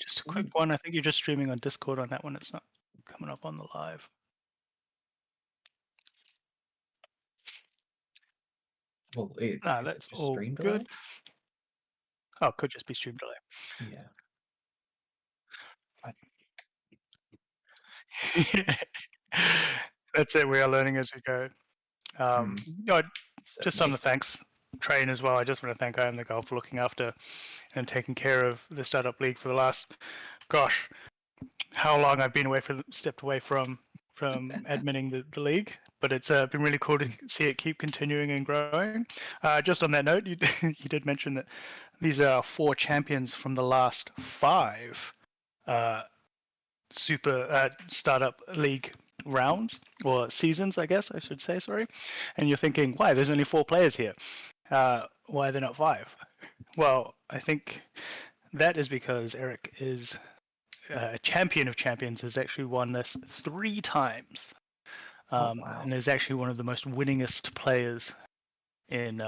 Just a quick one. I think you're just streaming on Discord on that one. It's not coming up on the live. Well, that's all good. Delay? Oh, it could just be stream delay. Yeah. That's it. We are learning as we go. No, just on the thanks train as well. I just want to thank I Am the Goal for looking after and taking care of the startup league for the last, gosh, how long I've been stepped away from adminning the league. But it's been really cool to see it keep continuing and growing. Just on that note, you did mention that these are 4 champions from the last 5 super startup league rounds or seasons, I guess I should say. Sorry, and you're thinking, why? There's only 4 players here. Why are there not 5? Well, I think that is because Eric is a champion of champions. Has actually won this 3 times, and is actually one of the most winningest players in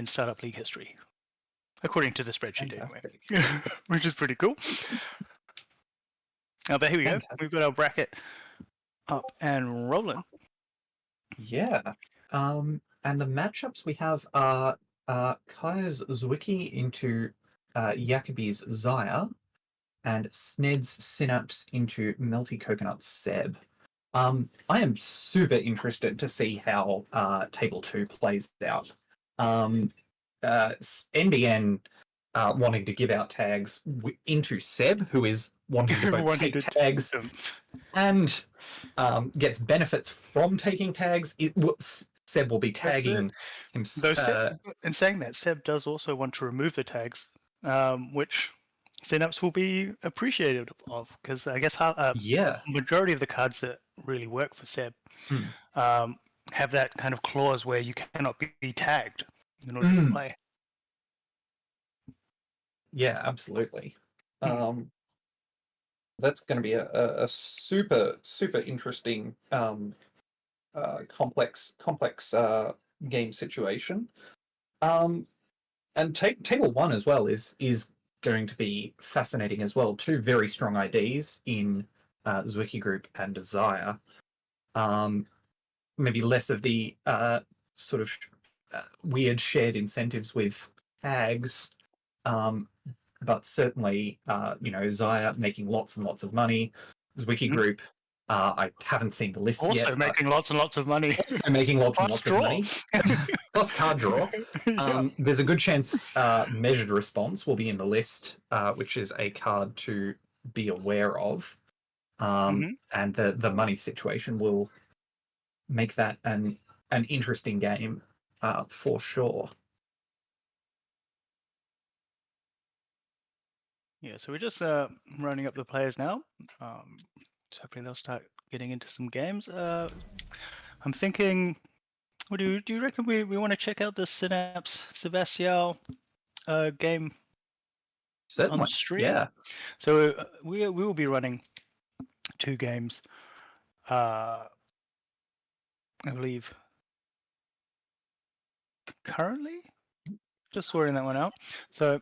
startup league history, according to the spreadsheet. Fantastic. Anyway, which is pretty cool. But here we go. We've got our bracket up and rolling. Yeah. And the matchups we have are Kaya's Zwicky into Jacobi's Zahya, and Sned's Synapse into MeltyCoconut's Seb. I am super interested to see how Table 2 plays out. NBN wanting to give out tags into Seb, who is wanting to both take tags and gets benefits from taking tags. Seb will be tagging himself. In saying that, Seb does also want to remove the tags, which Synapse will be appreciative of, because I guess majority of the cards that really work for Seb have that kind of clause where you cannot be tagged in order to play. Yeah, absolutely. That's going to be a super interesting complex game situation. And table 1 as well is going to be fascinating as well. 2 very strong IDs in Zwicky Group and Zahya. Maybe less of the sort of weird shared incentives with tags, but certainly, Zahya making lots and lots of money. Zwicky Group, I haven't seen the list yet. Also making lots and lots of money. Also making lots and lots of money. Plus card draw. There's a good chance Measured Response will be in the list, which is a card to be aware of. And the money situation will make that an interesting game for sure. Yeah, so we're just running up the players now. So hopefully they'll start getting into some games. I'm thinking, what do you reckon we want to check out the Synapse Sebastião game Certainly, on stream? Yeah. So we will be running 2 games, I believe, currently. Just sorting that one out. So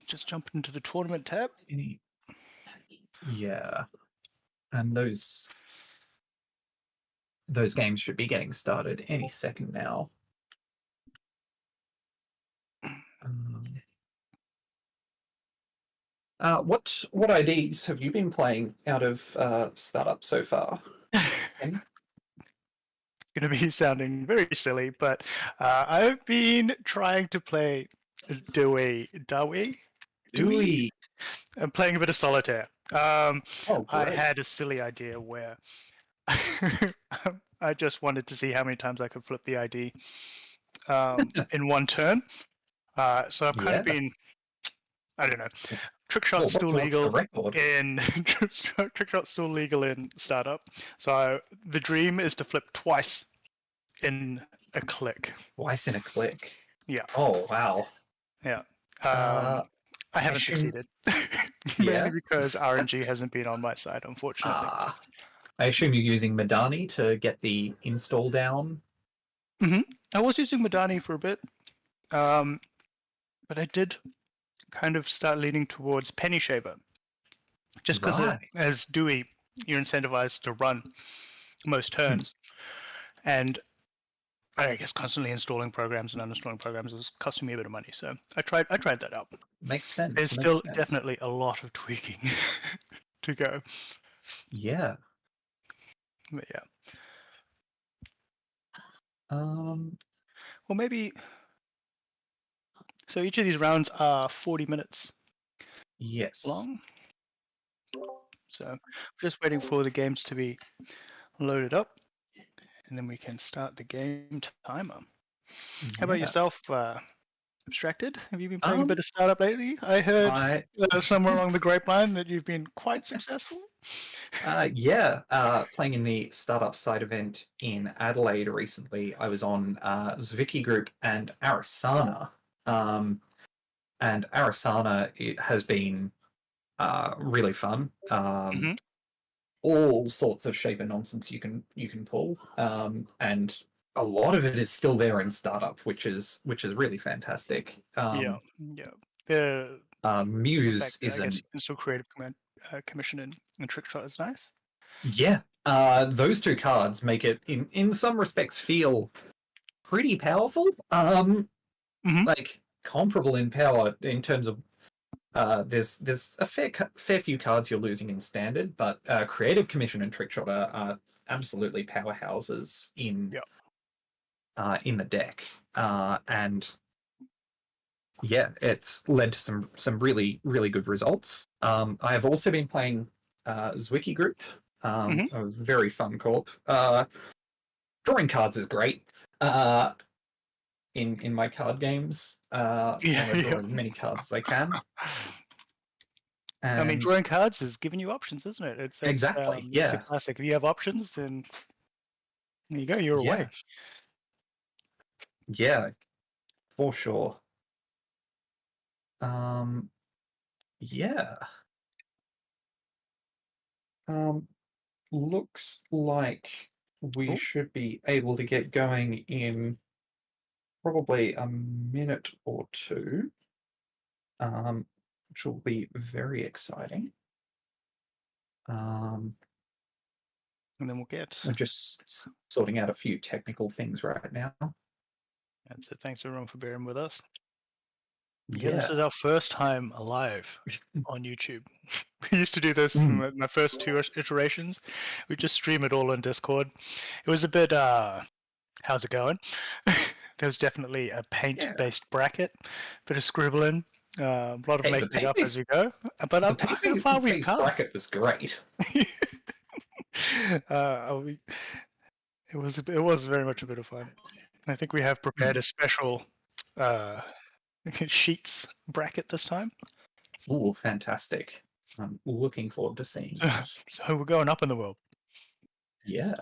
just jump into the tournament tab. Yeah, and those games should be getting started any second now. What IDs have you been playing out of startup so far? It's going to be sounding very silly, but I've been trying to play Dewey. I'm playing a bit of solitaire. I had a silly idea where I just wanted to see how many times I could flip the ID in one turn. So I've kind of been, I don't know. Trickshot's still legal in Trickshot's still legal in startup. So the dream is to flip twice in a click. Twice in a click. Yeah. Oh wow. Yeah. I haven't succeeded. Mainly because RNG hasn't been on my side, unfortunately. I assume you're using Madani to get the install down? I was using Madani for a bit. But I did kind of start leaning towards Penny Shaver, just because Right. as Dewey, you're incentivized to run most turns, and I guess constantly installing programs and uninstalling programs is costing me a bit of money. So I tried that out. Makes sense. There's Makes still sense. definitely a lot of tweaking to go. Yeah. But yeah. Well, maybe. So each of these rounds are 40 minutes Yes. long. So we're just waiting for the games to be loaded up, and then we can start the game timer. How about Yeah. yourself, Abstracted? Have you been playing a bit of startup lately? I heard somewhere along the grapevine that you've been quite successful. Yeah, playing in the startup side event in Adelaide recently. I was on Zwicky Group and Arasana. And Arasana, it has been really fun. All sorts of shape and nonsense you can pull, and a lot of it is still there in startup, which is really fantastic. Yeah. The Muse fact that I guess isn't. you can still creative commission and trick shot is nice. Yeah, those two cards make it in some respects feel pretty powerful. Like comparable in power in terms of there's a fair few cards you're losing in standard, but creative commission and trick shot are absolutely powerhouses in the deck, and yeah, it's led to some really good results. I have also been playing Zwicky Group. A very fun corp. Drawing cards is great. In my card games, I want to draw as many cards as I can. And I mean, drawing cards is giving you options, isn't it? It's exactly. It's a classic. If you have options, then there you go. You're away. Yeah, for sure. Yeah. Looks like we should be able to get going in probably a minute or two, which will be very exciting. And then we'll get. We're just sorting out a few technical things right now. That's it. Thanks everyone for bearing with us. Yeah, this is our first time alive on YouTube. We used to do this in my first two iterations. We just stream it all on Discord. It was a bit, how's it going? There's definitely a paint-based bracket, bit of scribbling, a lot of making it up as we go. But how far we've come. Bracket was great. It was very much a bit of fun. I think we have prepared a special sheets bracket this time. Oh, fantastic. I'm looking forward to seeing that. So we're going up in the world. Yeah.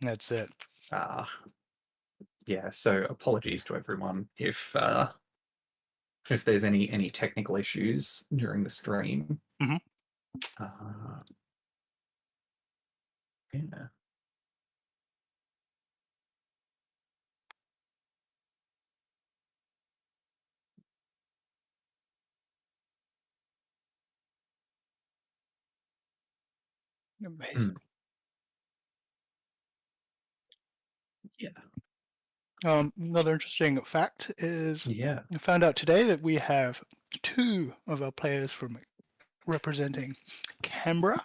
That's it. Yeah, so apologies to everyone if there's any technical issues during the stream. Yeah. Amazing. Yeah. Another interesting fact is I found out today that we have two of our players from representing Canberra.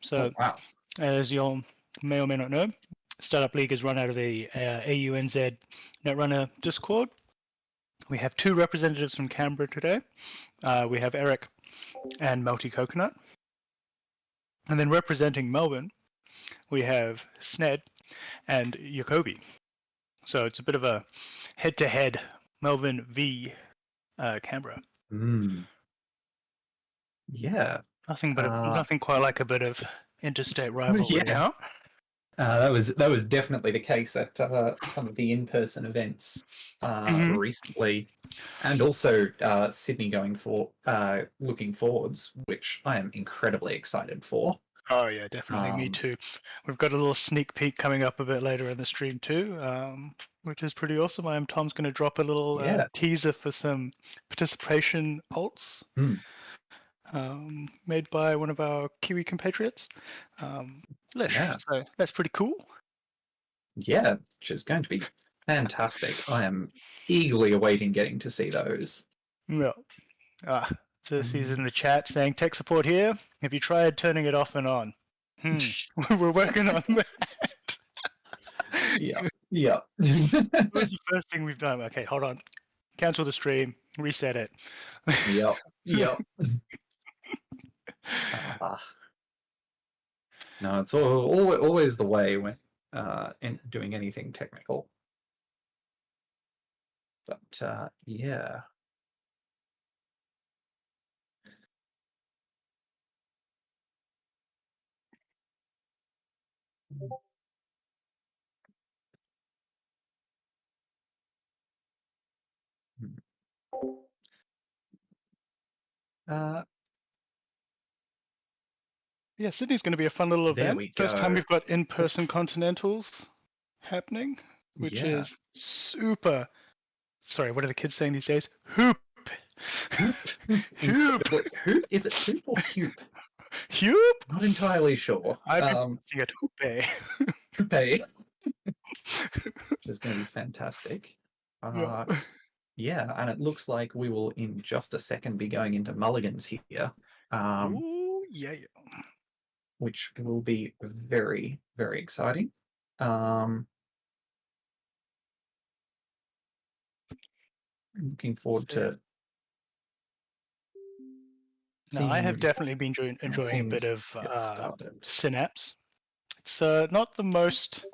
So, as you all may or may not know, Startup League is run out of the AUNZ Netrunner Discord. We have two representatives from Canberra today. We have Eric and MeltyCoconut. And then representing Melbourne, we have Sned and Jacobi. So it's a bit of a head-to-head Melbourne v Canberra. Yeah. Nothing quite like a bit of interstate rivalry. Yeah. That was definitely the case at some of the in-person events recently, and also Sydney looking forwards, which I am incredibly excited for. Oh yeah, definitely. Me too. We've got a little sneak peek coming up a bit later in the stream too, which is pretty awesome. Tom's going to drop a little Yeah. teaser for some participation alts made by one of our Kiwi compatriots, Lish. Yeah. So that's pretty cool. Yeah, which is going to be fantastic. I am eagerly awaiting getting to see those. Yeah. So he's in the chat saying tech support here. Have you tried turning it off and on? We're working on that. Yeah. What was the first thing we've done? Okay, hold on. Cancel the stream. Reset it. Yep. No, it's always the way when in doing anything technical. But yeah. Yeah, Sydney's going to be a fun little There event. we First time go. we've got in-person continentals happening, which is super. Sorry, what are the kids saying these days? Hoop. Hoop. Hoop? Is it hoop or hoop? Hoop? Not entirely sure. I'd be pronouncing it hoope. Hoope. Which is going to be fantastic. Yeah, and it looks like we will in just a second be going into mulligans here. Ooh, yeah. Which will be very, very exciting. Looking forward to. No, I have definitely been enjoying a bit of Synapse. It's not the most.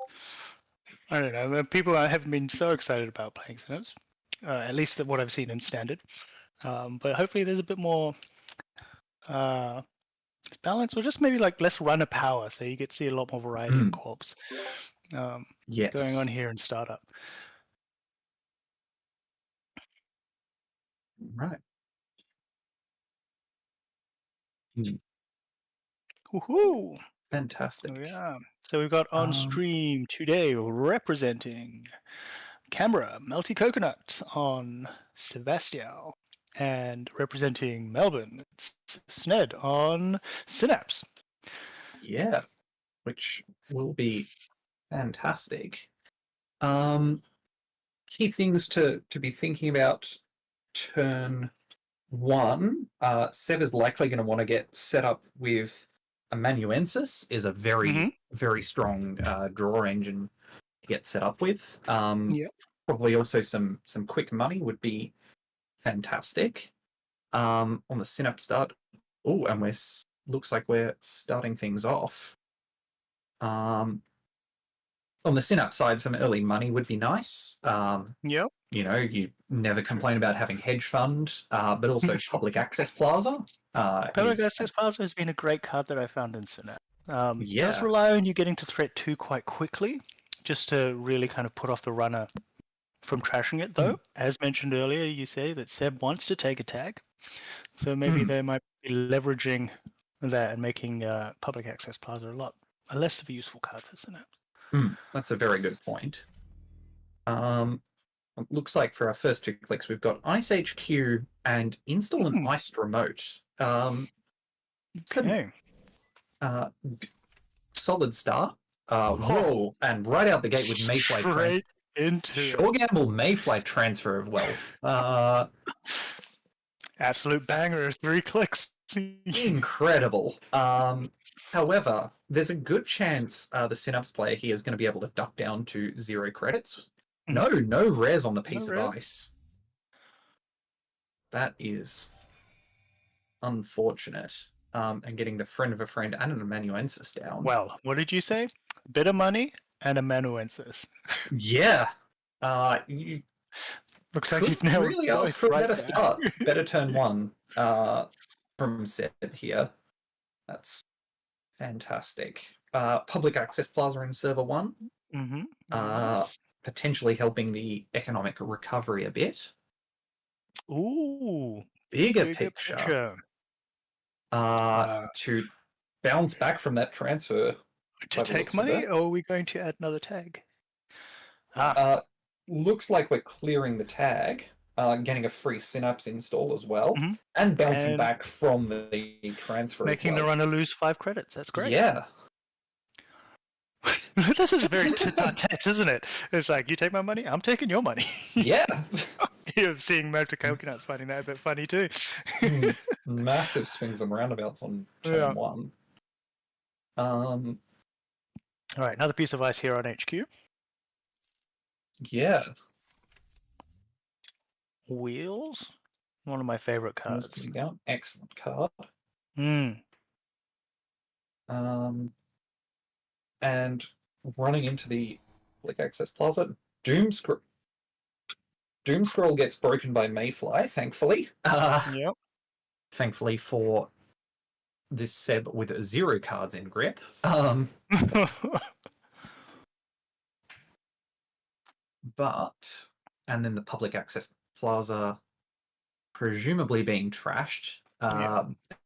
I don't know. People haven't been so excited about playing Synapse, at least what I've seen in standard. But hopefully, there's a bit more balance, or just maybe like less runner power, so you get to see a lot more variety of corps going on here in startup. Right. Woohoo! Fantastic. Yeah. So we've got on stream today representing Canberra, MeltyCoconut on Sebastião, and representing Melbourne, it's Sned on Synapse. Yeah, which will be fantastic. Key things to be thinking about turn one. Seb is likely going to want to get set up with amanuensis, is a very, very strong draw engine to get set up with. Probably also some quick money would be fantastic. On the Synapse start. Oh, and looks like we're starting things off. On the Synapse side, some early money would be nice. You know, you never complain about having hedge fund, but also public access plaza. Public access plaza has been a great card that I found in Synapse. Yeah. Does rely on you getting to threat 2 quite quickly, just to really kind of put off the runner from trashing it, though. As mentioned earlier, you say that Seb wants to take a tag, so maybe they might be leveraging that and making public access plaza a less of a useful card for Synapse. That's a very good point. It looks like for our first 2 clicks, we've got Ice HQ and install an iced remote. Okay. Solid start. Whoa, and right out the gate with Mayfly. Straight into Sure Gamble Mayfly transfer of wealth. Absolute banger, 3 clicks. Incredible. However, there's a good chance the Synapse player here is going to be able to duck down to 0 credits. No res on the piece of ice. That is unfortunate. And getting the friend of a friend and an amanuensis down. Well, what did you say? A bit of money and amanuensis. Yeah. Looks like you've now really asked for a better start. Better turn 1 from Seb here. That's fantastic. Public access plaza in server 1. Potentially helping the economic recovery a bit. Ooh. Bigger picture. To bounce back from that transfer. To by the take looks of money, it. or are we going to add another tag? Ah, Looks like we're clearing the tag, getting a free Synapse install as well, mhm. and bouncing And back from the transfer as making well. the runner lose 5 credits. That's great. Yeah. This is very tit-tat-tat, isn't it? It's like, you take my money, I'm taking your money. Yeah. You're seeing MeltyCoconut finding that a bit funny too. Massive swings and roundabouts on turn Yeah. 1. All right, another piece of ice here on HQ. Yeah. Wheels. One of my favorite Wheels cards. coming down. Excellent card. Mm. And running into the Public Access Plaza, Doomscroll gets broken by Mayfly, thankfully. Yep. Thankfully for this Seb with 0 cards in grip. But, and then the Public Access Plaza presumably being trashed.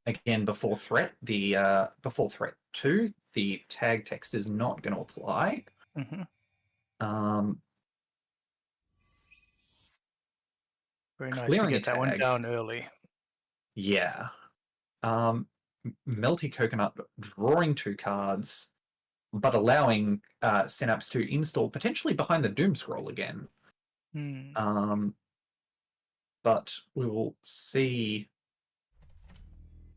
Again, before threat, before threat 2, the tag text is not going to apply. Very nice to get that one down early. Yeah. MeltyCoconut drawing 2 cards, but allowing Synapse to install potentially behind the Doom Scroll again. But we will see.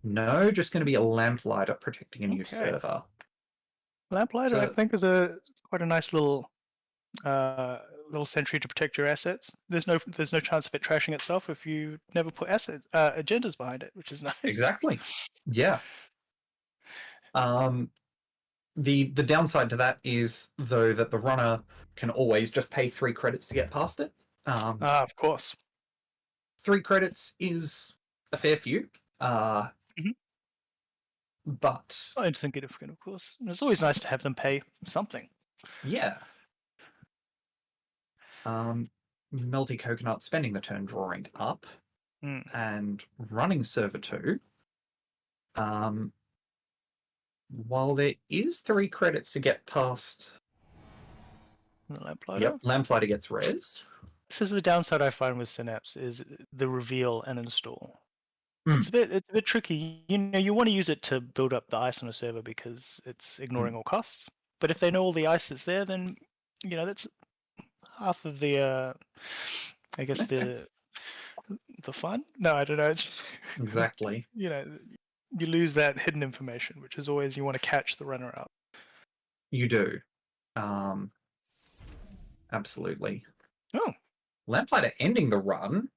No, just going to be a Lamplighter protecting a new server. Lamplighter, I think, is quite a nice little sentry to protect your assets. There's no chance of it trashing itself if you never put agendas behind it, which is nice. Exactly. Yeah. The downside to that is, though, that the runner can always just pay 3 credits to get past it. Of course. 3 credits is a fair few. But insignificant, of course. It's always nice to have them pay something. Yeah. MeltyCoconut spending the turn drawing up and running server 2. While there is 3 credits to get past the Lamplighter. Yep, Lamplighter gets rezzed. This is the downside I find with Synapse, is the reveal and install. It's a bit tricky. You know, you want to use it to build up the ice on a server because it's ignoring all costs. But if they know all the ice that's there, then that's half of the I guess the fun. No, I don't know. It's exactly. You lose that hidden information, which is always, you want to catch the runner up. You do. Absolutely. Oh. Lamplighter ending the run,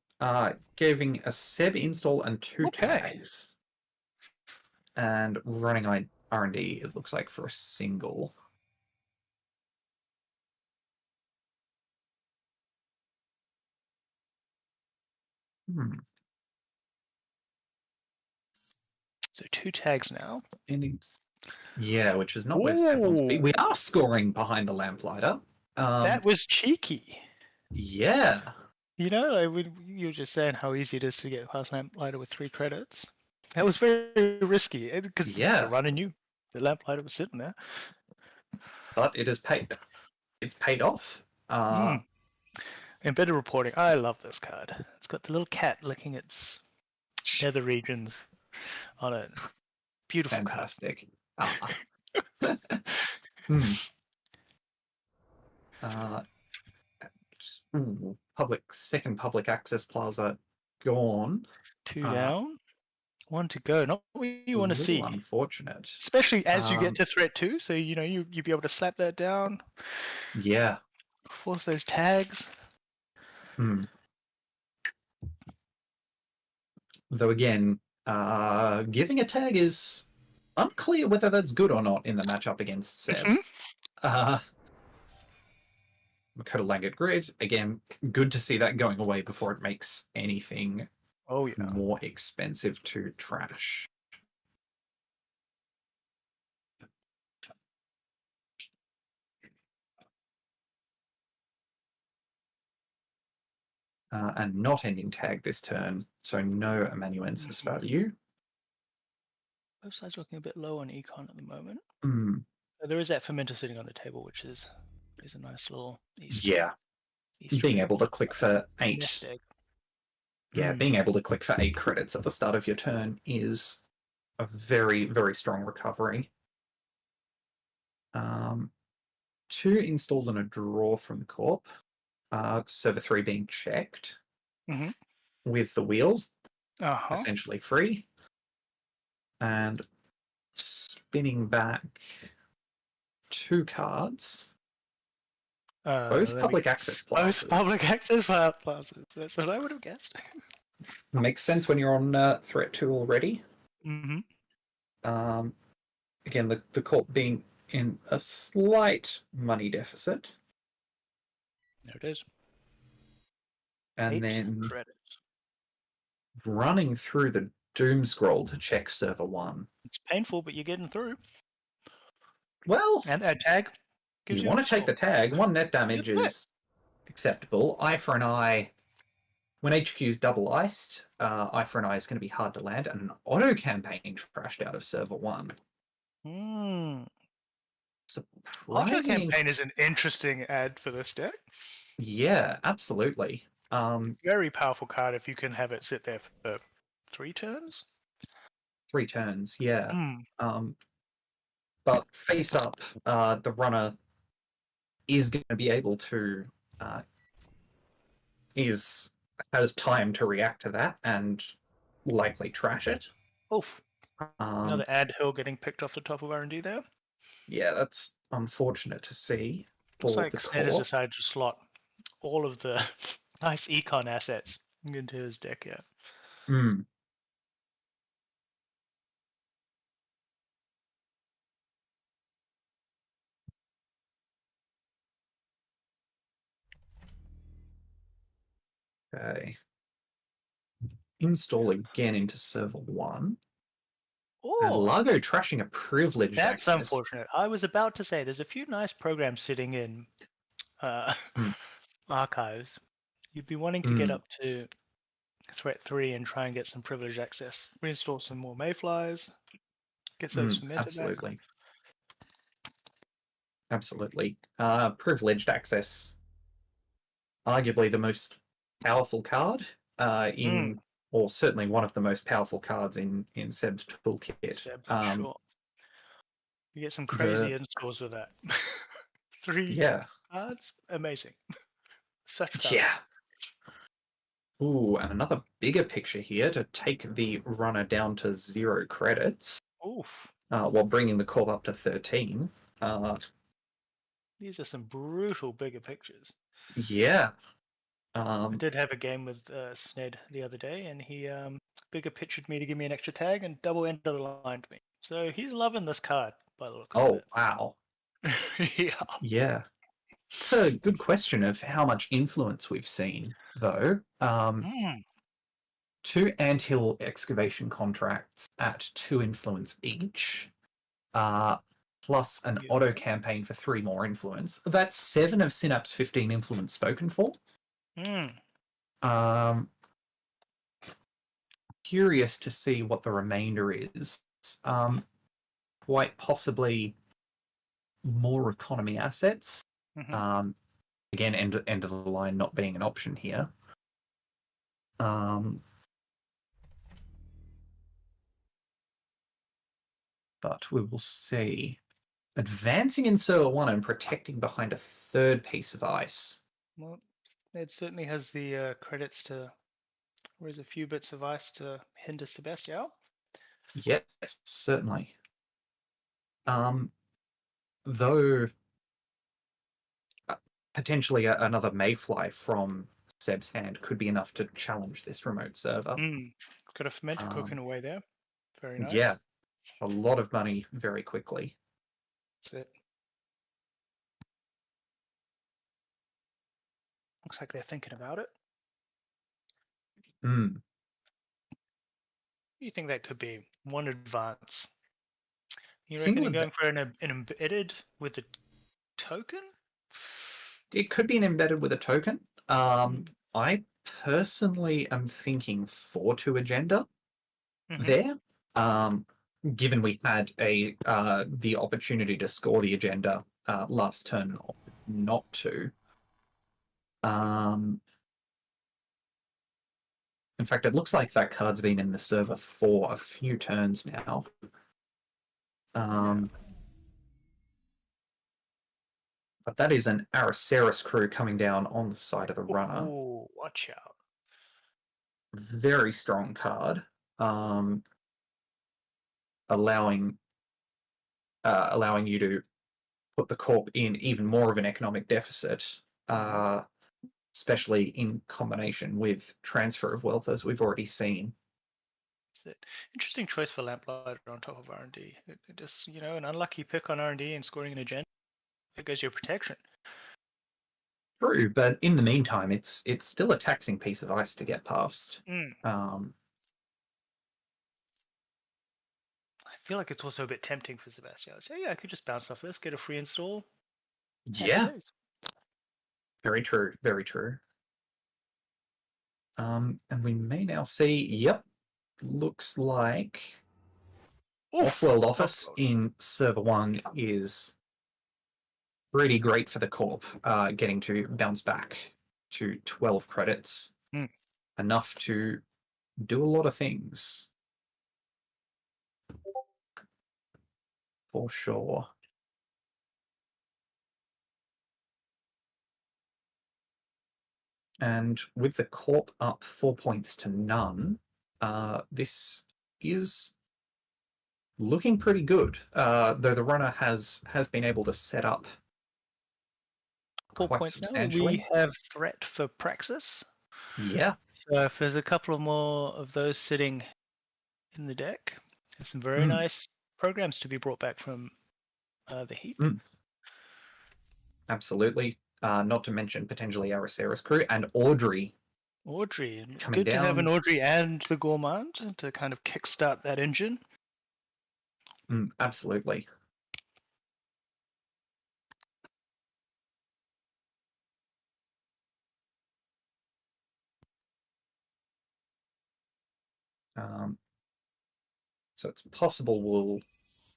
giving a Seb install and 2 tags. And running R&D, it looks like, for a single. So 2 tags now. Yeah, which is not where Seb wants to be. We are scoring behind the Lamplighter. That was cheeky. Yeah. You were just saying how easy it is to get past Lamplighter with 3 credits. That was very risky because the runner knew the Lamplighter was sitting there. But it has paid. It's paid off. Embedded reporting. I love this card. It's got the little cat licking its nether regions on it. Beautiful. Fantastic. Second public access plaza gone. 2 down, 1 to go. Not what you want to see. Unfortunate, especially as you get to threat 2. So you'd be able to slap that down. Yeah. Force those tags. Though again, giving a tag is unclear whether that's good or not in the matchup against Seb. Makota Langet Grid, again, good to see that going away before it makes anything more expensive to trash. And not ending tag this turn, so no amanuensis value. Both sides looking a bit low on econ at the moment. Hmm. There is that fermenter sitting on the table, which is a nice little Yeah. Easter Being egg. able to click for 8. Nest egg. Yeah, being able to click for 8 credits at the start of your turn is a very, very strong recovery. 2 installs and a draw from the Corp. Server 3 being checked with the wheels, essentially free. And spinning back 2 cards. Both public access plazas. Both public access plazas. That's what I would have guessed. Makes sense when you're on threat 2 already. Again, the Corp being in a slight money deficit. There it is. And 8 then credits. Running through the doom scroll to check server 1. It's painful, but you're getting through. Well, and that tag. You want to take the tag. 1 net damage is acceptable. Eye for an eye. When HQ's double iced, Eye for an eye is going to be hard to land, and an auto campaign trashed out of server 1. Auto campaign is an interesting ad for this deck. Yeah, absolutely. Very powerful card if you can have it sit there for 3 turns. 3 turns, yeah. But face up, the runner is going to be able to has time to react to that and likely trash it. Oof. Another ad hill getting picked off the top of R&D there. Yeah, that's unfortunate to see. Looks like Sned has decided to slot all of the nice econ assets into his deck, yeah. Okay. Install again into server 1. And Largo trashing a privileged access. That's unfortunate. I was about to say, there's a few nice programs sitting in archives. You'd be wanting to get up to threat 3 and try and get some privileged access. Reinstall some more Mayflies. Get those fermented Absolutely. back. Absolutely. Privileged access. Arguably the most powerful card or certainly one of the most powerful cards in Seb's toolkit. Seb, for sure. You get some crazy installs with that. 3 cards? Amazing. Such value. Yeah. Ooh, and another bigger picture here to take the runner down to 0 credits. Oof. While bringing the Corp up to 13. These are some brutal bigger pictures. Yeah. I did have a game with Sned the other day, and he bigger pictured me to give me an extra tag and double end of the line to me. So he's loving this card by the look of it. Wow. Yeah. Yeah. It's a good question of how much influence we've seen, though. 2 anthill excavation contracts at 2 influence each, plus an auto campaign for 3 more influence. That's 7 of Synapse 15 influence spoken for. Curious to see what the remainder is. Quite possibly more economy assets. Again, end of the line not being an option here. But we will see. Advancing in server 1 and protecting behind a 3rd piece of ice. Well, it certainly has the credits to raise a few bits of ice to hinder Sebastian. Yes, certainly. Though potentially another Mayfly from Seb's hand could be enough to challenge this remote server. Got a fermented cooking away there. Very nice. Yeah, a lot of money very quickly. That's it. Looks like they're thinking about it. You think that could be 1 advance? You reckon you're going for an embedded with a token? It could be an embedded with a token. I personally am thinking 4-2 agenda there. given we had the opportunity to score the agenda last turn, not to. In fact, it looks like that card's been in the server for a few turns now. But that is an Araceris crew coming down on the side of the runner. Oh, watch out. Very strong card. Allowing you to put the Corp in even more of an economic deficit, especially in combination with transfer of wealth, as we've already seen. Interesting choice for Lamplighter on top of R&D. It just, an unlucky pick on R&D and scoring an agenda. There goes your protection. True, but in the meantime, it's still a taxing piece of ice to get past. I feel like it's also a bit tempting for Sebastian. So yeah, I could just bounce off this, get a free install. Yeah. Very true, very true. And we may now see, yep, looks like Off-World Office in Server 1 is pretty great for the Corp, getting to bounce back to 12 credits. Enough to do a lot of things. For sure. And with the Corp up 4 points to none, this is looking pretty good. Though the runner has been able to set up 4 quite points substantially. Now. We have threat for Praxis. Yeah. So if there's a couple more of those sitting in the deck, there's some very nice programs to be brought back from the heap. Absolutely. Not to mention potentially Araceris crew and Audrey. Good to have an Audrey and the Gourmand to kind of kickstart that engine. Absolutely. So it's possible we'll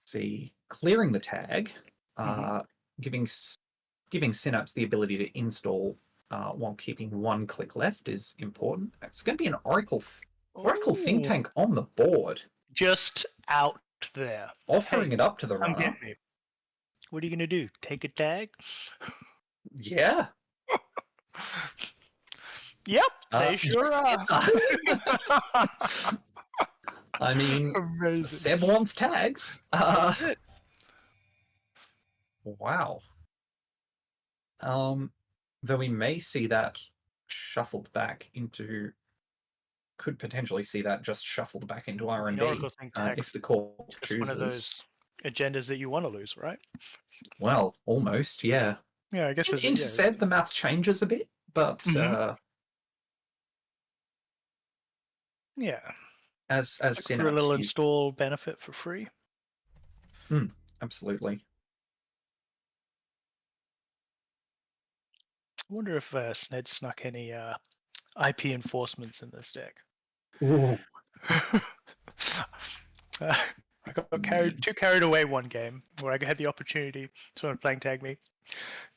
see clearing the tag, giving Synapse the ability to install while keeping one click left is important. It's going to be an Oracle Think Tank on the board. Just out there. Offering it up to the runner. Get me. What are you going to do? Take a tag? Yeah. Yep, they sure are. I mean, amazing. Seb wants tags. Wow. Though we may see that shuffled back into, could potentially see that just shuffled back into R&D if the Corp chooses. One of those agendas that you want to lose, right? Well, almost, yeah. Yeah, I guess it's into Seb, the math changes a bit, but yeah. As Synapse, a little install benefit for free. Absolutely. I wonder if Sned snuck any IP enforcements in this deck. Ooh. I got too carried away one game where I had the opportunity, someone playing tag me,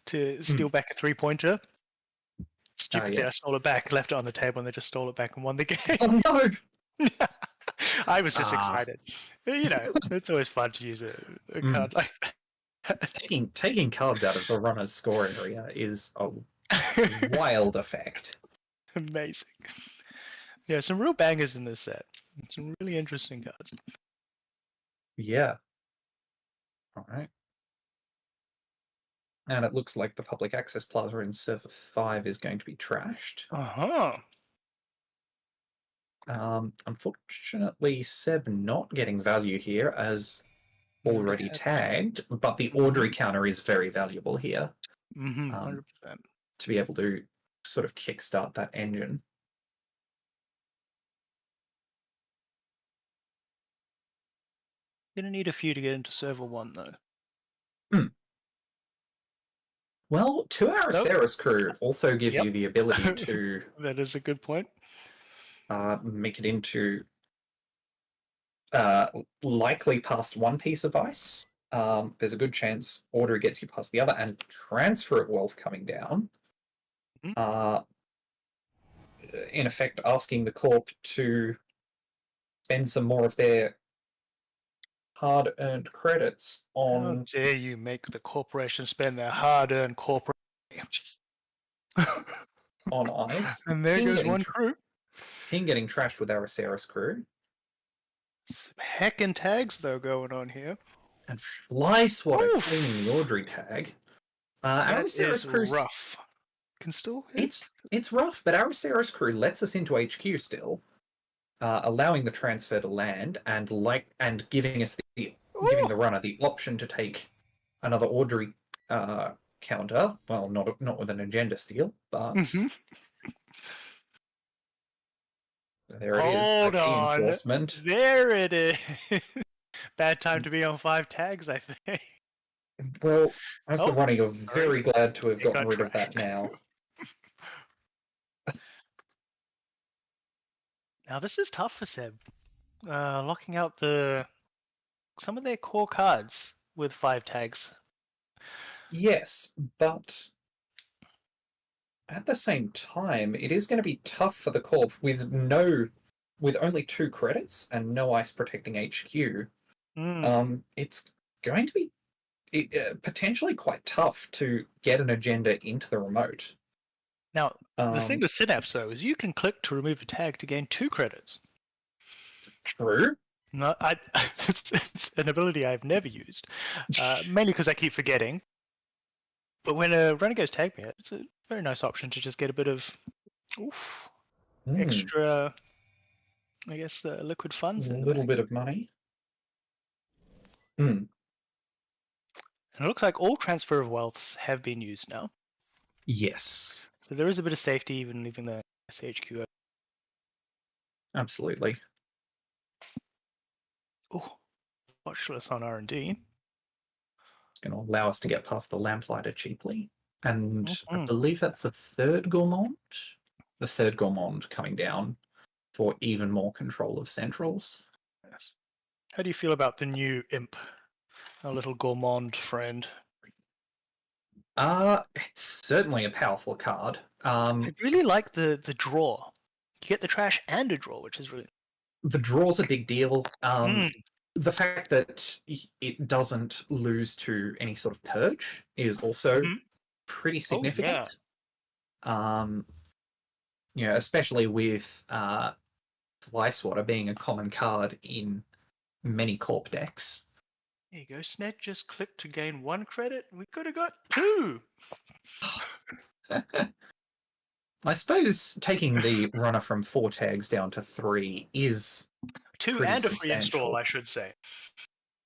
to steal back a 3-pointer. Stupidly, I stole it back, left it on the table, and they just stole it back and won the game. Oh no! I was just excited. It's always fun to use a card like that. Taking cards out of the runner's score area is a wild effect. Amazing. Yeah, some real bangers in this set. Some really interesting cards. Yeah. All right. And it looks like the public access plaza in Server 5 is going to be trashed. Unfortunately, Seb not getting value here as already tagged, but the Audrey counter is very valuable here. 100%. To be able to sort of kickstart that engine. Gonna need a few to get into Server 1 though. Well, 2 Araceris crew also gives you the ability to... That is a good point. Make it into likely past one piece of ice. There's a good chance order gets you past the other, and transfer of wealth coming down. In effect, asking the Corp to spend some more of their hard-earned credits on. How dare you make the corporation spend their hard-earned corporate on ice. And there goes one crew. King getting trashed with Araceris crew. Some heckin' tags though going on here. And Fly Swatter cleaning the Audrey tag. That Araceris is crew's rough. Can still hit? It's rough, but Araceris crew lets us into HQ still, allowing the transfer to land and giving us giving the runner the option to take another Audrey counter. Well, not with an agenda steal, but there it is. Hold on. Enforcement. There it is. Bad time to be on 5 tags, I think. Well, as the runner, you're very glad to have gotten rid of that now. Now this is tough for Seb. Locking out some of their core cards with 5 tags. Yes, but at the same time, it is going to be tough for the Corp with only 2 credits and no ice protecting HQ. It's going to be potentially quite tough to get an agenda into the remote. Now, the thing with Synapse though is you can click to remove a tag to gain 2 credits. True. No, it's an ability I've never used, mainly because I keep forgetting. But when a runner goes tag me, it's a very nice option to just get a bit of extra, I guess, liquid funds. A little bit of money. And it looks like all transfer of wealths have been used now. Yes. So there is a bit of safety even leaving the SHQ open. Absolutely. Oh, watchless on R&D. It's going to allow us to get past the Lamplighter cheaply. And I believe that's the 3rd Gourmand. The 3rd Gourmand coming down for even more control of centrals. Yes. How do you feel about the new imp? Our little Gourmand friend. It's certainly a powerful card. I really like the draw. You get the trash and a draw, which is really... The draw's a big deal. The fact that it doesn't lose to any sort of purge is also pretty significant. Especially with Fly Swatter being a common card in many Corp decks. There you go, Sned just clicked to gain 1 credit. We could have got 2! I suppose taking the runner from 4 tags down to 3 is 2 and a free install, I should say.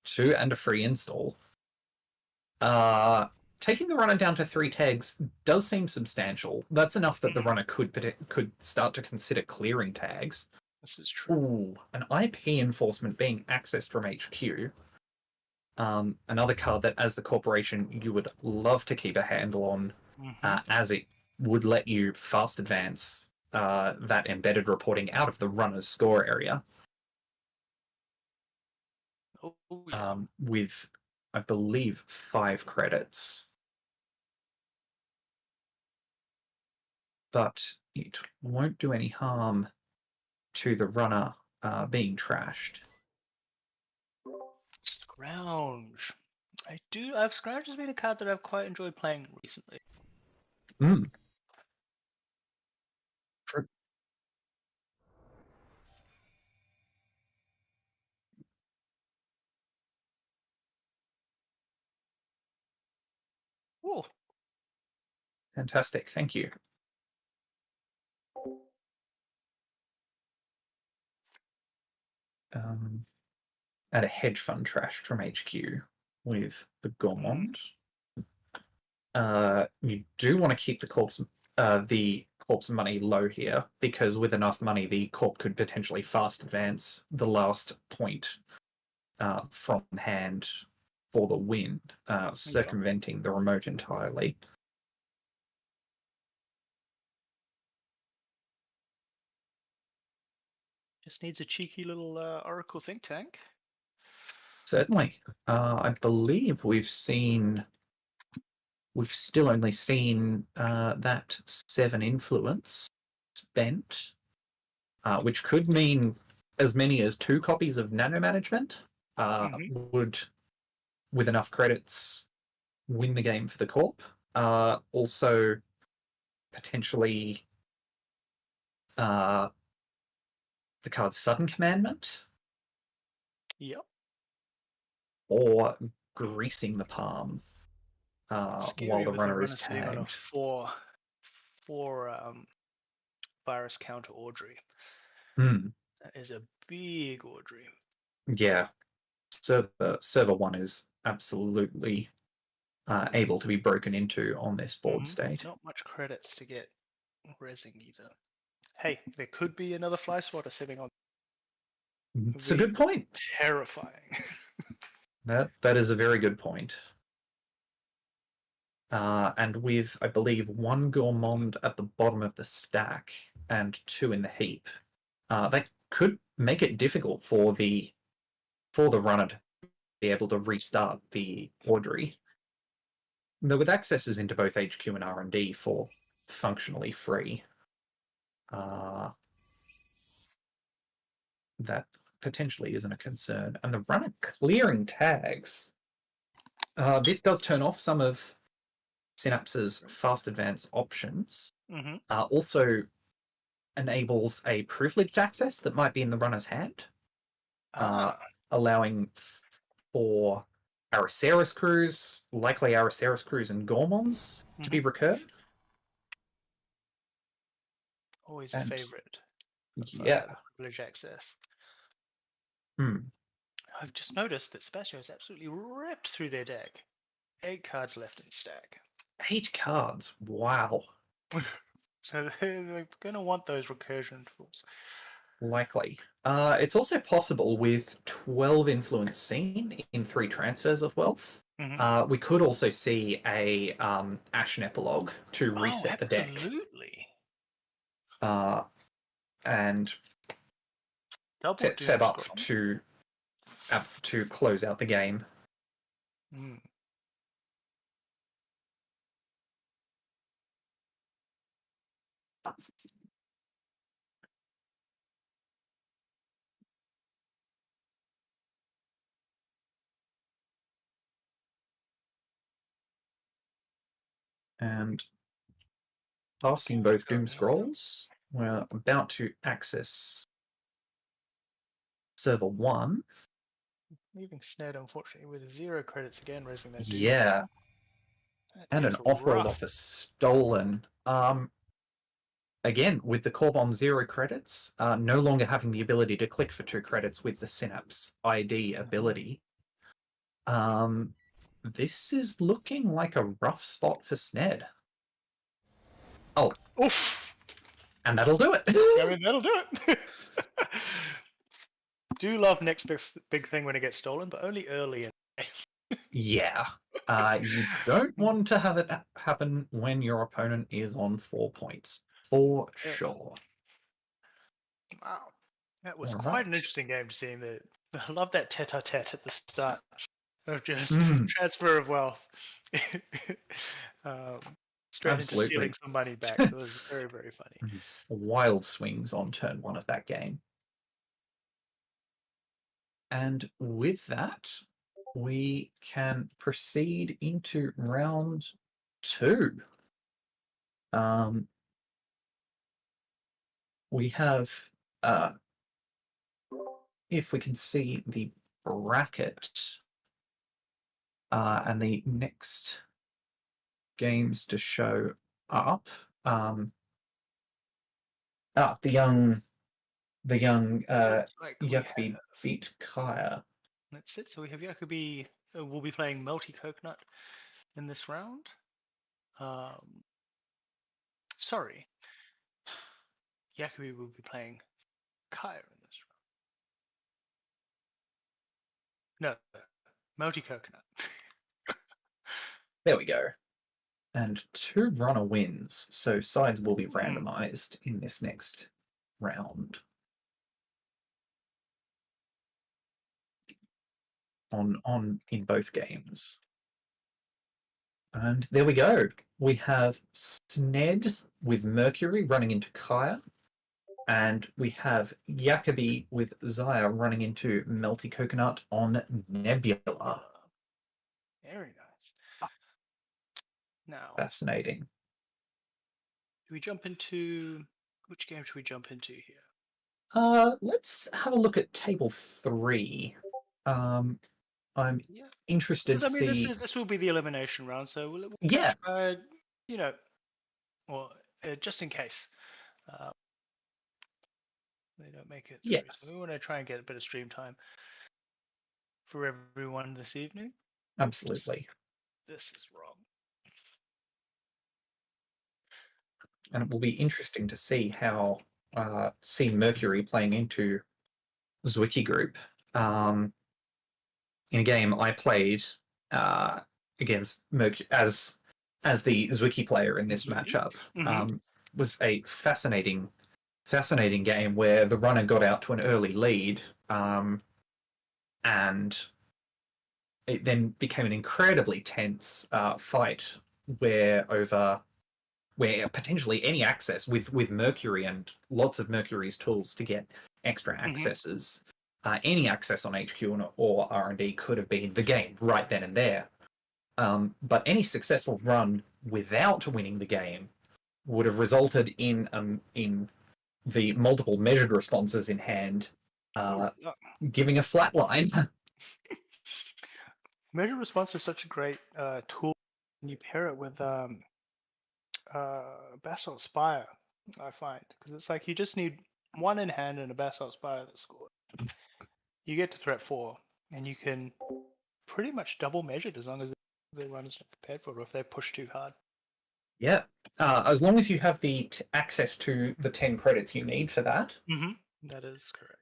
2 and a free install. Taking the runner down to 3 tags does seem substantial. That's enough that the runner could start to consider clearing tags. This is true. Ooh, an IP enforcement being accessed from HQ. Another card that, as the corporation, you would love to keep a handle on, as it would let you fast advance that embedded reporting out of the runner's score area. With, I believe, 5 credits. But it won't do any harm to the runner being trashed. Scrounge. Scrounge has been a card that I've quite enjoyed playing recently. Ooh. Fantastic, thank you. And a hedge fund trash from HQ with the Gourmand. You do want to keep the Corp's money low here, because with enough money, the Corp could potentially fast advance the last point from hand for the win, circumventing the remote entirely. Just needs a cheeky little Oracle think tank. Certainly. I believe we've still only seen that 7 influence spent, which could mean as many as 2 copies of Nano Management would, with enough credits, win the game for the Corp. Also, potentially the card Sudden Commandment. Yep. Or Greasing the Palm while the with runner is sitting on a tagged. 4 virus counter Audrey. Hmm. That is a big Audrey. Yeah. Server 1 is absolutely able to be broken into on this board state. Not much credits to get resing either. Hey, there could be another fly swatter sitting on. It's a good point. Terrifying. That is a very good point. And with, I believe, 1 Gourmand at the bottom of the stack and 2 in the heap, that could make it difficult for the runner to be able to restart the Audrey. Though with accesses into both HQ and R&D for functionally free, that potentially isn't a concern. And the runner clearing tags. This does turn off some of Synapse's fast advance options. Also enables a privileged access that might be in the runner's hand, allowing for Araceris crews, likely Araceris crews and Gormons to be recurred. Always a favorite. Yeah. Privilege access. Hmm. I've just noticed that Spatio has absolutely ripped through their deck. 8 cards left in stack. 8 cards. Wow. So they're going to want those recursion tools. Likely. It's also possible with 12 influence seen in 3 transfers of wealth. We could also see a Ashen Epilogue to reset the deck. Absolutely. And set up to close out the game. And passing both Doom Scrolls, we're about to access server 1. Leaving Sned, unfortunately, with 0 credits again, raising that Doom. Yeah. And an off-roll offer stolen. Again, with the Corp on 0 credits, no longer having the ability to click for 2 credits with the Synapse ID ability. This is looking like a rough spot for Sned. Oh. Oof! And that'll do it. I mean, that'll do it. Do love next big thing when it gets stolen, but only early in the game. Yeah. You don't want to have it happen when your opponent is on 4 points. For sure. Wow. That was quite an interesting game to see. I love that tete-a-tete at the start of just transfer of wealth. Straight into stealing some money back. It was very, very funny. Wild swings on turn 1 of that game. And with that, we can proceed into round 2. We have, if we can see the bracket and the next games to show up. The young Jacobi beat Kaya. That's it. So we have Jacobi. We'll be playing MeltyCoconut in this round. Sorry, Jacobi will be playing Kaya in this round. No, MeltyCoconut. There we go. And 2 runner wins, so sides will be randomized in this next round. on in both games. And there we go. We have Sned with Mercury running into Kaya. And we have Jacobi with Zahya running into MeltyCoconut on Nebula. Very nice. Now, Fascinating. do we jump into... Which game should we jump into here? Let's have a look at table 3. I'm interested to see. This will be the elimination round, so we'll Yeah. try, well, just in case they don't make it through. Yes. So we want to try and get a bit of stream time for everyone this evening. Absolutely. This is wrong. And it will be interesting to see how see Mercury playing into Zwicky group. In a game I played against Mercury as the Zwicky player in this matchup. Was a fascinating game where the runner got out to an early lead, and it then became an incredibly tense fight where potentially any access with Mercury and lots of Mercury's tools to get extra accesses, any access on HQ or R&D could have been the game right then and there. But any successful run without winning the game would have resulted in the multiple measured responses in hand giving a flat line. Measured response is such a great tool. And you pair it with Basalt Spire, I find, because it's like you just need one in hand and a Basalt Spire that scores. You get to threat 4, and you can pretty much double measured as long as the runner's not prepared for it, or if they push too hard. Yeah, as long as you have the access to the 10 credits you need for that. That is correct.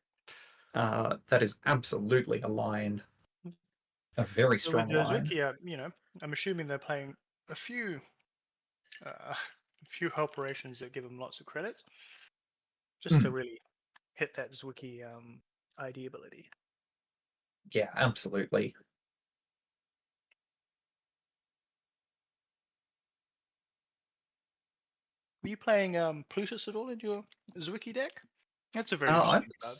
That is absolutely a line, a very strong line. Zwicky, I'm assuming they're playing a few operations that give them lots of credits, just to really hit that Zwicky ID ability. Yeah, absolutely. Were you playing Plutus at all in your Zwicky deck? That's a very interesting card.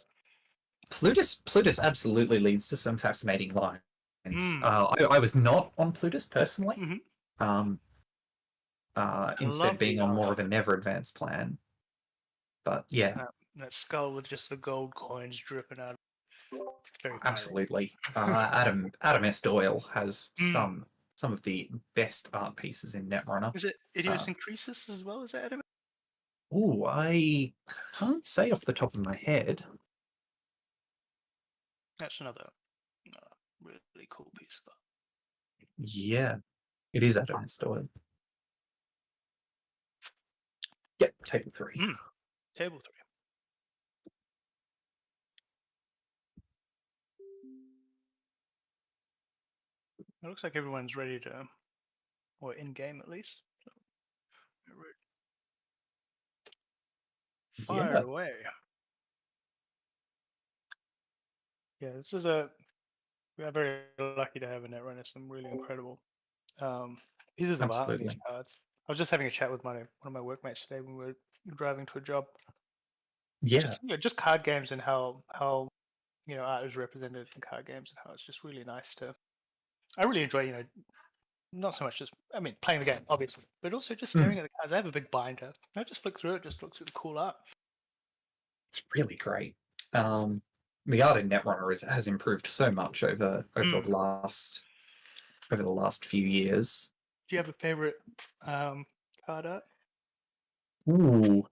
Plutus absolutely leads to some fascinating lines. I was not on Plutus personally. Instead being on more of a never advance plan. But yeah. That skull with just the gold coins dripping out. Very absolutely. Adam S. Doyle has some of the best art pieces in Netrunner. Is it Idiosyncresis as well? Is that Adam? Oh, I can't say off the top of my head. That's another really cool piece of art. Yeah, it is Adam S. Doyle. Yep, table 3. Table 3. It looks like everyone's ready to, or in game at least. So, fire away. Yeah, we are very lucky to have a Netrunner. Some really incredible pieces of art on these cards. I was just having a chat with one of my workmates today when we were driving to a job. Yeah. Just card games and how art is represented in card games and how it's just really nice to. I really enjoy not so much just playing the game obviously, but also just staring at the cards. I have a big binder. I just flick through it. Just looks at the cool art. It's really great. The art in Netrunner has improved so much over the last few years. Do you have a favorite card art? Ooh.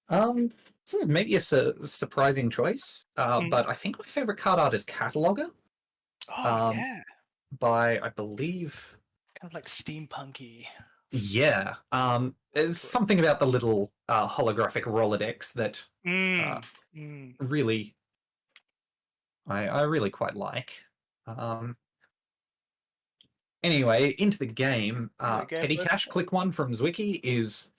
This is maybe a surprising choice, but I think my favorite card art is Cataloger. Oh, yeah. By, I believe... Kind of like steampunky. Yeah. It's something about the little holographic Rolodex that really... I really quite like. Anyway, into the game. Petty Cash Click 1 from Zwicky is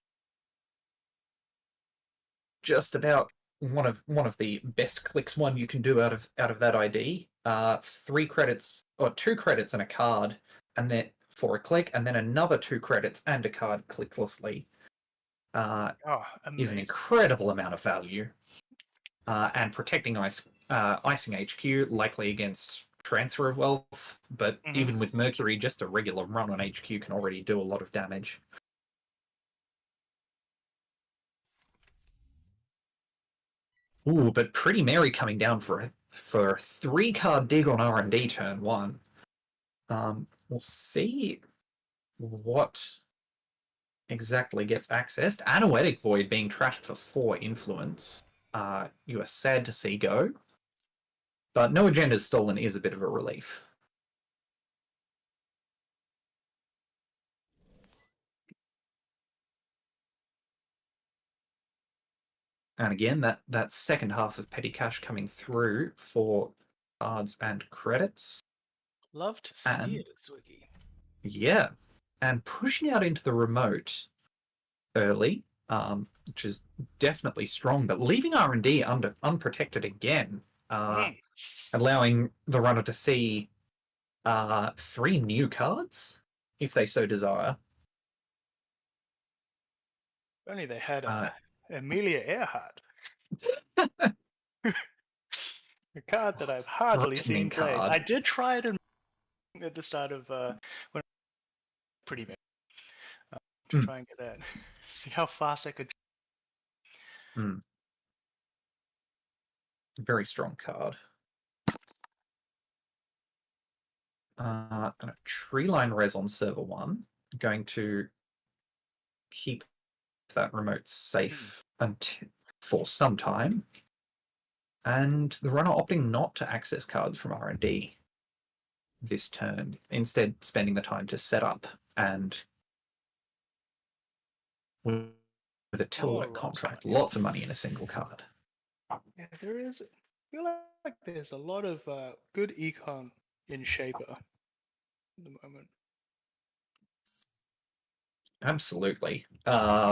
just about one of the best clicks you can do out of that ID. 3 credits or 2 credits and a card, and then for a click, and then another 2 credits and a card clicklessly. Oh, Is an amazing. incredible amount of value. And protecting icing HQ, likely against transfer of wealth, but even with Mercury, just a regular run on HQ can already do a lot of damage. Ooh, but Pretty Mary coming down for a 3-card dig on R&D turn 1. We'll see what exactly gets accessed. Anoetic Void being trashed for 4 influence. You are sad to see go. But no agenda's stolen is a bit of a relief. And again, that second half of petty cash coming through for cards and credits. Love to see it, Zwicky. Yeah. And pushing out into the remote early, which is definitely strong, but leaving R&D unprotected again, allowing the runner to see 3 new cards, if they so desire. If only they had Amelia Earhart. A card that I've hardly seen played. I did try it at the start of when Pretty Mary to try and get that. See how fast I could. Very strong card. And a Treeline Res on server 1, going to keep that remote safe for some time. And the runner opting not to access cards from R&D this turn, instead spending the time to set up and with a Telework contract, lots of money in a single card. Yeah, there is. I feel like there's a lot of good econ in Shaper at the moment. Absolutely.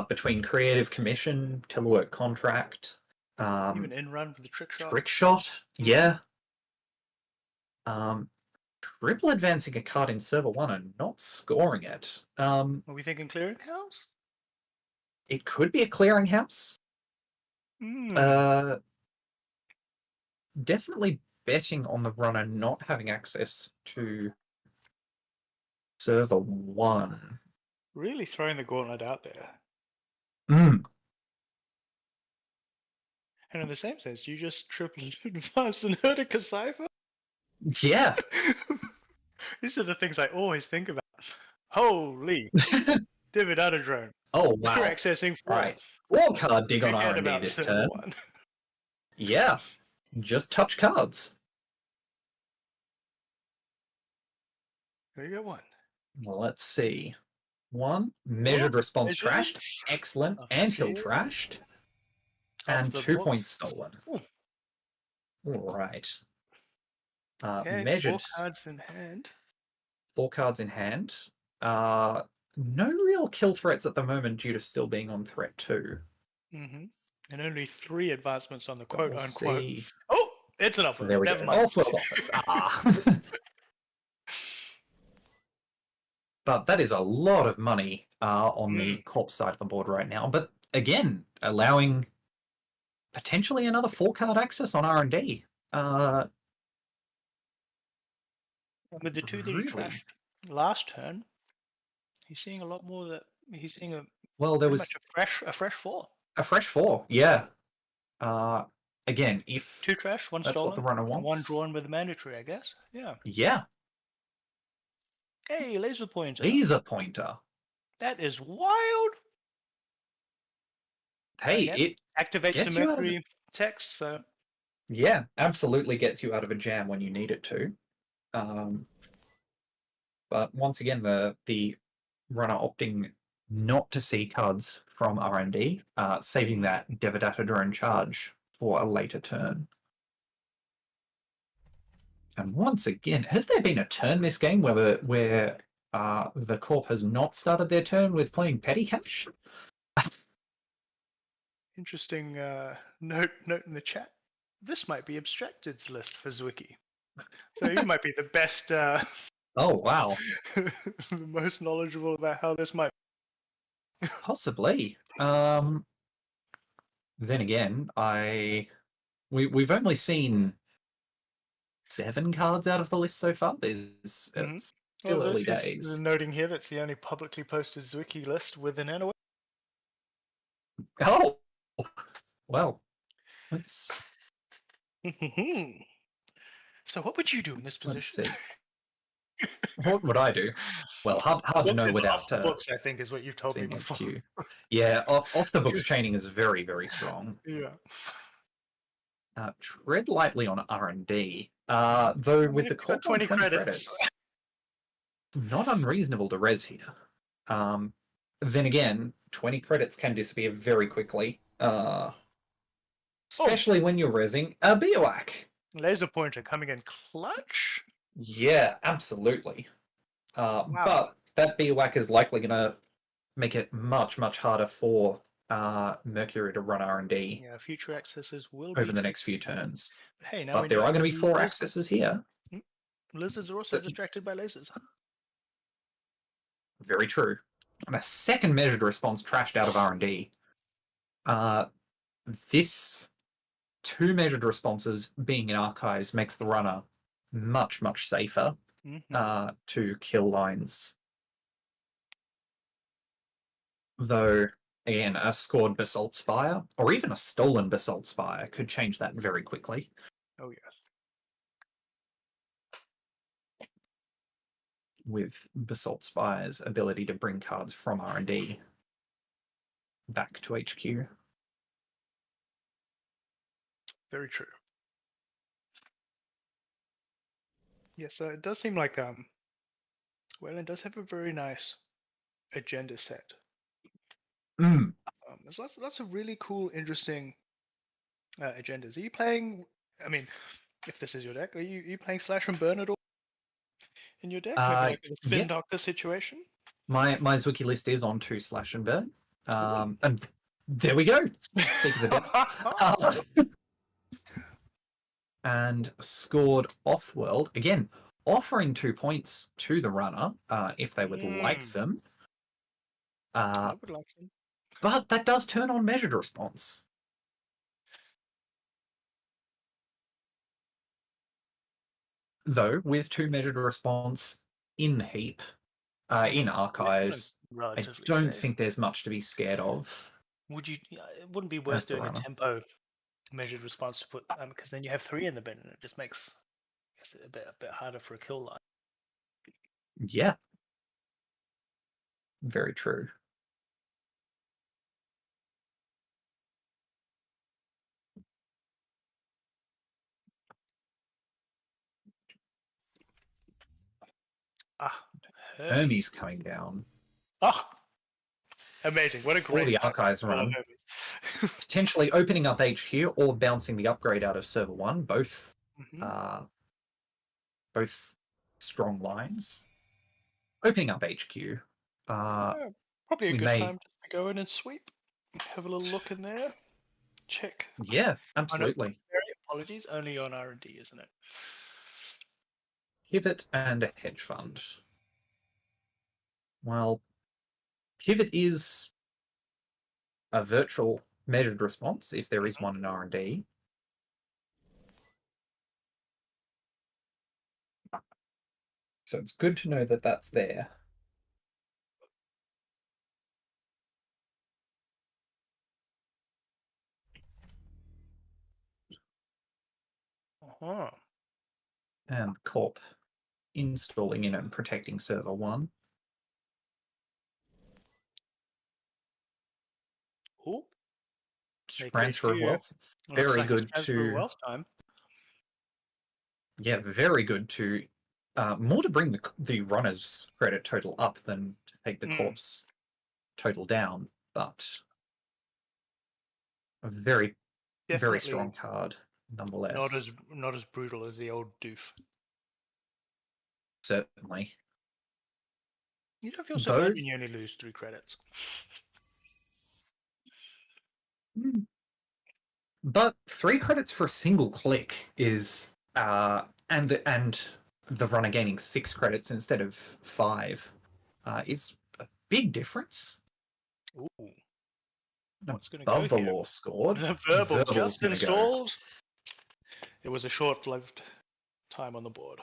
Between Creative Commission, Telework contract, even in run for the trick shot. Trick shot, yeah. Triple advancing a card in server 1 and not scoring it. Are we thinking clearinghouse? It could be a clearinghouse. Definitely betting on the runner not having access to server 1. Really throwing the gauntlet out there. And in the same sense, you just triple advanced and heard a Cipher? Yeah. These are the things I always think about. Holy Dividata drone. Oh, wow. You're accessing 4. Right. 4-card dig on R&D this turn. 1. Yeah. Just touch cards. There you go, 1. Well, let's see. 1, measured response trashed. Excellent. Anthill trashed. And 2 points stolen. All right. Okay, measured. 4 cards in hand. 4 cards in hand. No real kill threats at the moment due to still being on threat 2. And only 3 advancements on the quote-unquote. See. Oh, it's an offload. There we Never go. mind. Offload office. But that is a lot of money on the Corp side of the board right now. But again, allowing potentially another 4-card access on R&D. With the 2 that he trashed last turn, he's seeing a lot more that he's seeing there was a fresh 4. A fresh 4, yeah. Again, if 2 trash, 1 that's stolen, what the runner wants. And 1 drawn with a mandatory, I guess. Yeah. Yeah. Hey, laser pointer. Laser pointer. That is wild. Hey, again, it activates the Mercury text, so yeah, absolutely gets you out of a jam when you need it to. But once again, the runner opting not to see cards from R&D, saving that Devadatta drone charge for a later turn. And once again, has there been a turn this game where the Corp has not started their turn with playing petty cash? Interesting note in the chat. This might be Abstracted's list for Zwicky. So you might be the best, Oh, wow. the most knowledgeable about how this might. Possibly. Then again, we've only seen 7 cards out of the list so far. It's still Well, early this is days. noting here that's the only publicly posted Zwicky list with an NOA. Oh, well, let's So what would you do in this let's position? see. What would I do? Well, hard to know without Off the books, I think, is what you've told me seeing before. HQ. Yeah, off the books chaining is very, very strong. Yeah. Tread lightly on R&D. Though with the Corp 20 20 credits. it's not unreasonable to res here. Then again, 20 credits can disappear very quickly. Especially when you're resing a Bioac. Laser pointer coming in clutch? Yeah, absolutely. Wow. But that Bioac is likely going to make it much, much harder for Mercury to run R&D Yeah, future accesses will over be the next few turns. But hey, now But we there know are going to be 4 lizards- accesses here. Lizards are also distracted by lasers. Very true. And a second measured response trashed out of R&D. This 2 measured responses being in archives makes the runner much, much safer to kill lines. Though, again, a scored Basalt Spire, or even a stolen Basalt Spire, could change that very quickly. Oh, yes. With Basalt Spire's ability to bring cards from R&D back to HQ. Very true. Yeah, so it does seem like Wayland does have a very nice agenda set. There's lots of really cool, interesting agendas. Are you playing? I mean, if this is your deck, are you playing Slash and Burn at all in your deck? Maybe like a Spin Doctor situation. My Zwicky list is on 2 Slash and Burn. And there we go. Speak of the devil. And scored off-world. Again, offering 2 points to the runner if they would like them. I would like them. But that does turn on measured response. Though, with 2 measured response in heap, in archives, I don't think there's much to be scared of. It wouldn't be worth doing a tempo measured response to put because then you have 3 in the bin and it just makes it a bit harder for a kill line. Yeah. Very true. Hermes coming down. Oh, amazing. What a great for the archives run. Potentially opening up HQ or bouncing the upgrade out of server 1, both both strong lines. Opening up HQ. Probably a good time to go in and sweep. Have a little look in there. Check. Yeah, absolutely. Apologies, only on R&D, isn't it? Pivot and a hedge fund. Well, Pivot is a virtual measured response, if there is one in R&D. So it's good to know that that's there. And Corp installing in and protecting server 1. Ooh. Transfer of wealth. Very good to wealth time. Yeah, very good to more to bring the runner's credit total up than to take the Corp's total down, but a very very strong card nonetheless. Not as brutal as the old doof. Certainly. You don't feel so bad when you only lose 3 credits. But 3 credits for a single click is and the runner gaining 6 credits instead of 5 is a big difference. Ooh. What's going to Above go the here? law scored. The verbal Verbal's just gonna go. installed. It was a short-lived time on the board.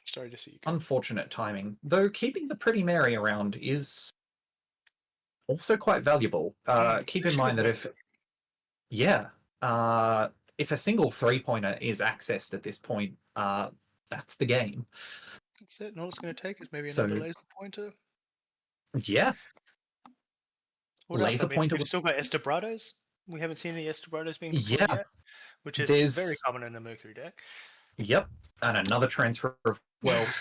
Sorry to see you go. Unfortunate timing. Though keeping the Pretty Mary around is also quite valuable. Keep in mind that if a single 3-pointer is accessed at this point, that's the game. That's it. And all it's going to take is maybe So- another laser pointer. Yeah, What laser else? I mean, pointer. we've still got Estabrados. We haven't seen any Estabrados being deployed Yeah. yet, which is There's- very common in the Mercury deck. Yep, and another transfer of wealth.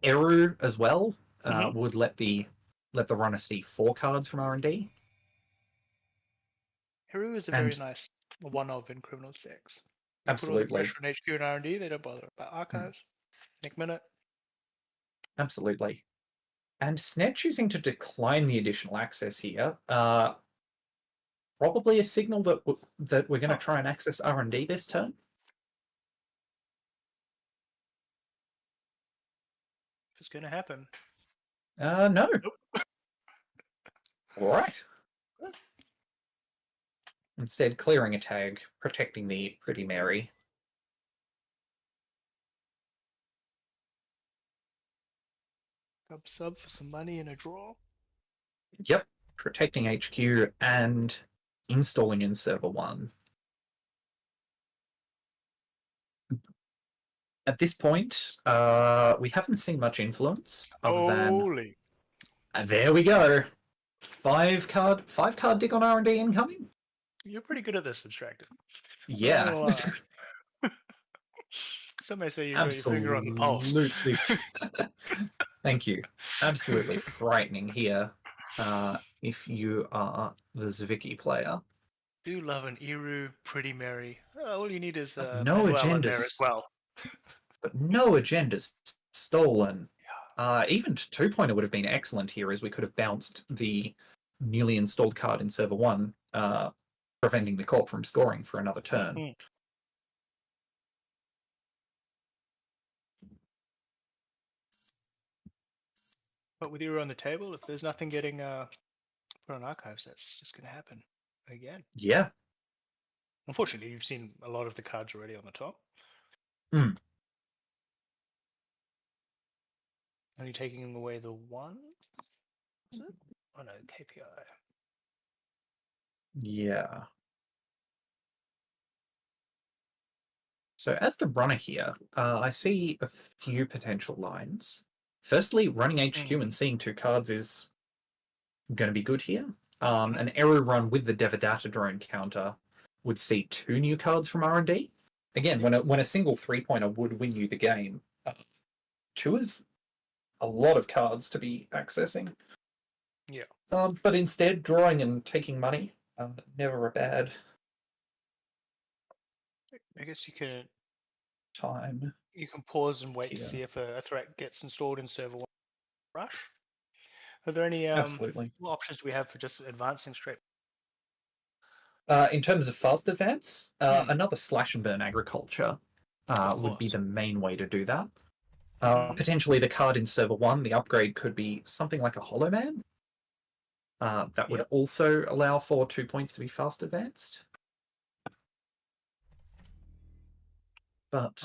Eru as well would let the runner see 4 cards from R&D. Heru is a very nice one-of in Criminals decks. You put all the Absolutely. pressure on HQ and R&D, they don't bother about archives. Nick Minute. Absolutely. And Sned choosing to decline the additional access here, probably a signal that we're going to try and access R&D this turn. It's going to happen. No. Nope. All right. Instead, clearing a tag, protecting the Pretty Mary. Sub for some money in a draw. Yep, protecting HQ and installing in server 1. At this point, we haven't seen much influence other than... there we go. 5 card dig on R&D incoming. You're pretty good at this, Abstracted. Yeah. Some may say you've got your finger on the pulse. Absolutely. Thank you. Absolutely frightening here. If you are the Zwicky player. Do love an Eru, Pretty Mary. All you need is no Manuel agendas in there as well. But no agendas stolen. Even 2-pointer would have been excellent here, as we could have bounced the newly installed card in server 1, preventing the Corp from scoring for another turn. But with Eru on the table, if there's nothing getting put on archives, that's just going to happen again. Yeah. Unfortunately, you've seen a lot of the cards already on the top. Only taking away the 1? Is it? Oh no, KPI. Yeah. So as the runner here, I see a few potential lines. Firstly, running HQ and seeing 2 cards is going to be good here. An Eru run with the Devadatta drone counter would see 2 new cards from R&D. Again, when a single 3-pointer would win you the game, 2 is a lot of cards to be accessing. Yeah. But instead, drawing and taking money, never a bad I guess you can time. You can pause and wait to here. see if a threat gets installed in server 1. Rush. Are there any Absolutely. what options do we have for just advancing straight? In terms of fast advance, another slash and burn agriculture would be the main way to do that. Potentially the card in server 1, the upgrade could be something like a Hollow Man. That would also allow for 2 points to be fast advanced. But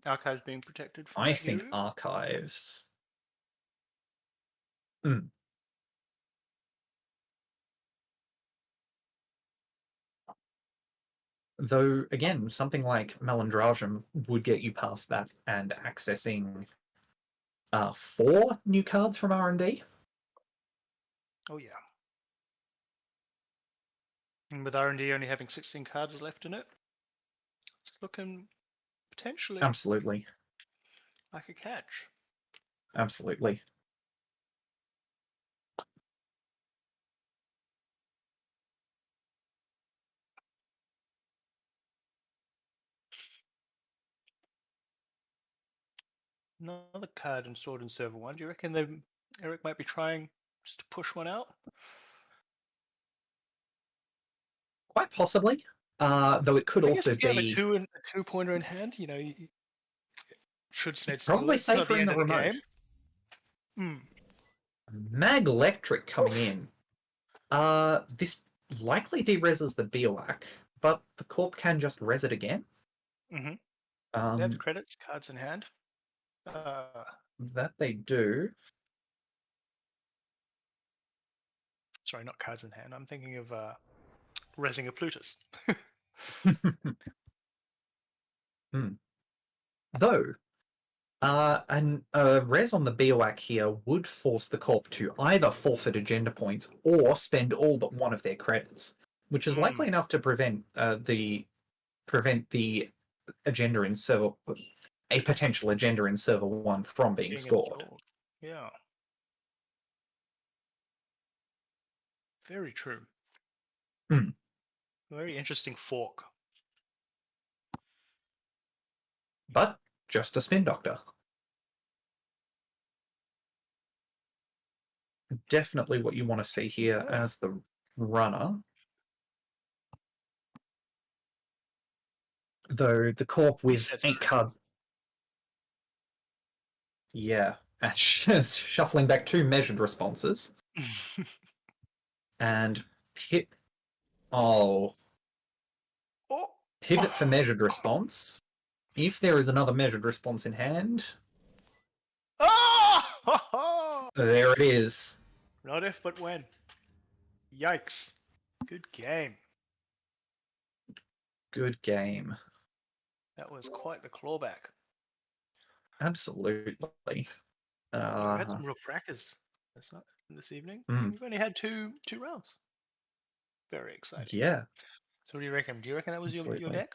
archives being protected from I think archives. Though, again, something like Malandragem would get you past that and accessing 4 new cards from R&D. Oh yeah. And with R&D only having 16 cards left in it, it's looking potentially Absolutely. like a catch. Absolutely. Another card installed in server 1. Do you reckon Eric might be trying just to push one out? Quite possibly. Though it could I guess also if you have be... a two-pointer in hand, you know, should Sned It's steal probably it. It's not safer the in end the of the remote. game. Hmm. Mag Electric coming in. This likely de-reses the Bioac, but the Corp can just res it again. Mm-hmm. They have Um, credits, cards in hand. that they do. Sorry, not cards in hand. I'm thinking of resing a Plutus. Hmm. Though, a res on the Bioac here would force the Corp to either forfeit agenda points or spend all but one of their credits, which is likely enough to prevent the agenda in server, a potential agenda in server 1 from being scored. Installed. Yeah. Very true. Hmm. Very interesting fork. But just a spin doctor. Definitely what you want to see here as the runner. Though the Corp with 8 cards. Yeah. And shuffling back 2 measured responses. And hit. Oh. Pivot for measured response. If there is another measured response in hand. There it is. Not if, but when. Yikes. Good game. Good game. That was quite the clawback. Absolutely. We had some real crackers this evening. We've only had two rounds. Very exciting. Yeah. So what do you reckon? Do you reckon that was your deck?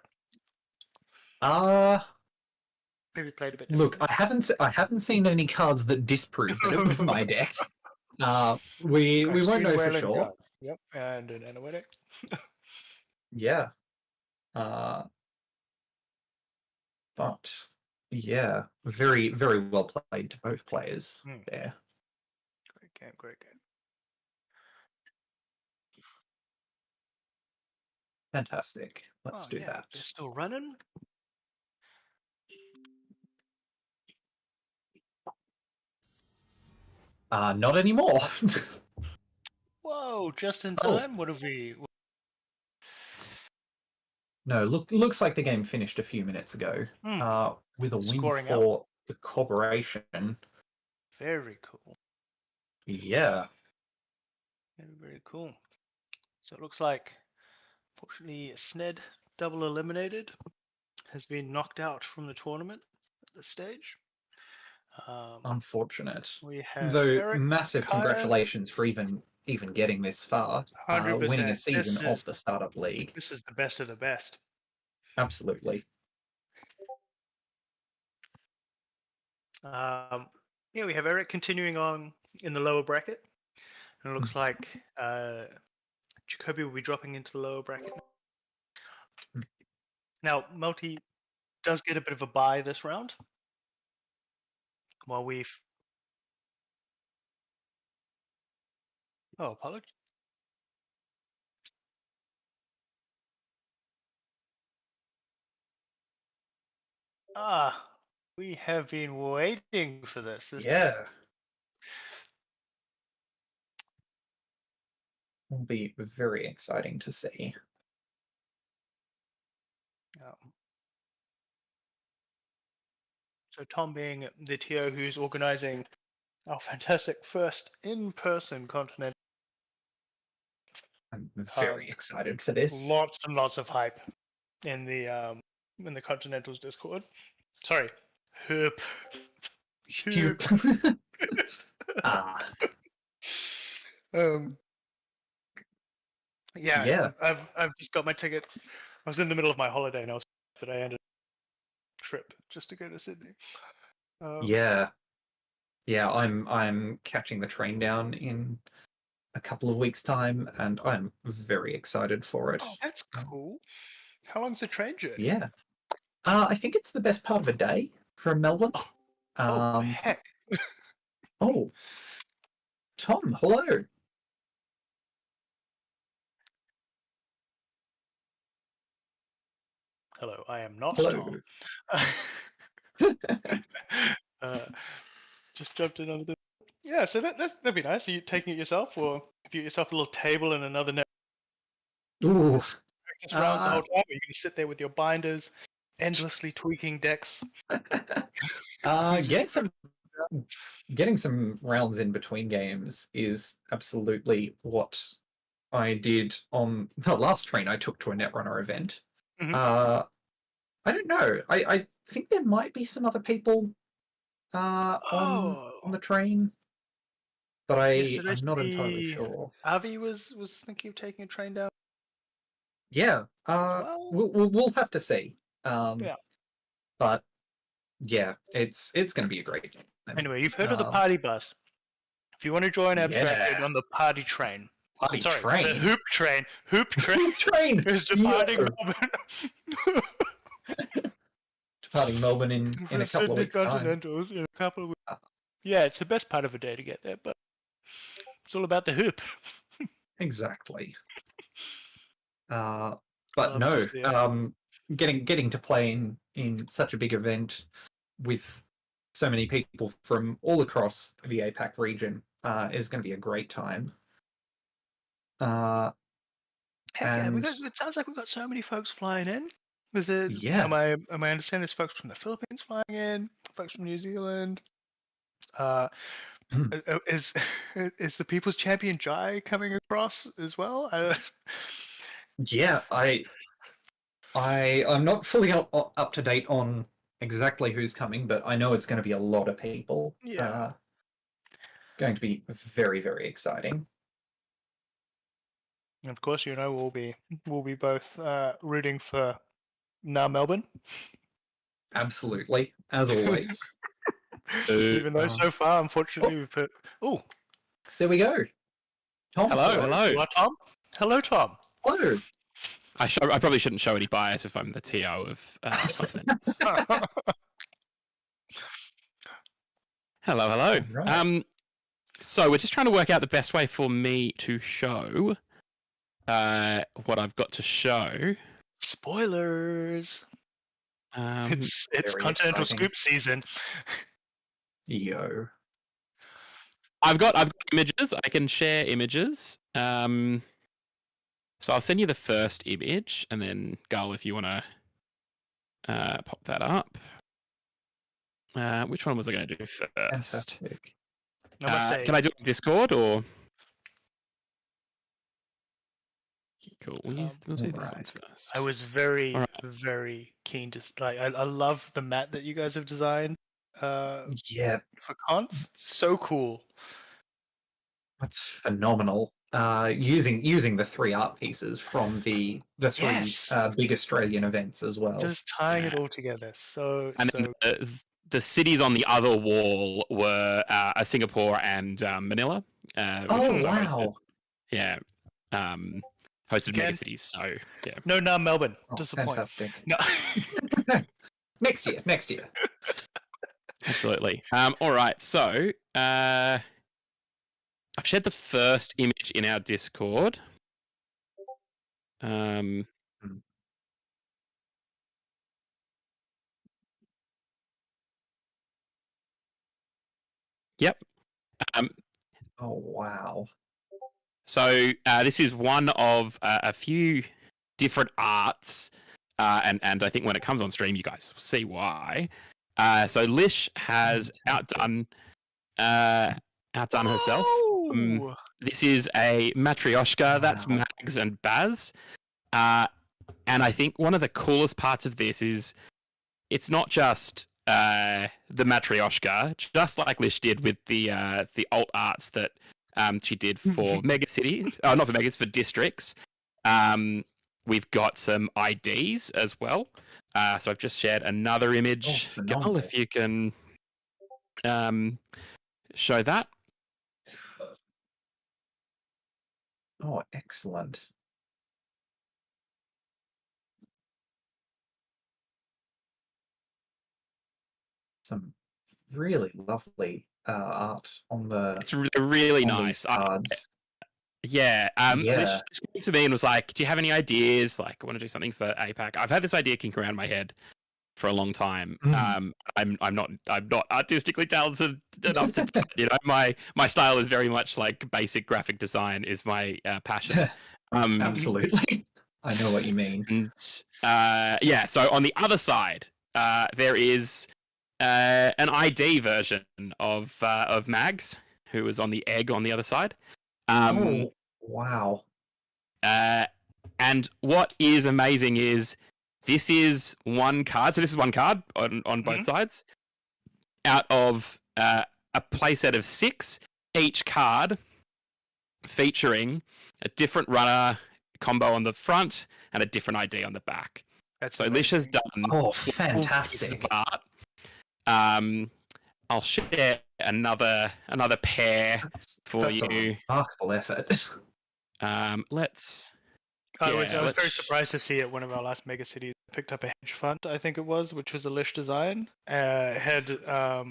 Maybe played a bit Look, differently. I haven't seen any cards that disprove that it was my deck. We won't know for sure. Cards. Yep, and an Anoetic. Yeah. But yeah, very, very well played to both players there. Great game, great game. Fantastic. Let's do that. They're still running. Not anymore. Whoa, just in time. What have we? No, looks like the game finished a few minutes ago. With a win for the corporation. Very cool. Yeah. Very, very cool. So it looks like, fortunately, Sned, double eliminated, has been knocked out from the tournament at this stage. Unfortunate. We have Though Eric, massive Kaya, congratulations for even getting this far. 100%. Winning a season of the startup league. This is the best of the best. Absolutely. Yeah, we have Eric continuing on in the lower bracket. And it looks like Jacobi will be dropping into the lower bracket. Now, Melty does get a bit of a bye this round. While we've... Oh, apologies. We have been waiting for this. Yeah. Will be very exciting to see. So Tom being the TO who's organizing our fantastic first in-person continental. I'm very excited for this. Lots and lots of hype in the Continentals Discord. Sorry, Herp. Herp. Yeah. I've just got my ticket. I was in the middle of my holiday and I ended trip just to go to Sydney. Yeah, I'm catching the train down in a couple of weeks' time, and I'm very excited for it. Oh, that's cool. How long's the train journey? Yeah, I think it's the best part of a day from Melbourne. Heck. Oh, Tom, hello. Hello, I am not Hello. Tom. Just jumped in on the. Yeah, so that'd be nice. Are you taking it yourself, or have you got yourself a little table and another net? Ooh. Practice rounds the whole time? Or are you going to sit there with your binders, endlessly tweaking decks? Getting some rounds in between games is absolutely what I did on the last train I took to a Netrunner event. Mhm. I don't know. I think there might be some other people on the train, but Yes, I'm not entirely sure. Avi was thinking of taking a train down. Yeah. Well, We'll have to see. yeah. But yeah, it's going to be a great game. Anyway, you've heard of the party bus. If you want to join Abstracted on the party train, train, the hoop train is departing Melbourne. Departing Melbourne in a couple of weeks' Continentals in a couple of weeks. Yeah, it's the best part of a day to get there, but it's all about the hoop. Exactly. But no, getting to play in such a big event with so many people from all across the APAC region is going to be a great time. Heck yeah, it sounds like we've got so many folks flying in. Am I understanding there's folks from the Philippines flying in, folks from New Zealand? Is the People's Champion Jai coming across as well? Yeah, I'm not fully up to date on exactly who's coming, but I know it's going to be a lot of people. Yeah. It's going to be very, very exciting. And of course, we'll be both rooting for Melbourne. Absolutely, as always. Even though so far, unfortunately, we've put. Oh, there we go. Tom, hello. Tom. Hello, Tom. Hello. I probably shouldn't show any bias if I'm the TO of Continents. Hello. Right. So we're just trying to work out the best way for me to show what I've got to show. Spoilers. It's Continental exciting. Scoop season. Yo. I've got images. I can share images. So I'll send you the first image, and then Gull, if you want to pop that up. Which one was I going to do first? Fantastic. Can I do it on Discord or? Cool. We'll do this one first. I was very, very keen to I love the mat that you guys have designed. Yeah. For cons, so cool. That's phenomenal. Using the 3 art pieces from the 3 big Australian events as well. Just tying it all together. The cities on the other wall were Singapore and Manila. Which also wow! Hosted, hosted mega cities. So yeah. No, Melbourne. Disappointing. Fantastic. No. Next year. Absolutely. All right. So I've shared the first image in our Discord. Yep. Oh wow. So this is one of a few different arts, and I think when it comes on stream, you guys will see why. So Lish has outdone herself. This is a matryoshka. That's Mags and Baz. And I think one of the coolest parts of this is it's not just the matryoshka, just like Lish did with the alt arts that she did for mega cities. Not for megas, for districts. We've got some IDs as well. So I've just shared another image. Gull, if you can show that. Oh, excellent. Some really lovely art on the. It's really nice. Cards. Yeah. Yeah. Lish came to me and was like, "Do you have any ideas? Like, I want to do something for APAC." I've had this idea kicking around my head for a long time. I'm not artistically talented enough to do it. You know, my style is very much like basic graphic design is my passion. Absolutely. I know what you mean. And yeah, so on the other side, there is an ID version of Mags, who was on the egg on the other side. Oh, wow. And what is amazing is this is one card. So this is one card on both sides out of a playset of 6, each card featuring a different runner combo on the front and a different ID on the back. That's so Lish has done fantastic art. I'll share another pair for you. Remarkable effort. Let's. I was very surprised to see it. One of our last mega cities picked up a hedge fund, I think it was, which was a Lish design. Had a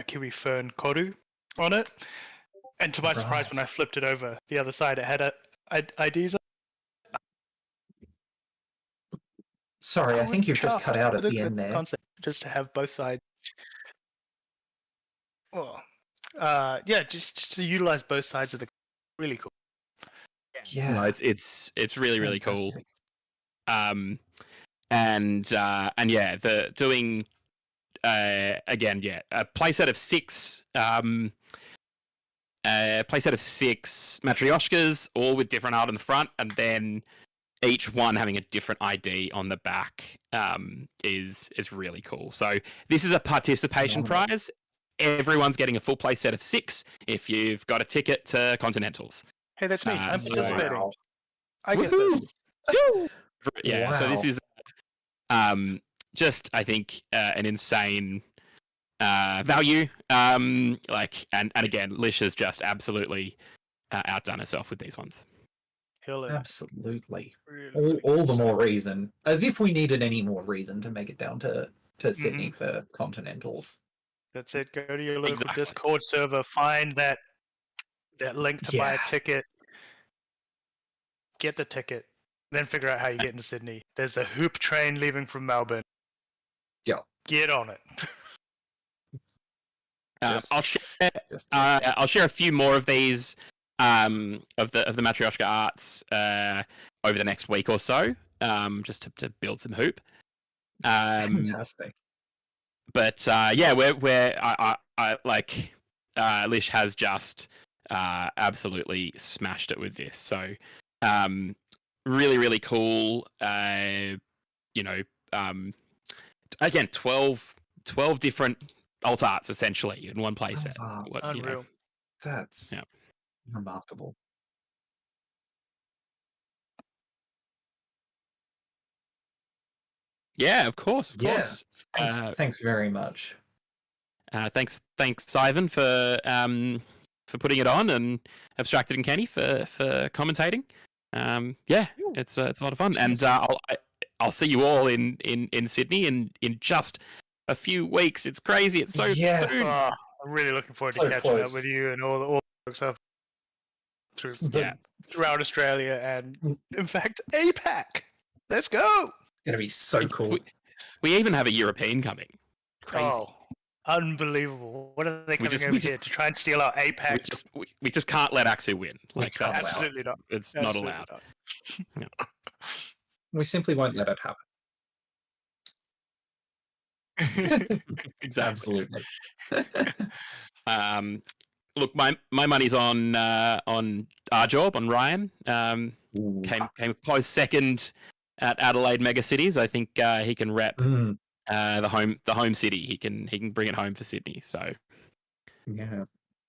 kiwi fern koru on it, and to my surprise, when I flipped it over the other side, it had IDs. Sorry, I think you've just cut out at the end there. Concept, just to have both sides. Well, yeah, just to utilize both sides of the really cool. Yeah, no, it's really cool. And yeah, the doing again, yeah, a playset of 6 matryoshkas, all with different art on the front, and then each one having a different ID on the back is really cool. So this is a participation prize. Everyone's getting a full playset of 6 if you've got a ticket to Continentals. Hey, that's me. I'm participating. Wow. I get this. Yeah, so this is just, I think, an insane value. Like, and again, Lish has just absolutely outdone herself with these ones. Absolutely. Really all the more reason. As if we needed any more reason to make it down to Sydney for Continentals. That's it. Go to your local Discord server, find that link to buy a ticket, get the ticket, then figure out how you get into Sydney. There's a hoop train leaving from Melbourne. Yeah. Get on it. I'll share a few more of these of the Matryoshka arts over the next week or so, just to build some hoop. Fantastic. But yeah, I like Lish has just absolutely smashed it with this. So really cool. You know, again, 12 different alt arts essentially in one playset. Unreal. You know. That's remarkable. Yeah, of course. Thanks very much. Thanks, Ivan, for putting it on, and Abstracted and Kenny for commentating. Yeah, it's a lot of fun, and I'll see you all in Sydney in just a few weeks. It's crazy. It's so soon. I'm really looking forward to catching up with you and all the stuff throughout Australia and, in fact, APAC. Let's go. It's gonna be so cool. We even have a European coming. Crazy. Oh, unbelievable. What are they coming over here to try and steal our APAC? We just can't let Axu win. Like, absolutely not. It's not allowed. We simply won't let it happen. Exactly. Absolutely. Look, my money's on our job, on Ryan. Came close second at Adelaide Mega Cities. I think he can rep the home city. He can bring it home for Sydney. So yeah,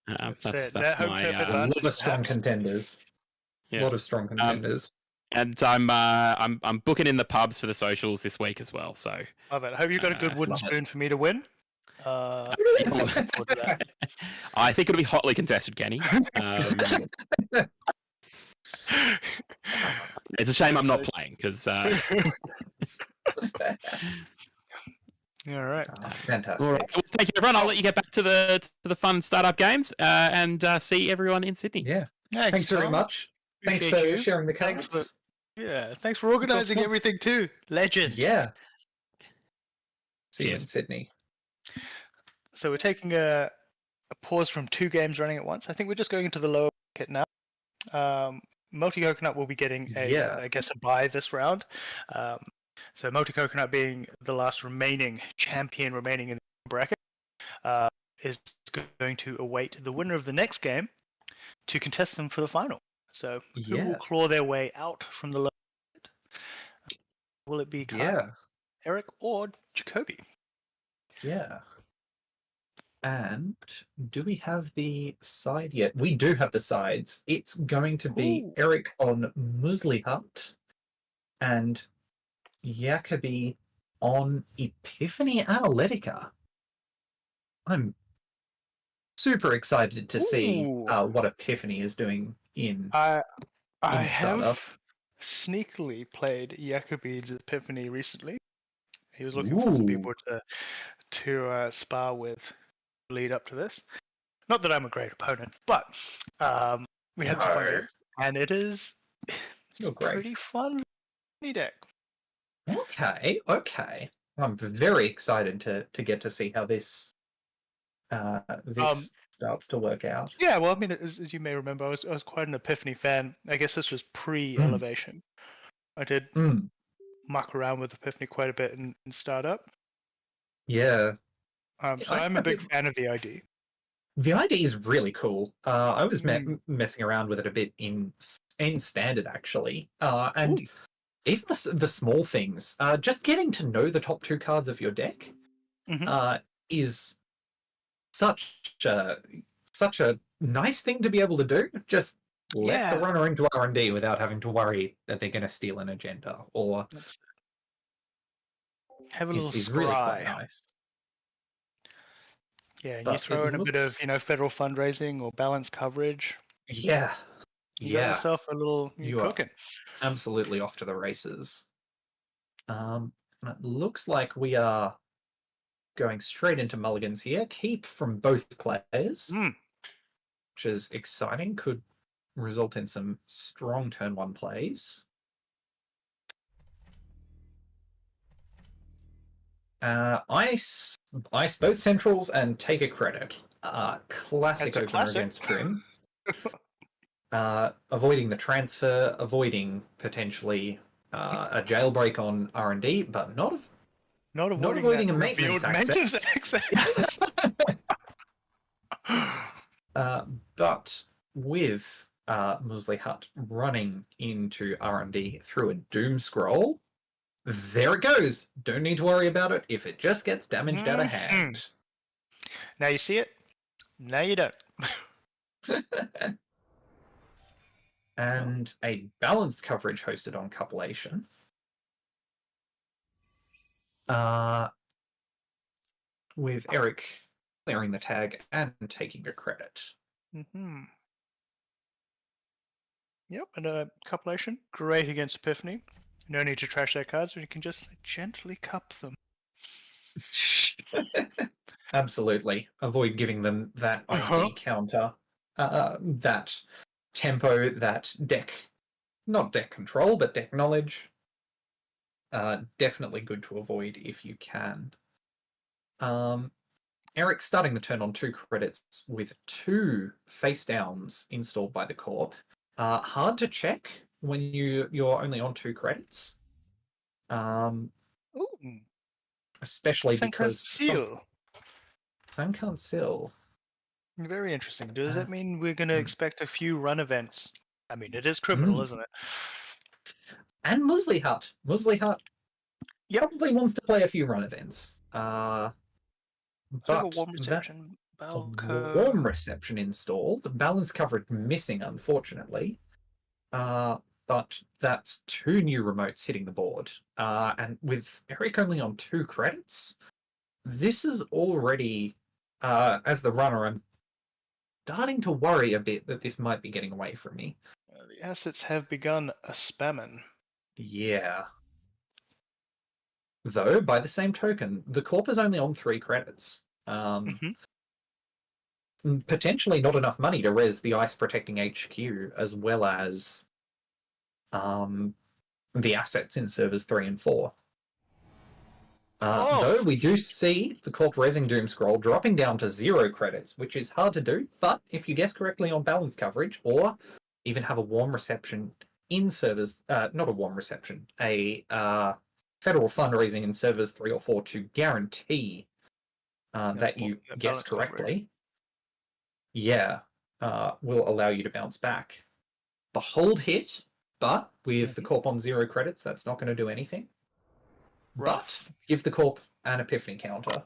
that's my a lot of strong contenders. A lot of strong contenders. And I'm booking in the pubs for the socials this week as well. So I hope you've got a good wooden spoon for me to win. I think it'll be hotly contested, Kenny. It's a shame I'm not playing because. All right. Fantastic. All right. Well, thank you, everyone. I'll let you get back to the fun startup games and see everyone in Sydney. Yeah. Thanks very Tom. much. Thanks Appreciate for you. sharing the Thanks cards. thanks for organising course. everything too. Legend. Yeah. See you in Cheers. Sydney. So we're taking a pause from 2 games running at once. I think we're just going into the lower bracket now. MeltyCoconut will be getting Yeah. I guess, a bye this round. So MeltyCoconut being the last remaining champion remaining in the bracket, is going to await the winner of the next game to contest them for the final. So who will Yeah. claw their way out from the lower bracket? Will it be Kyle, Yeah. Eric, or Jacobi? Yeah. And do we have the side yet? We do have the sides. It's going to be Ooh. Eric on MuslihaT and Jacobi on Epiphany Analytica. I'm super excited to see Ooh. what Epiphany is doing in I startup. have sneakily played Jacobi's Epiphany recently. He was looking for some people to spar with lead up to this. Not that I'm a great opponent, but we had some fun No. games, and it's You're a great. pretty fun deck. Okay. I'm very excited to get to see how this starts to work out. Yeah, well, I mean, as you may remember, I was quite an Epiphany fan. I guess this was pre-elevation. I did muck around with Epiphany quite a bit in startup. Yeah. So I'm a big fan of the ID. The ID is really cool. I was messing around with it a bit in standard actually, and even the small things. Just getting to know the top 2 cards of your deck is such a nice thing to be able to do. Just let the runner into R&D without having to worry that they're going to steal an agenda or have a little is really quite scry. nice. Yeah, and But you throw in a bit of federal fundraising or balanced coverage. Yeah. You got yourself a little cooking. Absolutely off to the races. It looks like we are going straight into mulligans here. Keep from both players, which is exciting. Could result in some strong turn 1 plays. Ice both centrals and take a credit. Classic opener against Prim. Avoiding the transfer, avoiding potentially a jailbreak on R&D, but not avoiding a maintenance access. But with MuslihaT running into R&D through a doom scroll, there it goes. Don't need to worry about it if it just gets damaged out of hand. Now you see it. Now you don't. And a balanced coverage hosted on Compilation. With Eric clearing the tag and taking a credit. Yep, and a Compilation, great against Epiphany. No need to trash their cards, and you can just gently cup them. Absolutely. Avoid giving them that ID counter, that tempo, that deck, not deck control, but deck knowledge. Definitely good to avoid if you can. Eric starting the turn on 2 credits with 2 face downs installed by the Corp. Hard to check when you're only on 2 credits. Especially because some can't seal. Very interesting. Does that mean we're going to expect a few run events? I mean, it is criminal, isn't it? And MuslihaT probably wants to play a few run events. But warm reception, warm reception installed. Balance coverage missing, unfortunately. But that's 2 new remotes hitting the board. And with Eric only on 2 credits, this is already, as the runner, I'm starting to worry a bit that this might be getting away from me. The assets have begun a spamming. Yeah. Though, by the same token, the Corp is only on 3 credits. potentially not enough money to res the ice protecting HQ as well as the assets in servers 3 and 4. Though we do see the Corp resing Doom Scroll dropping down to 0 credits, which is hard to do, but if you guess correctly on balance coverage, or even have a warm reception in servers, not a warm reception, a federal fundraising in servers 3 or 4 to guarantee that you guess correctly, will allow you to bounce back. The hold hit, but with the Corp on 0 credits, that's not going to do anything. Rough. But give the Corp an Epiphany counter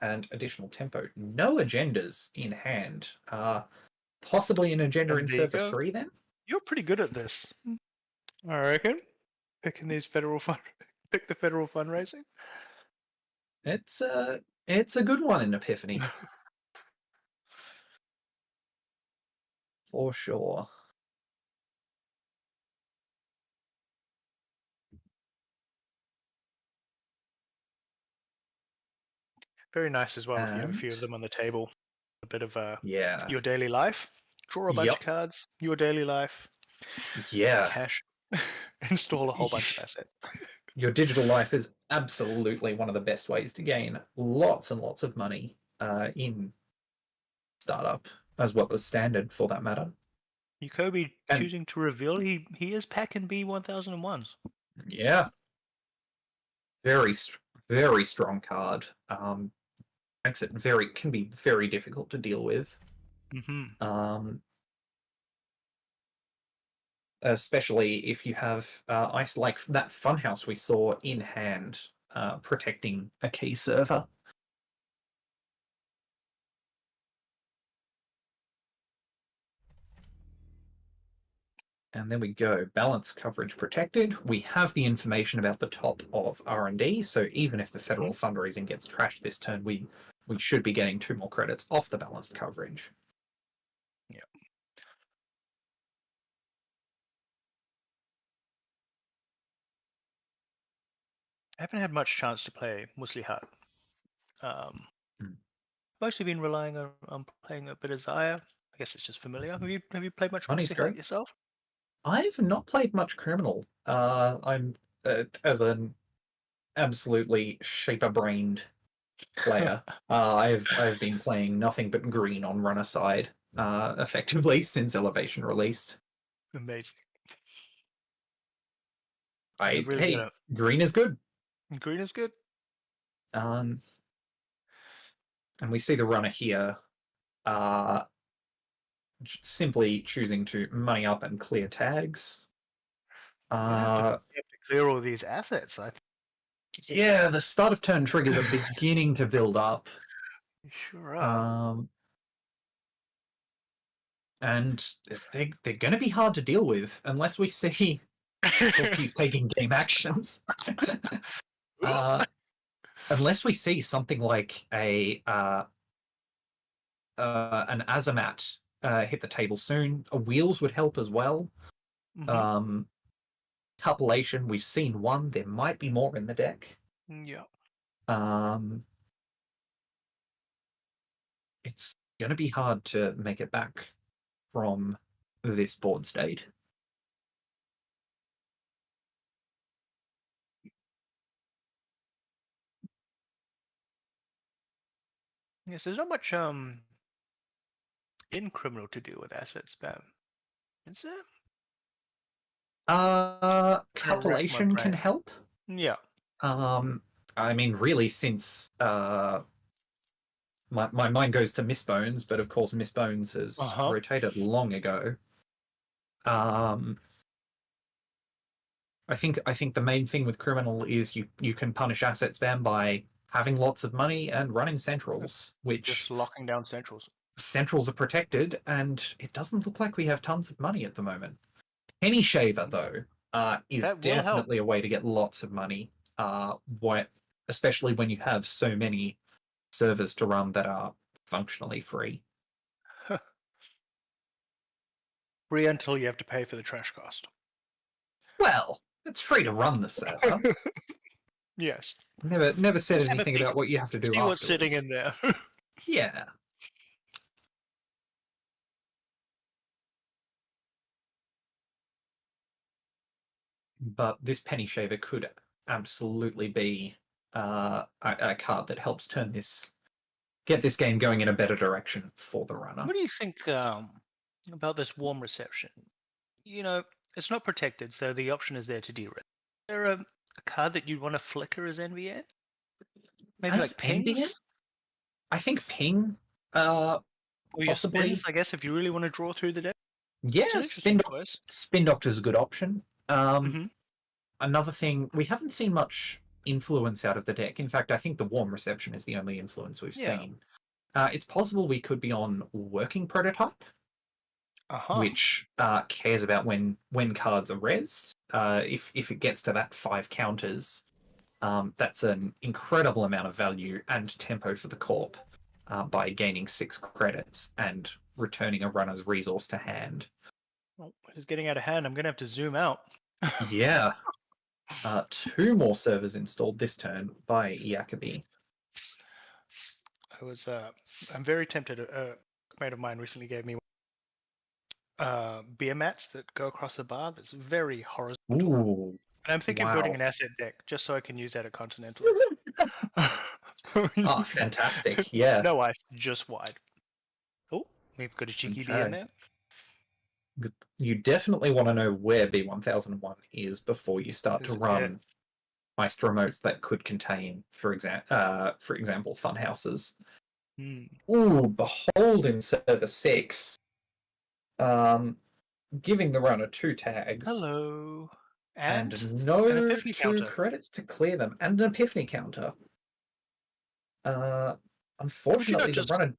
and additional tempo. No agendas in hand. Possibly an agenda in server 3 then? You're pretty good at this, I reckon. Picking these pick the federal fundraising. It's a good one in Epiphany. For sure. Very nice as well if you have a few of them on the table. A bit of your daily life. Draw a bunch of cards. Your daily life. Yeah. Cash. Install a whole bunch of assets. Your digital life is absolutely one of the best ways to gain lots and lots of money in startup, as well as standard for that matter. Jacobi choosing to reveal he is packing B1001s. Yeah. Very strong card. Makes it can be very difficult to deal with. Especially if you have ice like that funhouse we saw in hand, protecting a key server. And there we go. Balance coverage protected. We have the information about the top of R&D, so even if the federal fundraising gets trashed this turn, we should be getting 2 more credits off the balanced coverage. Yeah. I haven't had much chance to play MuslihaT. Mostly been relying on playing a bit of Zahya. I guess it's just familiar. Have you played much MuslihaT yourself? I've not played much Criminal. I'm as an absolutely shaper-brained player. I've been playing nothing but green on runner side, effectively since Elevation released. Amazing. Green is good. Green is good. And we see the runner here, simply choosing to money up and clear tags. You have to clear all these assets, I think. Yeah, the start of turn triggers are beginning to build up. You sure are. And they're going to be hard to deal with unless we see he's taking game actions. Unless we see something like an Azamat hit the table soon. Wheels would help as well. Tupulation, we've seen one. There might be more in the deck. Yeah. It's going to be hard to make it back from this board state. Yes, there's not much in Criminal to do with asset spam, is there? Cupulation can help. Yeah. I mean, really, since my mind goes to Mistbones, but of course Mistbones has rotated long ago. I think the main thing with Criminal is you can punish asset spam by having lots of money and running centrals, which just locking down centrals. Centrals are protected, and it doesn't look like we have tons of money at the moment. Penny Shaver, though, is definitely a way to get lots of money, especially when you have so many servers to run that are functionally free. Free until you have to pay for the trash cost. Well, it's free to run the server. Yes. Never said anything about what you have to do See afterwards. what's sitting in there. Yeah. but this Penny Shaver could absolutely be a card that helps get this game going in a better direction for the runner. What do you think about this warm reception? You know, it's not protected, so the option is there to de-risk. Is there a card that you'd want to flicker as NVN? Maybe As like pings? NVN? I think ping. Or your Possibly. spins, I guess, if you really want to draw through the deck. Yeah, It's an interesting choice. Spin Doctor's a good option. Mhm. Another thing, we haven't seen much influence out of the deck. In fact, I think the warm reception is the only influence we've Yeah. seen. It's possible we could be on working prototype, which cares about when cards are res. If it gets to that 5 counters, that's an incredible amount of value and tempo for the Corp by gaining 6 credits and returning a runner's resource to hand. Oh, it's getting out of hand. I'm going to have to zoom out. Yeah. 2 more servers installed this turn by Jacobi. I'm very tempted. A mate of mine recently gave me beer mats that go across the bar that's very horizontal. Ooh. And I'm thinking of building an asset deck just so I can use that at Continental. Oh, fantastic. Yeah. No ice, just wide. Oh, we've got a cheeky bee in there. You definitely want to know where B1001 is before you start to run iced remotes that could contain, for example, fun houses. Ooh, Beholden Server 6. Giving the runner 2 tags. Hello. And no an Epiphany 2 counter. credits to clear them. And an Epiphany counter. Unfortunately, the runner...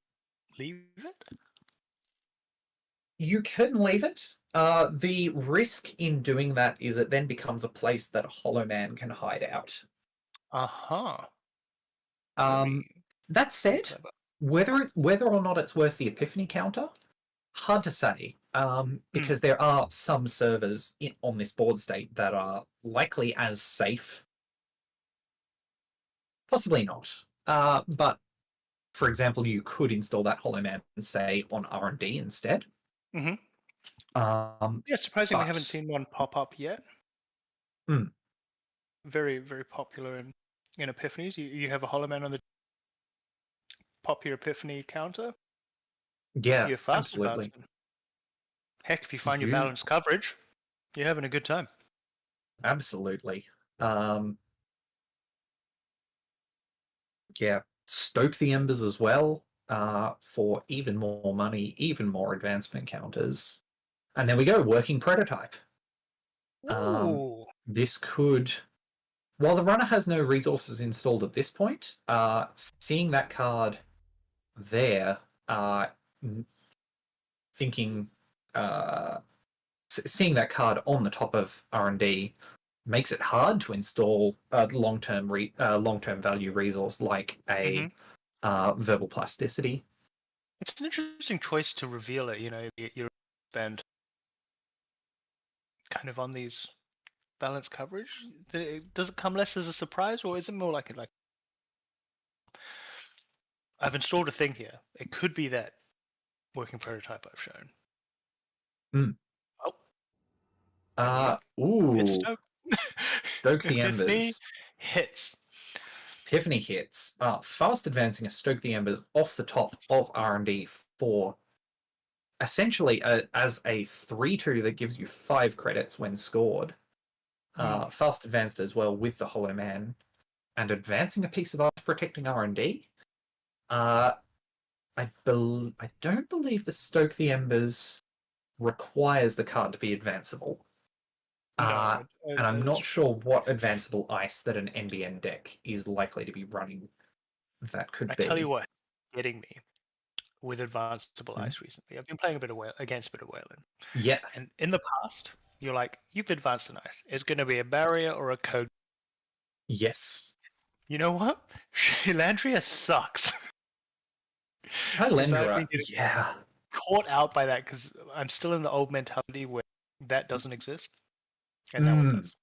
Leave it? You can leave it. The risk in doing that is it then becomes a place that a Hollow Man can hide out. That said, whether or not it's worth the Epiphany counter, hard to say. Because there are some servers on this board state that are likely as safe. Possibly not. But, for example, you could install that Hollow Man, say, on R&D instead. Surprisingly, we haven't seen one pop up yet. Very, very popular in Epiphanies. You have a Hollow Man on the pop your Epiphany counter. Yeah, you're fast absolutely. advancing. Heck, if you find your balanced coverage, you're having a good time. Absolutely. Yeah, stoke the embers as well for even more money, even more advancement counters. And there we go, working prototype. This could, while the runner has no resources installed at this point, seeing that card there, seeing that card on the top of R&D makes it hard to install a long-term value resource like a verbal plasticity. It's an interesting choice to reveal it. You spend kind of on these balanced coverage. Does it come less as a surprise, or is it more like I've installed a thing here. It could be that working prototype I've shown. It's Stoke the Embers. Hits. Epiphany hits. Fast advancing a Stoke the Embers off the top of R&D for essentially as a 3/2 that gives you 5 credits when scored. Fast advanced as well with the Hollow Man and advancing a piece of art protecting R&D. I don't believe the Stoke the Embers requires the card to be advanceable. And I'm not sure what advanceable ice that an NBN deck is likely to be running that could be. I tell you what, getting me with advanceable ice recently. I've been playing against a bit of Wayland. Yeah. And in the past, you're like, you've advanced an ice. It's going to be a barrier or a code. Yes. You know what? Shailandria sucks. Shailandria, yeah. Caught out by that because I'm still in the old mentality where that doesn't exist. And that one does.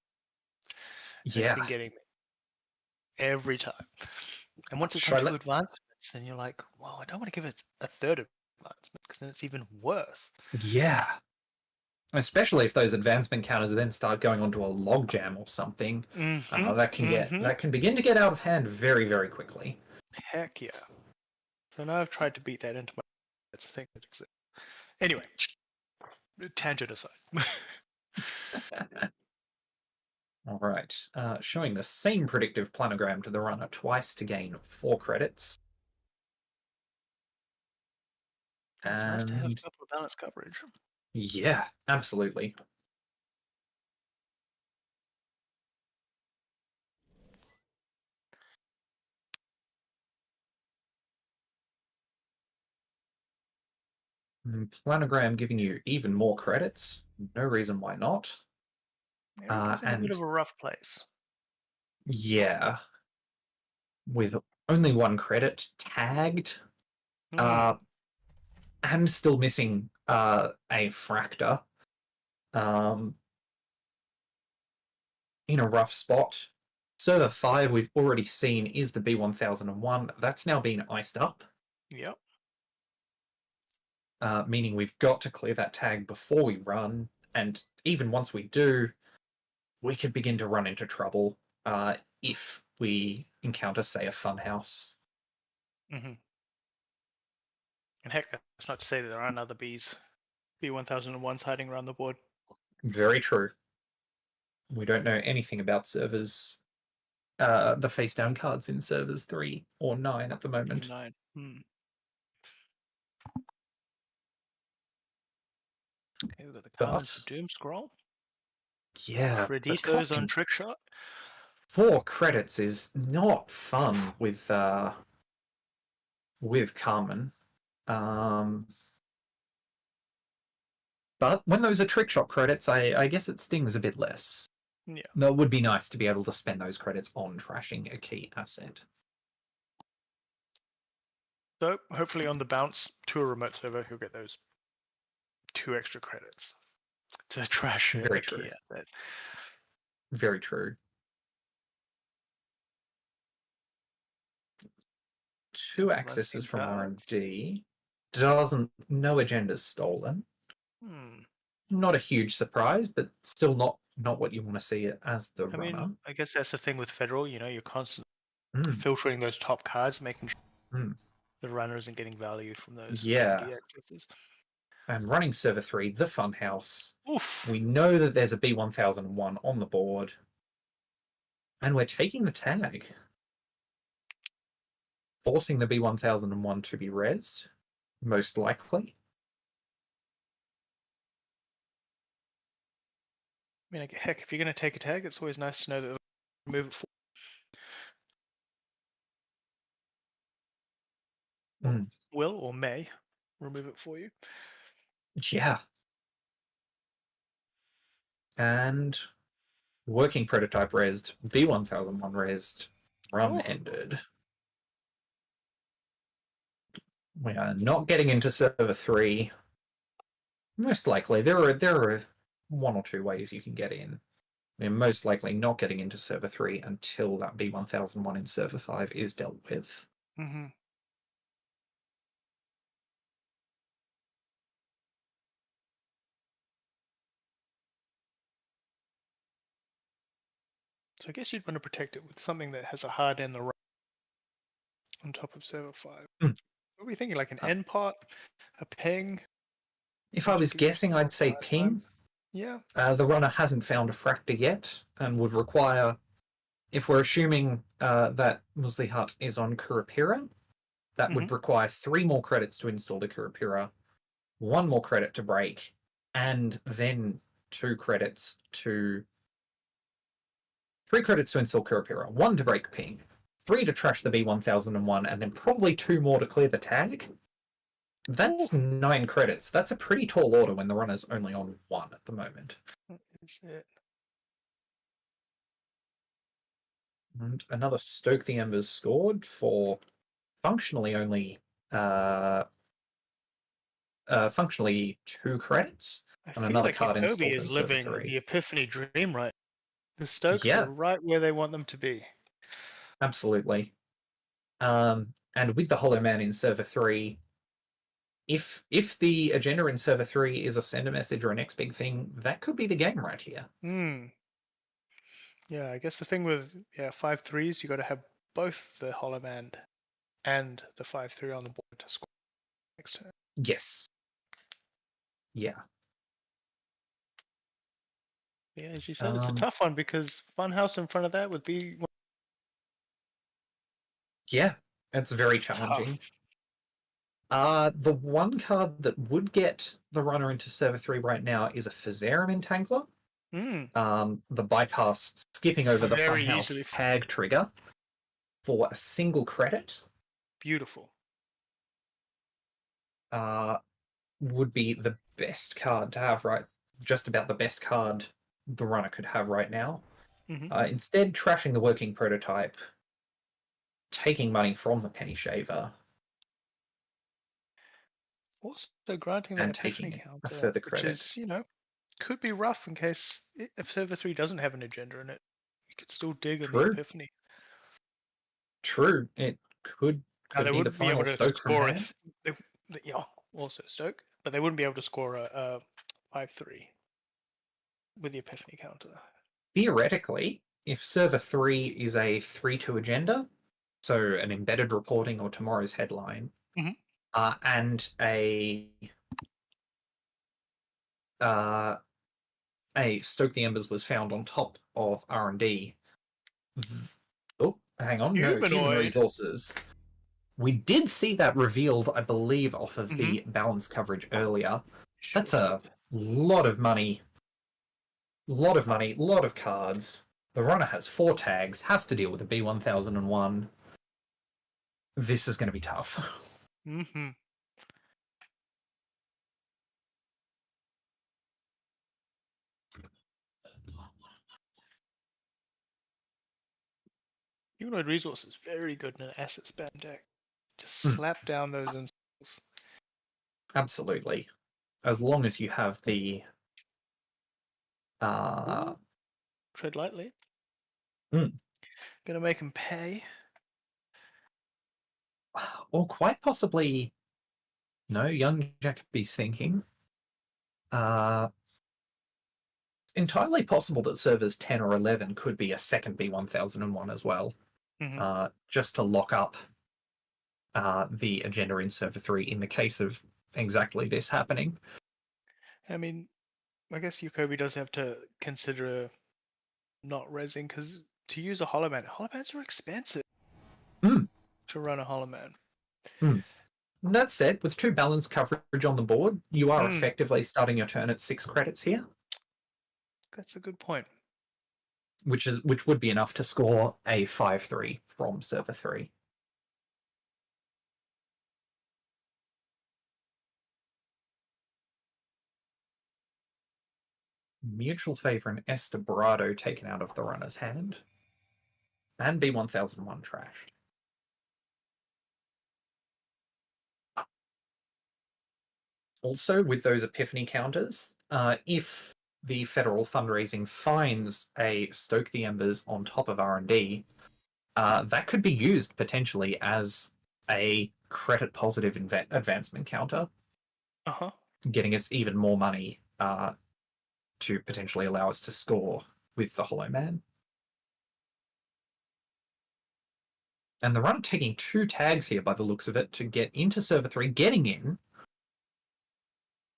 It's been getting me every time. And once it comes to advancements, then you're like, well, I don't want to give it a third advancement because then it's even worse. Yeah. Especially if those advancement counters then start going onto a logjam or something, that can begin to get out of hand very, very quickly. Heck yeah. So now I've tried to beat that into my that's the thing that exists. Anyway, tangent aside. All right, showing the same predictive planogram to the runner twice to gain 4 credits. It's nice to have a couple of balanced coverage. Yeah, absolutely. Planogram giving you even more credits. No reason why not. It's in a bit of a rough place. Yeah. With only 1 credit tagged. And still missing a fractor. In a rough spot. Server 5 we've already seen is the B1001. That's now been iced up. Yep. Meaning we've got to clear that tag before we run, and even once we do, we could begin to run into trouble if we encounter, say, a funhouse. And heck, that's not to say that there aren't other B1001s hiding around the board. Very true. We don't know anything about servers, the face-down cards in servers 3 or 9 at the moment. 9. Okay, we've got the Carmen's Doom Scroll. Yeah. Creditos on Trick Shot. 4 credits is not fun with Carmen. But when those are trick shot credits, I guess it stings a bit less. Yeah. Though it would be nice to be able to spend those credits on trashing a key asset. So hopefully on the bounce to a remote server, he'll get those 2 extra credits to trash a key asset. Very true. 2 accesses from R&D. No agendas stolen. Not a huge surprise, but still not what you want to see it as the runner. Mean, I guess that's the thing with Federal. You're constantly filtering those top cards, making sure the runner isn't getting value from those accesses. And running server 3, the Funhouse. We know that there's a B1001 on the board. And we're taking the tag. Forcing the B1001 to be rezzed, most likely. I mean, heck, if you're going to take a tag, it's always nice to know that they'll remove it for will or may remove it for you. Yeah. And working prototype rezzed, B1001 rezzed, run ended. We are not getting into server 3. Most likely, there are 1 or 2 ways you can get in. We're most likely not getting into server 3 until that B1001 in server 5 is dealt with. So I guess you'd want to protect it with something that has a hard end the right on top of server 5. What were you thinking? Like an end pot, a ping? If I was guessing, I'd say ping. Yeah. The runner hasn't found a fractor yet and would require, if we're assuming that MuslihaT is on Kurapira, that would require 3 more credits to install the Kurapira, 1 more credit to break, and then 3 credits to install Kurapira, 1 to break ping, 3 to trash the B1001, and then probably 2 more to clear the tag. That's 9 credits. That's a pretty tall order when the runner's only on 1 at the moment. That is it. And another Stoke the Embers scored for functionally only 2 credits. And another card installed is living the Epiphany dream, right? The Stokes are right where they want them to be. Absolutely. And with the Hollow Man in server 3, if the agenda in server 3 is a send a message or a next big thing, that could be the game right here. Yeah, I guess the thing with 5/3s, you got to have both the Hollow Man and the 5/3 on the board to score next turn. Yes. Yeah. Yeah, as you said, it's a tough one because Funhouse in front of that would be Yeah, it's very challenging. The one card that would get the runner into server 3 right now is a Physarum Entangler. The bypass skipping over the Very Funhouse easily. tag trigger for a single credit. Beautiful. Would be the best card to have, right? Just about the best card the runner could have right now. Instead, trashing the working prototype, taking money from the Penny Shaver, Also granting and that Epiphany taking counter, a further which credit. is, could be rough in case if server 3 doesn't have an agenda in it, you could still dig in the Epiphany. True, it could Now, they be the wouldn't be final able to stoke from score hand. also stoke, but they wouldn't be able to score a 5/3 with the Epiphany counter. Theoretically, if server 3 is a 3/2 agenda, so an embedded reporting or tomorrow's headline, and a Stoke the Embers was found on top of R&D. Oh, hang on, no, human resources. We did see that revealed, I believe, off of the balance coverage earlier. That's a lot of money. Lot of cards. The runner has 4 tags, has to deal with a B1001. This is going to be tough. Humanoid resources, very good in an asset span deck. Just slap down those installs. Absolutely. As long as you have the tread lightly. Gonna make him pay. Or quite possibly, no, young Jacobi's thinking. It's entirely possible that servers 10 or 11 could be a second B1001 as well. Just to lock up the agenda in server 3 in the case of exactly this happening. I mean, I guess Jacobi does have to consider not rezzing, because to use a Hollow Man, Hollow-Mans are expensive to run a Hollow Man. That said, with 2 balance coverage on the board, you are effectively starting your turn at 6 credits here. That's a good point. Which would be enough to score a 5/3 from server 3. Mutual Favor and Estabrado taken out of the runner's hand. And B1001 trashed. Also, with those Epiphany counters, if the federal fundraising finds a Stoke the Embers on top of R&D, that could be used potentially as a credit positive advancement counter. Getting us even more money to potentially allow us to score with the Hollow Man. And the runner taking 2 tags here by the looks of it to get into server 3, getting in,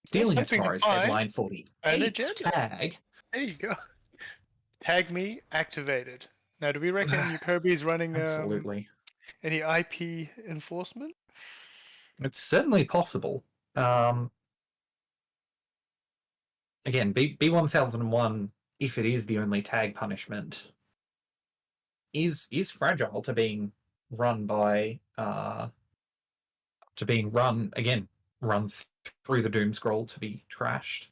stealing tomorrow's headline for the 8th tag. There you go. Tag me activated. Now, do we reckon Jacobi is running Absolutely any IP enforcement? It's certainly possible. Again, B1001, if it is the only tag punishment, is fragile to being run by run through the doom scroll to be trashed.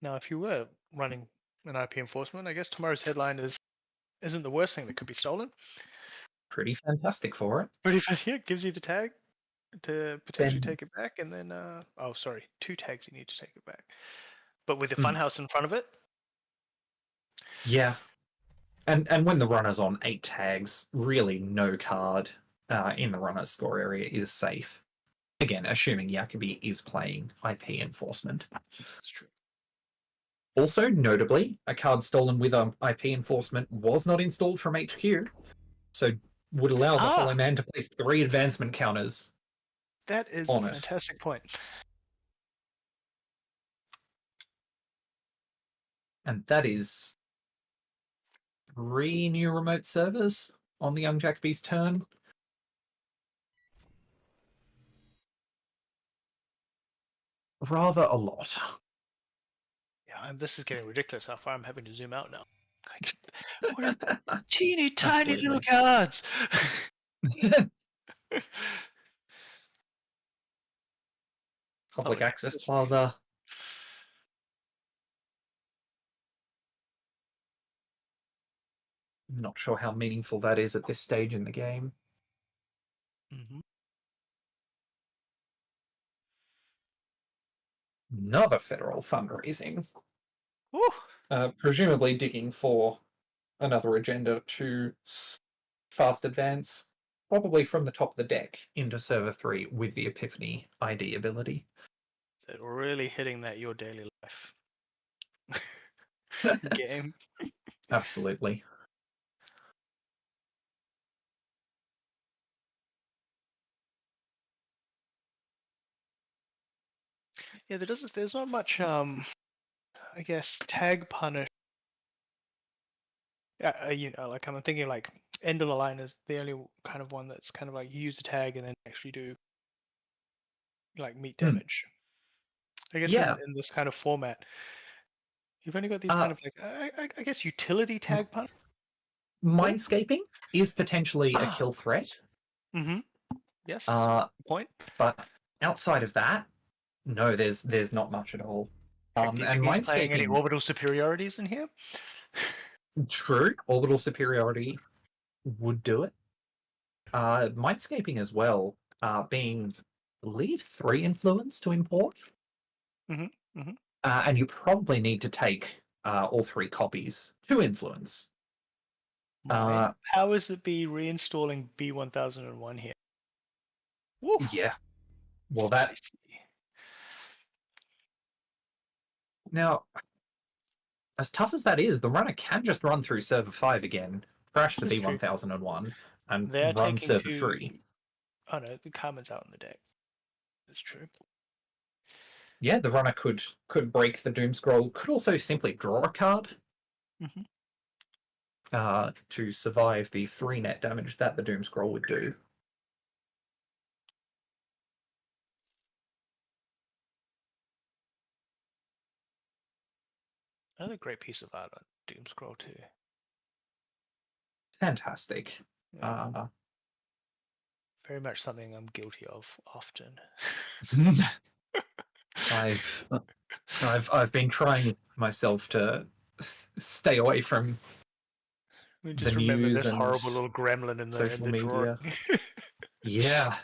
Now, if you were running an IP enforcement, I guess tomorrow's headline isn't the worst thing that could be stolen. Pretty fantastic for it. Pretty fantastic. It gives you the tag to potentially take it back, and then 2 tags you need to take it back. But with the Funhouse in front of it. Yeah. And when the runner's on 8 tags, really no card in the runner's score area is safe. Again, assuming Jacobi is playing IP Enforcement. That's true. Also, notably, a card stolen with IP Enforcement was not installed from HQ, so would allow the Hollow Man to place 3 advancement counters. That is a fantastic point. And that is 3 new remote servers on the TheYoungJacobi's turn. Rather a lot. Yeah, this is getting ridiculous how far I'm having to zoom out now. What are teeny tiny little cards? Public access plaza. Not sure how meaningful that is at this stage in the game. Mm-hmm. Another federal fundraising. Woo! Presumably digging for another agenda to fast advance, probably from the top of the deck into server 3 with the Epiphany ID ability. So really hitting that your daily life game. Absolutely. Yeah, there's not much I guess tag punish. Yeah, like I'm thinking like end of the line is the only kind of one that's kind of like you use the tag and then actually do like meat damage. I guess in this kind of format, you've only got these kind of like I guess utility tag punish. Mindscaping is potentially a kill threat. Mm-hmm. Yes. Point. But outside of that, no, there's not much at all. And Mindscaping playing any orbital superiorities in here? True, orbital superiority would do it. Mindscaping as well, being, I believe, 3 influence to import. Mm-hmm. Mm-hmm. And you probably need to take all 3 copies to influence. How is it be reinstalling B1001 here? Woo. Yeah. Well, that. Now, as tough as that is, the runner can just run through server 5 again, crash the B1001, and run server 3. Oh no, the Carmen's out on the deck. That's true. Yeah, the runner could break the Doom Scroll, could also simply draw a card. Mm-hmm. To survive the 3 net damage that the Doom Scroll would do. Another great piece of art on Doom Scroll too. Fantastic. Yeah. Very much something I'm guilty of often. I've been trying myself to stay away from just the remember news this and horrible little gremlin in the social media. drawing. Yeah.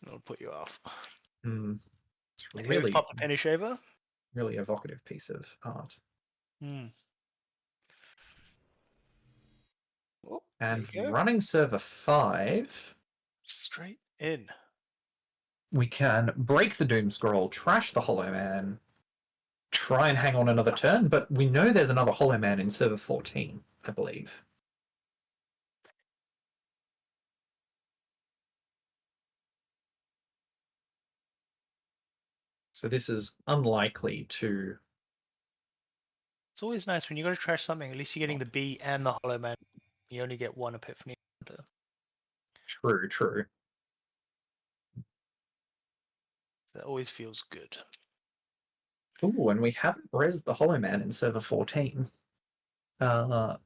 It'll put you off. It's really really pop the penny shaver. Really evocative piece of art. Oh, and running server 5. Straight in. We can break the Doom Scroll, trash the Hollow Man, try and hang on another turn, but we know there's another Hollow Man in server 14, I believe. So this is unlikely to... It's always nice when you got to trash something, at least you're getting the B and the Hollow Man. You only get 1 Epiphany. True. That always feels good. Ooh, and we haven't rezzed the Hollow Man in server 14. Start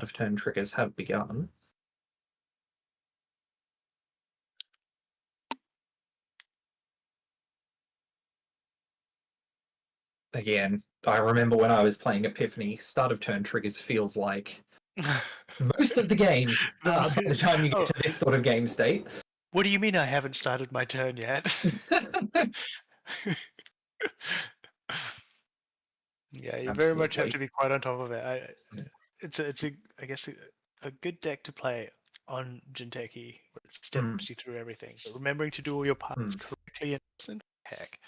of turn triggers have begun. Again, I remember when I was playing Epiphany, start of turn triggers feels like most of the game by the time you get to this sort of game state. What do you mean I haven't started my turn yet? Yeah, you very much have to be quite on top of it. It's I guess a good deck to play on Jinteki. It steps you through everything. But remembering to do all your parts correctly and heck.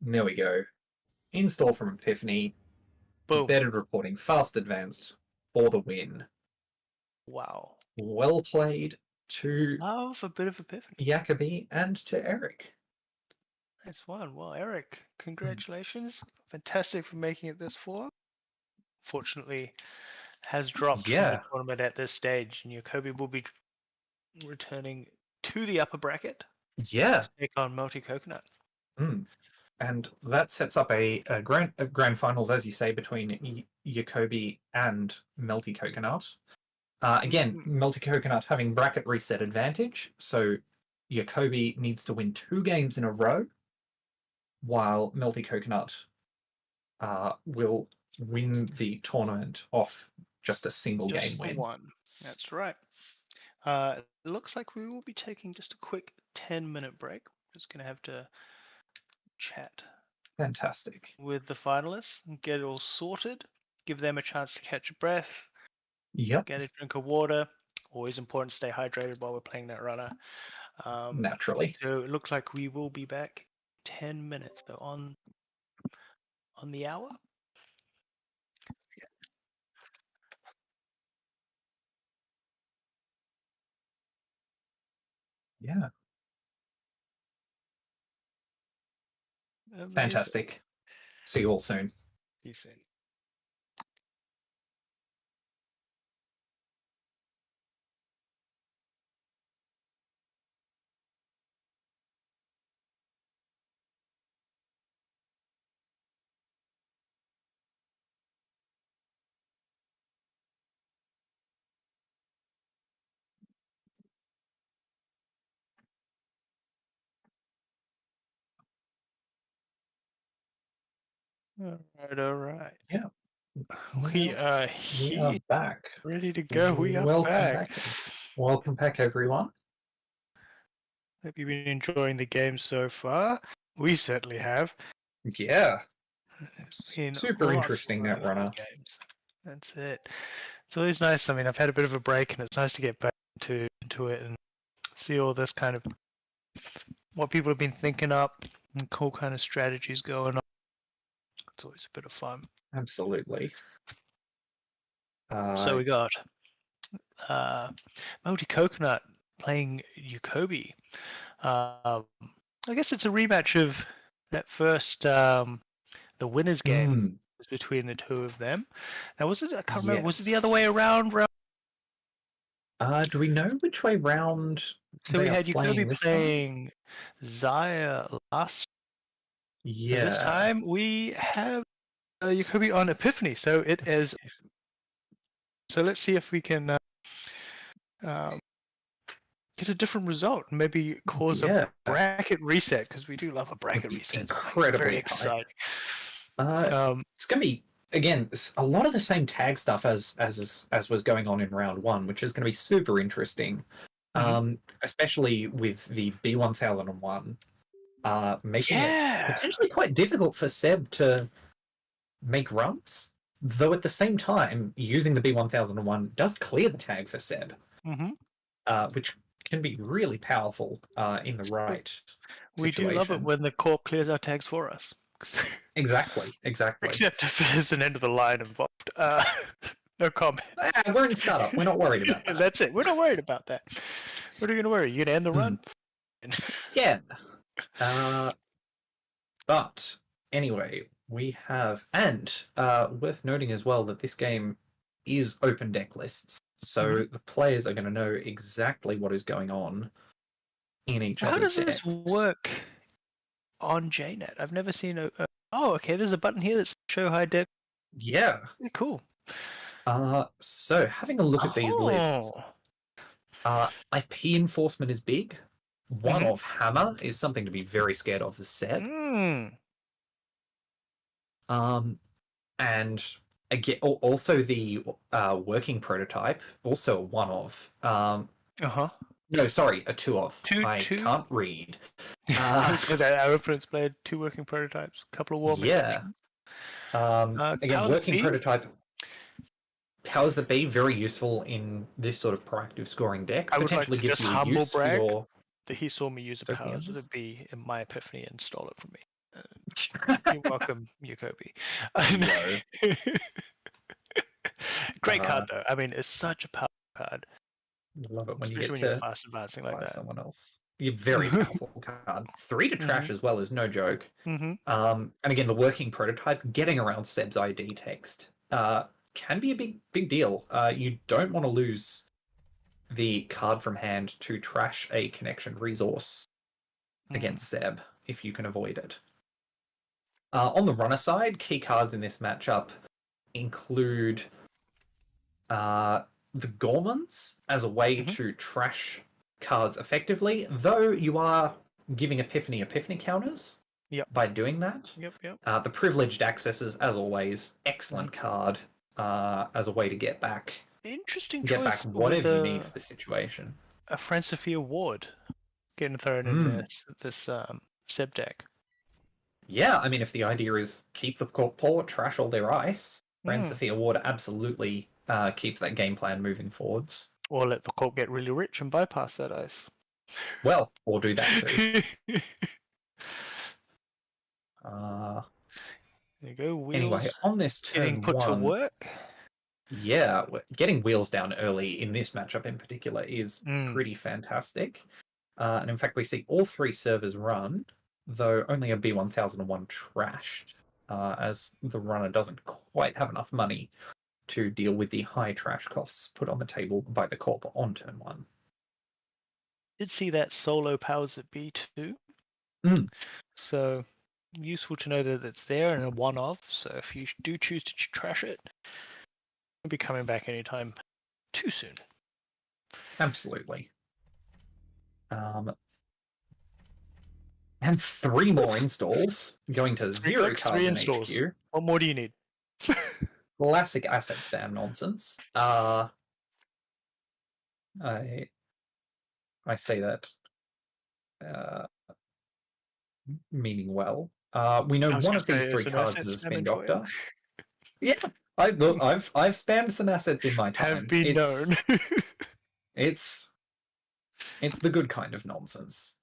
There we go. Install from Epiphany. Boom. Embedded reporting, fast advanced for the win. Wow. Well played to Love a bit of Epiphany. Jacobi and to Eric. Nice one. Well, Eric, congratulations. Fantastic for making it this far. Fortunately, has dropped from the tournament at this stage, and Jacobi will be returning to the upper bracket. Yeah. To take on MeltyCoconut. And that sets up a grand finals, as you say, between Jacobi and MeltyCoconut. Again, MeltyCoconut having bracket reset advantage, so Jacobi needs to win 2 games in a row, while MeltyCoconut will win the tournament off just a single game win. One. That's right. It looks like we will be taking just a quick 10-minute break. Just going to have to chat. Fantastic. With the finalists and get it all sorted. Give them a chance to catch a breath. Yep. Get a drink of water. Always important to stay hydrated while we're playing that runner. Naturally. So it looks like we will be back 10 minutes. So on the hour. Yeah. Amazing. Fantastic. See you all soon. See you soon. All right. Yeah. We are here. We are back. Ready to go. We are back. Welcome back, everyone. Hope you've been enjoying the game so far. We certainly have. Yeah. Super interesting net runner. Games. That's it. It's always nice. I mean, I've had a bit of a break, and it's nice to get back into it and see all this kind of what people have been thinking up and cool kind of strategies going on. It's always a bit of fun. Absolutely. So we got MeltyCoconut playing Jacobi. I guess it's a rematch of that first the winners game was between the two of them. Now was it? I can't remember. Was it the other way around? Do we know which way round? So we had Jacobi playing Zahya last. Yeah. This time we have Jacobi on Epiphany. So it is. So let's see if we can get a different result. Maybe cause a bracket reset, because we do love a bracket reset. Incredibly very exciting. It's going to be, again, a lot of the same tag stuff as was going on in round 1, which is going to be super interesting, especially with the B1001 making it potentially quite difficult for Seb to make runs, though at the same time, using the B1001 does clear the tag for Seb, which can be really powerful in the right situation. We do love it when the Corp clears our tags for us. Exactly. Except if there's an end of the line involved. No comment. We're in startup. We're not worried about that. That's it. We're not worried about that. What are you going to worry? You going to end the run? Yeah. But anyway, we have, and worth noting as well that this game is open deck lists. So the players are going to know exactly what is going on in each other's decks. How does this work on JNet? I've never seen a... Oh, okay, there's a button here that's show high deck. Yeah. Cool. So having a look at these lists, IP enforcement is big. One-off hammer is something to be very scared of, as said. And again, also the working prototype, also a one-off. No, sorry, a two-off. I can't read. Our opponents played 2 working prototypes, a couple of war machines. Again, working prototype. powers that be, very useful in this sort of proactive scoring deck. I would like Potentially to gives just you a humble use for brag your... that he saw me use a Zwicky powers others? that be in my Epiphany and stole it from me. You're welcome, Jacobi. Yo. Great card though. I mean, it's such a powerful card, Love it when you especially get when you're to fast advancing like buy that. someone else. You're very powerful card. 3 to trash as well is no joke. Mm-hmm. And again, the working prototype, getting around Seb's ID text, can be a big deal. You don't want to lose the card from hand to trash a connection resource against Seb if you can avoid it. On the runner side, key cards in this matchup include the Gormans as a way to trash cards effectively, though you are giving Epiphany counters by doing that. Yep. The Privileged Accesses, as always, excellent card as a way to get back whatever you need for the situation. A Francophia Ward getting thrown in this Seb deck. Yeah, I mean, if the idea is keep the Corp poor, trash all their ice, Francophia Ward absolutely keeps that game plan moving forwards. Or let the Corp get really rich and bypass that ice. Well, or do that too. There you go. Wheels anyway, on this turn getting put to work. Yeah, getting wheels down early in this matchup in particular is pretty fantastic. And in fact, we see all 3 servers run, though only a B1001 trashed, as the runner doesn't quite have enough money to deal with the high trash costs put on the table by the Corp on turn 1. Did see that solo powers at B2. So useful to know that it's there and a one-off. So if you do choose to trash it, it'll be coming back anytime too soon. Absolutely. And 3 more installs, going to 0 cards in HQ. What more do you need? Classic asset spam nonsense. I say that meaning well. We know one of these 3 cards is a spin doctor. Yeah, I've spammed some assets in my time. Have been known. It's the good kind of nonsense.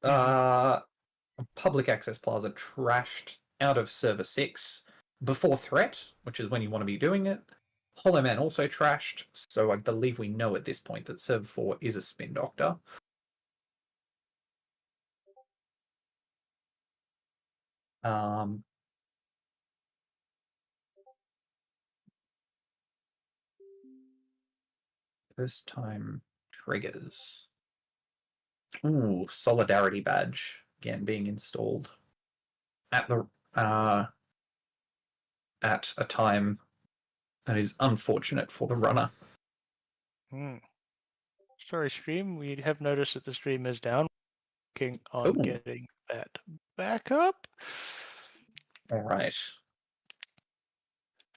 Public access plaza trashed out of server 6 before threat, which is when you want to be doing it. Hollow Man also trashed, so I believe we know at this point that server 4 is a spin doctor. First time triggers. Ooh, Solidarity Badge again being installed at the at a time that is unfortunate for the runner. Sorry, stream. We have noticed that the stream is down. Working on getting that back up. All right.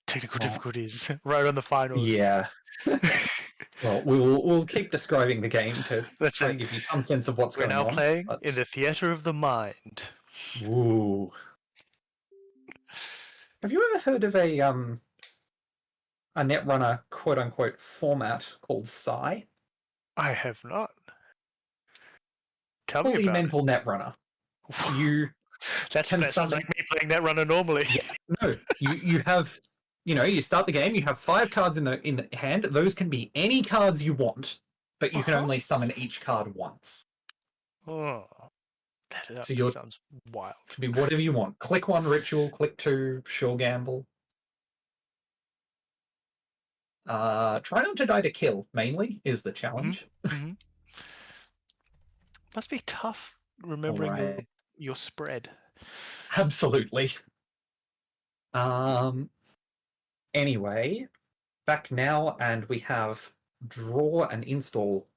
Technical difficulties right on the finals. Yeah. Well, we'll keep describing the game to try and give you some sense of what's going on. We're now playing in the theater of the mind. Ooh. Have you ever heard of a Netrunner quote unquote format called Psi? I have not. Tell me Fully about mental Netrunner. That sounds like me playing Netrunner normally. Yeah, no, you have. You start the game, you have 5 cards in the hand. Those can be any cards you want, but you can only summon each card once. Oh, that sounds wild. Can be whatever you want. Click 1 ritual, click 2 sure gamble. Try not to die to kill, mainly, is the challenge. Must be tough remembering your spread. Absolutely. Anyway, back now, and we have draw and install.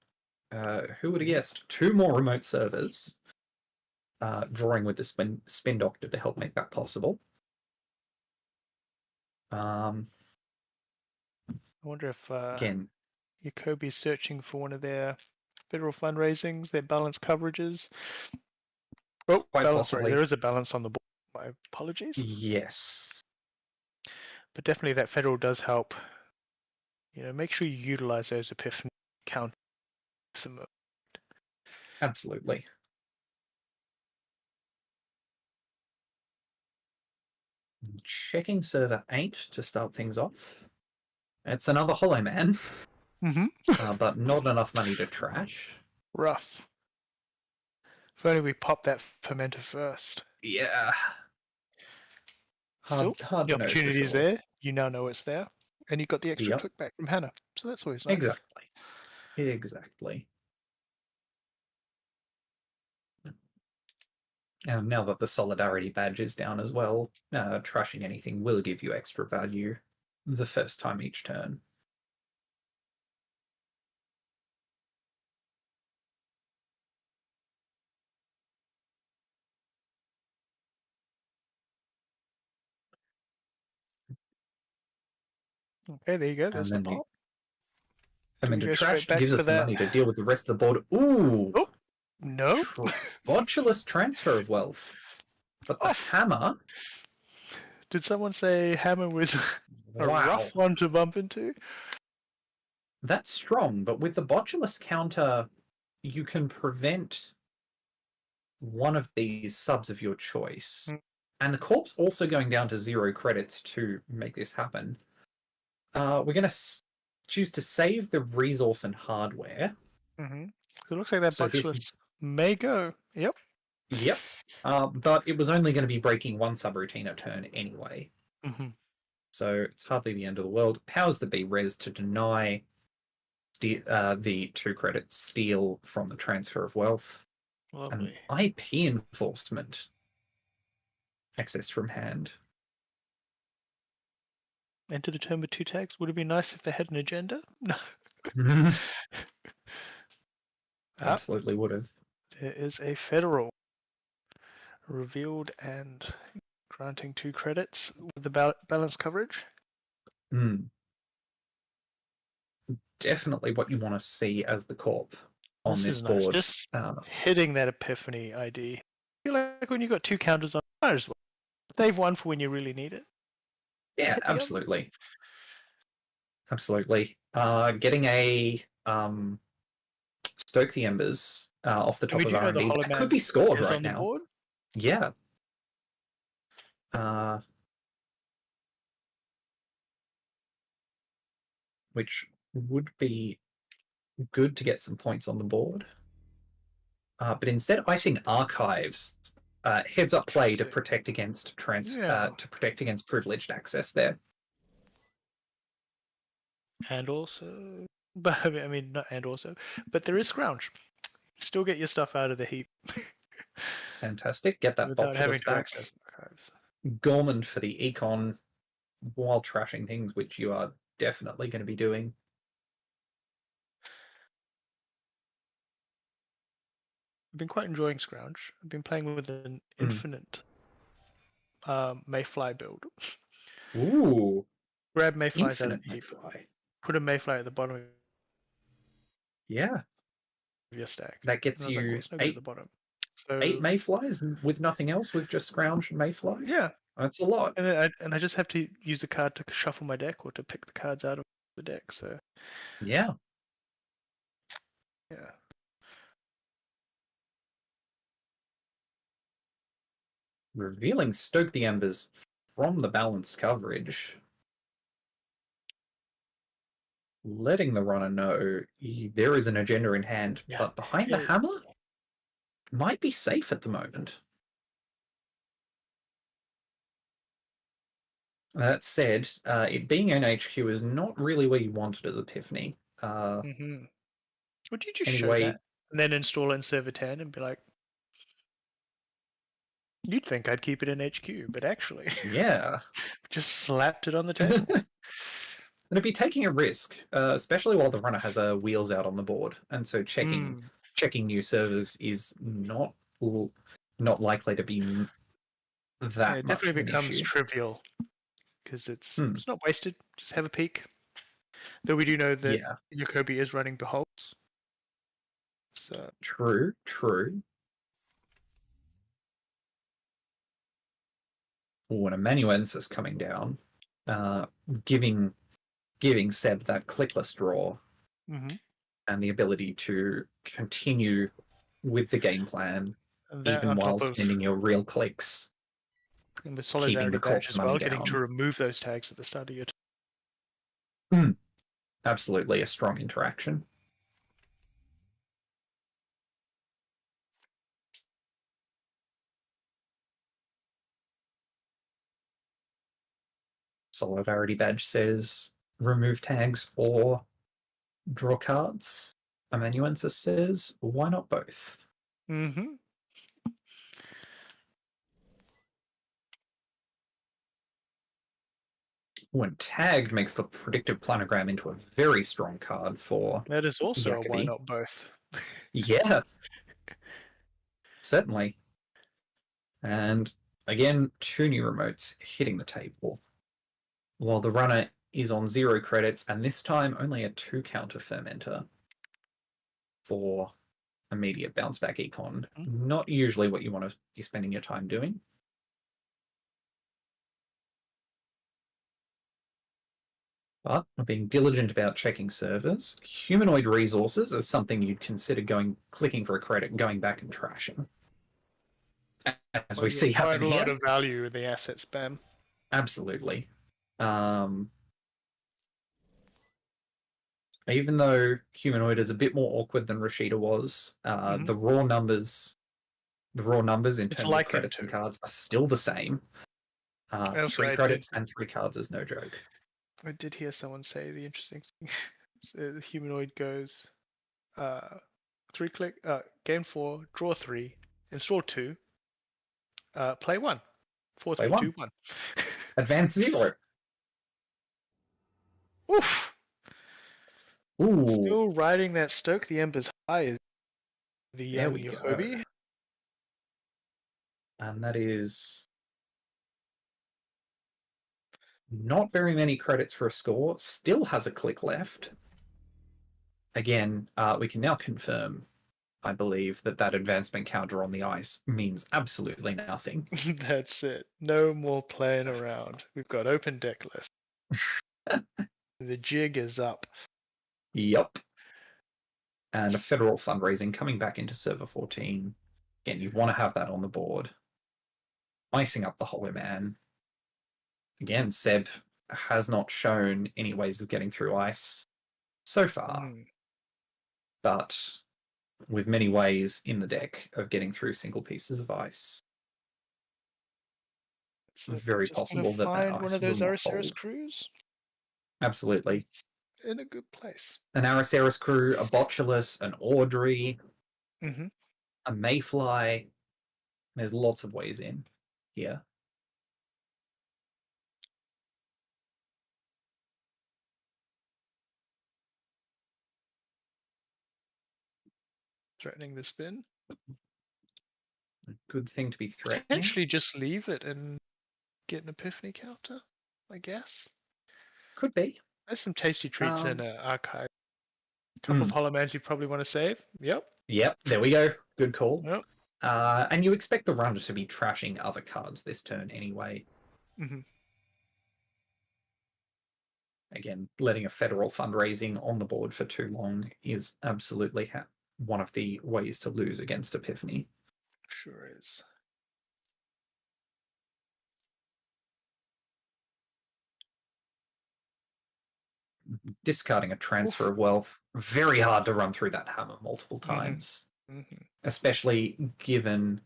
Who would have guessed? 2 more remote servers. Drawing with the spin doctor to help make that possible. I wonder if again, Jacobi's searching for one of their federal fundraisings, their balance coverages. Oh, quite possibly. There is a balance on the board. My apologies. Yes. But definitely that federal does help make sure you utilize those Epiphany count. Absolutely. Checking server 8 to start things off. It's another Hollow Man, but not enough money to trash. Rough. If only we pop that fermenter first. Yeah. Still, Hard the to know for opportunity is sure. there. You now know it's there, and you got the extra click back from Hannah, so that's always nice. Exactly. And now that the Solidarity badge is down as well, trashing anything will give you extra value the first time each turn. Okay, there you go. There's the pop. And then to trash gives us the money to deal with the rest of the board. Ooh! Oh, no. Botulous transfer of wealth. But the hammer... Did someone say hammer was a rough one to bump into? That's strong, but with the Botulous counter, you can prevent one of these subs of your choice. And the Corp's also going down to 0 credits to make this happen. We're going to choose to save the resource and hardware. So it looks like that Botulous may go. Yep. But it was only going to be breaking one subroutine a turn anyway. So it's hardly the end of the world. Powers that be res to deny the 2 credits steal from the transfer of wealth. Lovely. And IP enforcement. Access from hand. Enter the turn with 2 tags. Would it be nice if they had an agenda? No. Absolutely would have. There is a federal revealed and granting 2 credits with the balance coverage. Definitely what you want to see as the Corp on this board. Just hitting that Epiphany ID. I feel like when you've got 2 counters on, might as well. They've won for when you really need it. Yeah, absolutely. Absolutely. Getting a Stoke the Embers off the top of R&D that could be scored right now. Board? Yeah. Which would be good to get some points on the board. But instead, icing Archives heads up play to protect against privileged access there. And also, but I mean, not and also, but there is Scrounge. Still get your stuff out of the heap. Fantastic. Get that without having to back. access Archives. Gorman for the econ while trashing things, which you are definitely going to be doing. I've been quite enjoying Scrounge. I've been playing with an infinite Mayfly build. Ooh. Grab Mayflies out of the heap. Put a Mayfly at the bottom of your stack. That gets you like, 8 at the bottom. So 8 Mayflies with nothing else, with just Scrounge and Mayfly? Yeah. That's a lot. And I just have to use a card to shuffle my deck or to pick the cards out of the deck. So yeah. Revealing Stoke the Embers from the balanced coverage. Letting the runner know there is an agenda in hand, but behind the hammer might be safe at the moment. That said, it being NHQ is not really where you want it as Epiphany. Would you just show that and then install it in server 10 and be like, you'd think I'd keep it in HQ, but actually, just slapped it on the table. And it'd be taking a risk, especially while the runner has wheels out on the board, and so checking new servers is not likely to be that it much definitely of an becomes issue. Trivial because it's not wasted. Just have a peek. Though we do know that Jacobi is running Beholds. So True. Oh, and Amanuensis coming down, giving giving Seb that clickless draw Mm-hmm. and the ability to continue with the game plan, And that even on while top of spending your real clicks. and the keeping solidarity the badge Corp's as money well, getting down. to remove those tags at the start of your Absolutely a strong interaction. Solidarity badge says remove tags or draw cards. Amanuensis says why not both? Mm-hmm. When tagged makes the predictive planogram into a very strong card for That is also a why Jacobi. not both. Yeah. Certainly. And again, 2 new remotes hitting the table. While the runner is on 0 credits, and this time only a 2 counter fermenter for immediate bounce back econ. Not usually what you want to be spending your time doing. But being diligent about checking servers, humanoid resources is something you'd consider clicking for a credit and going back and trashing. As we see happen quite a lot here. of value in the asset spam. Absolutely. Even though humanoid is a bit more awkward than Rashida was, the raw numbers in terms of credits and cards are still the same. 3 credits and 3 cards is no joke. I did hear someone say the interesting thing. So the humanoid goes 3 click, game 4, draw 3, install 2, play 1. 4, 3, 2, 1. Advance 0. Oof! Ooh. Still riding that Stoke the Embers high is the TheYoungJacobi. And that is not very many credits for a score. Still has a click left. Again, we can now confirm, I believe, that advancement counter on the ice means absolutely nothing. That's it. No more playing around. We've got open deck list. The jig is up. Yep. And a federal fundraising coming back into server 14. Again, you want to have that on the board. Icing up the Hollow Man. Again, Seb has not shown any ways of getting through ice so far. But with many ways in the deck of getting through single pieces of ice. So very possible that find ice one of those will not Araceris hold. crews. Absolutely. It's in a good place. An Araceris crew, a Botulus, an Audrey, a Mayfly. There's lots of ways in here. Threatening the spin. A good thing to be threatening. Potentially just leave it and get an Epiphany counter, I guess. Could be. There's some tasty treats in archive. A couple of Hollow Mans you probably want to save. Yep. Yep, there we go. Good call. Yep. And you expect the runner to be trashing other cards this turn anyway. Again, letting a federal fundraising on the board for too long is absolutely one of the ways to lose against Epiphany. Sure is. Discarding a transfer of wealth, very hard to run through that hammer multiple times. Especially given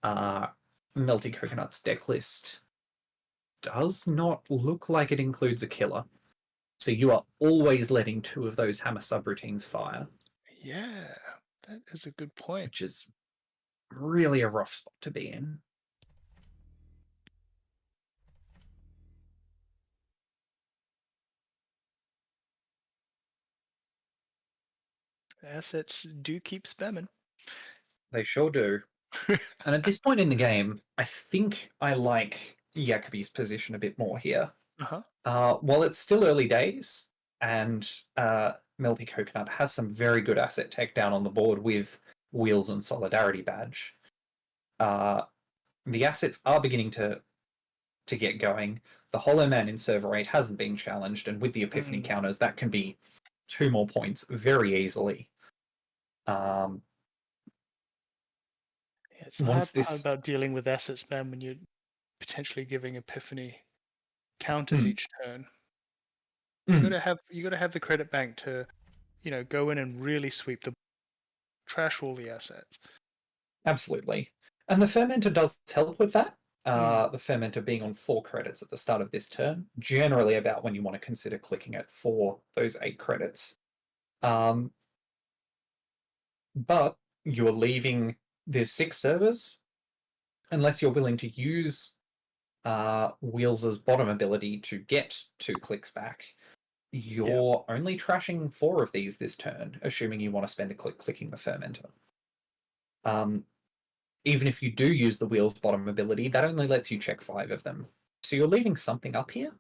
MeltyCoconut's deck list does not look like it includes a killer. So you are always letting 2 of those hammer subroutines fire. Yeah, that is a good point. Which is really a rough spot to be in. Assets do keep spamming. They sure do. And at this point in the game, I think I like Jacobi's position a bit more here. While it's still early days, and MeltyCoconut has some very good asset tech down on the board with Wheels and Solidarity Badge, the assets are beginning to get going. the Hollow Man in server 8 hasn't been challenged, and with the Epiphany counters, that can be 2 more points very easily. It's the hard part about dealing with asset spam when you're potentially giving Epiphany counters each turn. You gotta have the credit bank to, go in and really sweep trash all the assets. Absolutely. And the Fermenter does help with that. The Fermenter being on 4 credits at the start of this turn, generally about when you want to consider clicking it for those 8 credits. But you're leaving the 6 servers, unless you're willing to use Wheels' bottom ability to get 2 clicks back. You're only trashing 4 of these this turn, assuming you want to spend a click clicking the Fermenter. Even if you do use the Wheels bottom ability, that only lets you check 5 of them. So you're leaving something up here.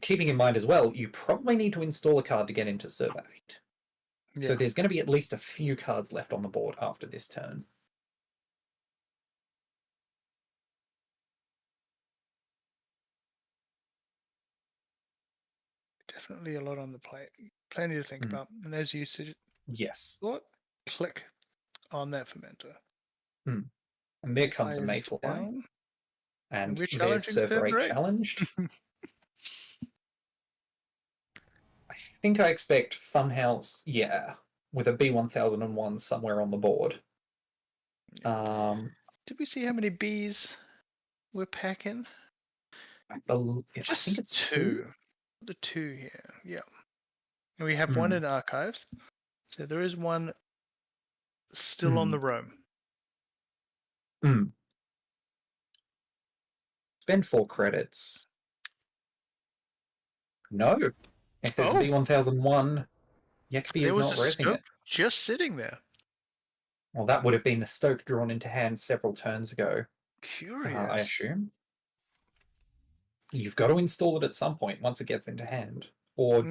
Keeping in mind as well, you probably need to install a card to get into server 8. Yeah. So there's going to be at least a few cards left on the board after this turn. Definitely a lot on the plate. Plenty to think about. And as you said, click on that Fermenter. And there comes a Mayfly. And there's server 8 challenged. I think I expect Funhouse, with a B1001 somewhere on the board. Did we see how many Bs we're packing? I think it's 2. The 2 here, yeah. And we have one in archives. So there is one still on the roam. Spend 4 credits. No. If there's a B1001, Jacobi is not raising it. Just sitting there. Well, that would have been the Stoke drawn into hand several turns ago. Curious. I assume. You've got to install it at some point once it gets into hand. Or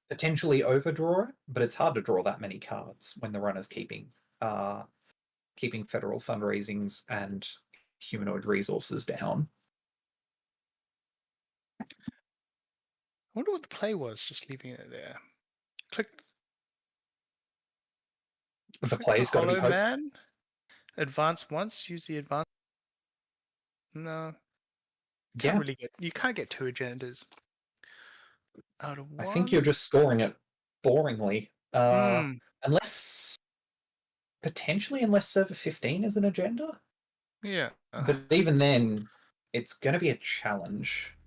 potentially overdraw it, but it's hard to draw that many cards when the runner's keeping federal fundraisings and humanoid resources down. I wonder what the play was, just leaving it there. Click. The play's got to be Man. Advance once. Use the advance. No. You can't get 2 agendas out of 1. I think you're just scoring it boringly. Unless server 15 is an agenda. Yeah. But even then, it's going to be a challenge.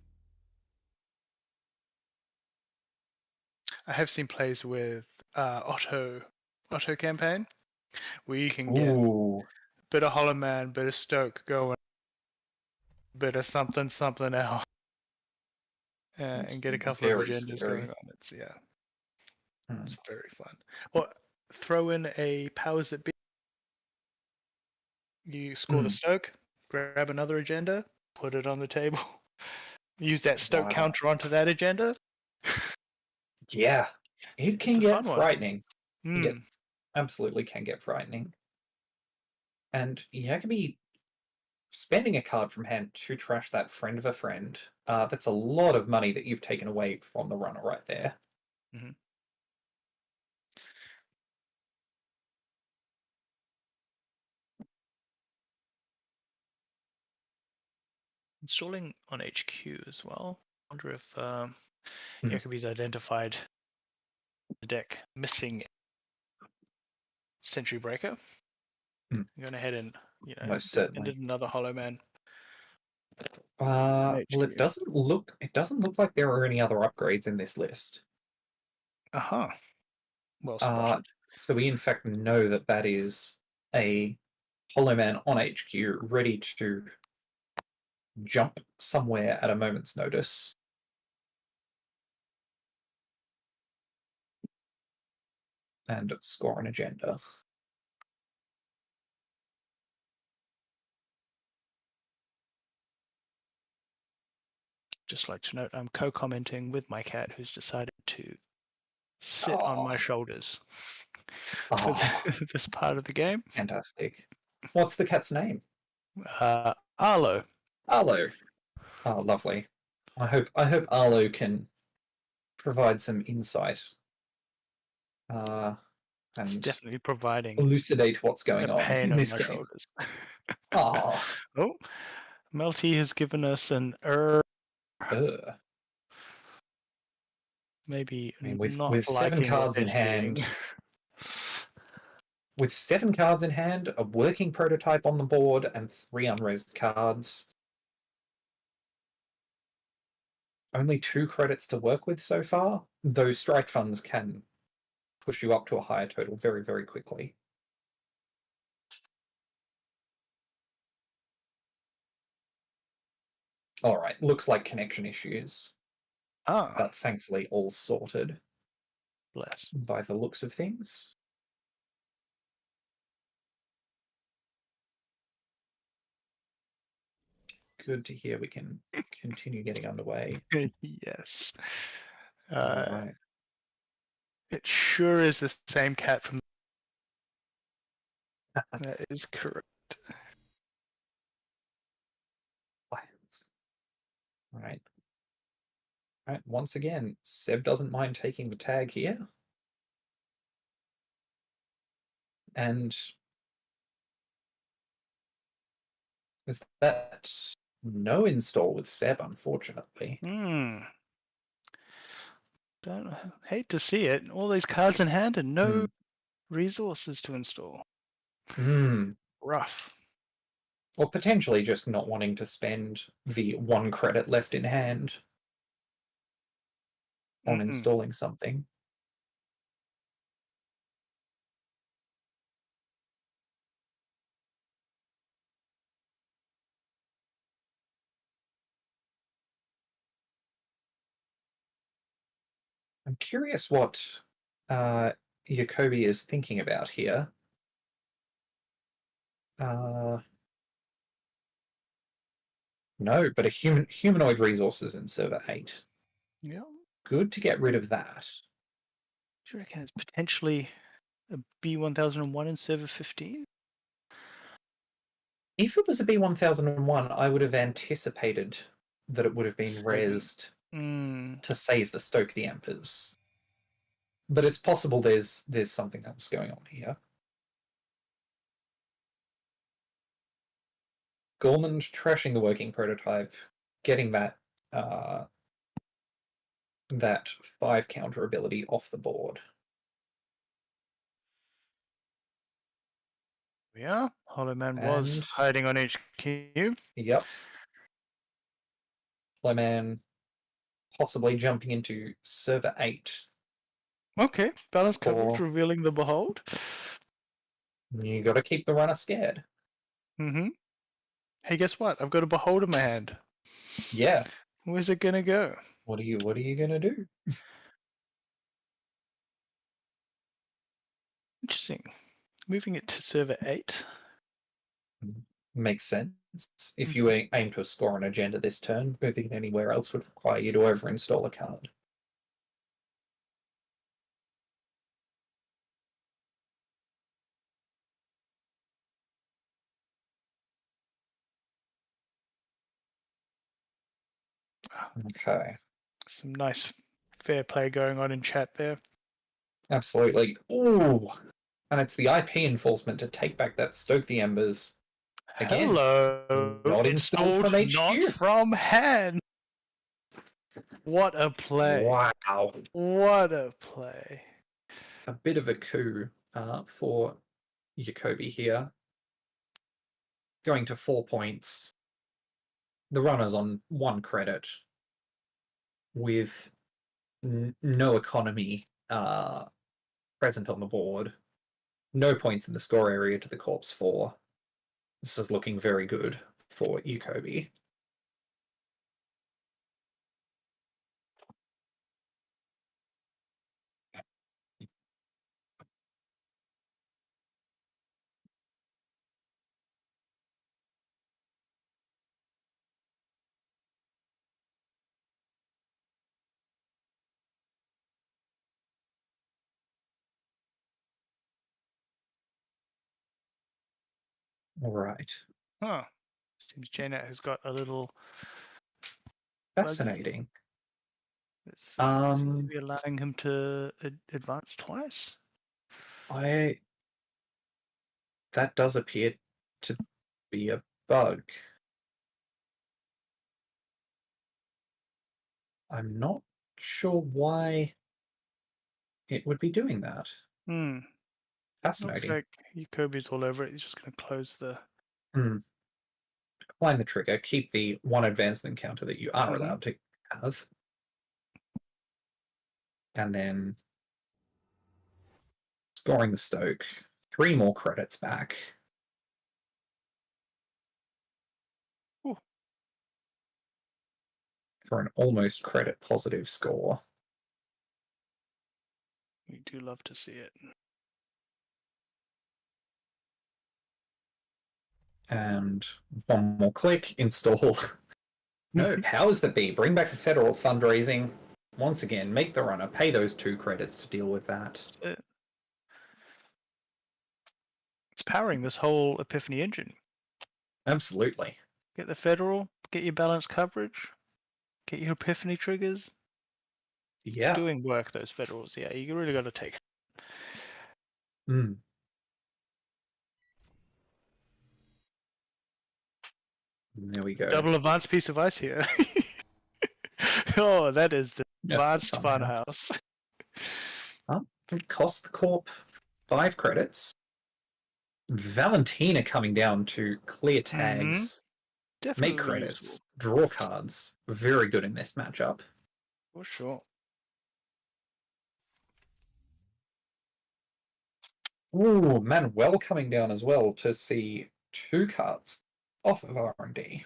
I have seen plays with auto campaign where you can get a bit of Hollow Man, bit of Stoke going, bit of something else, and get a couple of agendas going on. It's it's very fun. Or throw in a powers that be. You score the Stoke, grab another agenda, put it on the table, use that Stoke counter onto that agenda. Yeah, it can get frightening. Absolutely can get frightening. And Jacobi spending a card from hand to trash that friend of a friend, that's a lot of money that you've taken away from the runner right there. Installing on HQ as well. I wonder if Jacobi's identified the deck missing Sentry Breaker. I'm going ahead and most certainly did another Hollow Man. Well, it doesn't look like there are any other upgrades in this list. Well spotted. So we in fact know that is a Hollow Man on HQ ready to jump somewhere at a moment's notice. And score an agenda. Just like to note, I'm co-commenting with my cat who's decided to sit on my shoulders for this part of the game. Fantastic. What's the cat's name? Arlo. Arlo. Oh, lovely. I hope Arlo can provide some insight It's and definitely providing elucidate what's going a on pain in on this my game. shoulders. Ah, Oh, Melty has given us an maybe I mean, not with 7 liking what cards in they're seeing. hand, with 7 cards in hand, a working prototype on the board, and 3 unresed cards. Only 2 credits to work with so far. Those strike funds can push you up to a higher total very, very quickly. All right, looks like connection issues, but thankfully all sorted. Bless. By the looks of things. Good to hear we can continue getting underway. Yes. Right. It sure is the same cat from. That is correct. Right. Right. Once again, Seb doesn't mind taking the tag here. And is that no install with Seb, unfortunately. Don't hate to see it. All these cards in hand and no resources to install. Rough. Or potentially just not wanting to spend the 1 credit left in hand on installing something. I'm curious what Jacobi is thinking about here. No, but a humanoid resources in server 8. Yeah. Good to get rid of that. Do you reckon it's potentially a B1001 in server 15? If it was a B1001, I would have anticipated that it would have been rezzed to save the Stoke the Embers. But it's possible there's something else going on here. Gorman trashing the working prototype, getting that that 5 counter ability off the board. Yeah, Hollow Man was hiding on HQ. Yep. Hollow Man possibly jumping into server 8. Okay, balance coverage revealing the behold. You got to keep the runner scared. Hey, guess what? I've got a behold in my hand. Yeah. Where's it gonna go? What are you gonna do? Interesting. Moving it to server 8. Makes sense. If you aim to score an agenda this turn, moving it anywhere else would require you to overinstall a card. Okay. Some nice fair play going on in chat there. Absolutely. Ooh. And it's the IP enforcement to take back that Stoke the Embers. Again, hello. Not installed from HQ. Not from hand. What a play. Wow. What a play. A bit of a coup for Jacobi here. Going to 4 points. The runner's on 1 credit with no economy present on the board. No points in the score area to the Corp's 4. This is looking very good for Jacobi. All right. Seems Janet has got a little Fascinating. Seems to be allowing him to advance twice. That does appear to be a bug. I'm not sure why it would be doing that. Fascinating. Looks like Jacobi's all over it. He's just going to close the... Applying the trigger, keep the one advanced encounter that you are allowed to have. And then scoring the Stoke. 3 more credits back. Ooh. For an almost credit positive score. We do love to see it. And one more click, install. No, powers that be. Bring back the federal fundraising. Once again, make the runner pay those 2 credits to deal with that. It's powering this whole Epiphany engine. Absolutely. Get the federal, get your balanced coverage, get your Epiphany triggers. Yeah. It's doing work, those federals. Yeah, you really got to take. There we go. Double advanced piece of ice here. Oh, that is the advanced funhouse. It cost the Corp 5 credits. Valentina coming down to clear tags, Definitely make credits, useful. draw cards. Very good in this matchup. For sure. Ooh, Manuel coming down as well to see 2 cards off of R&D.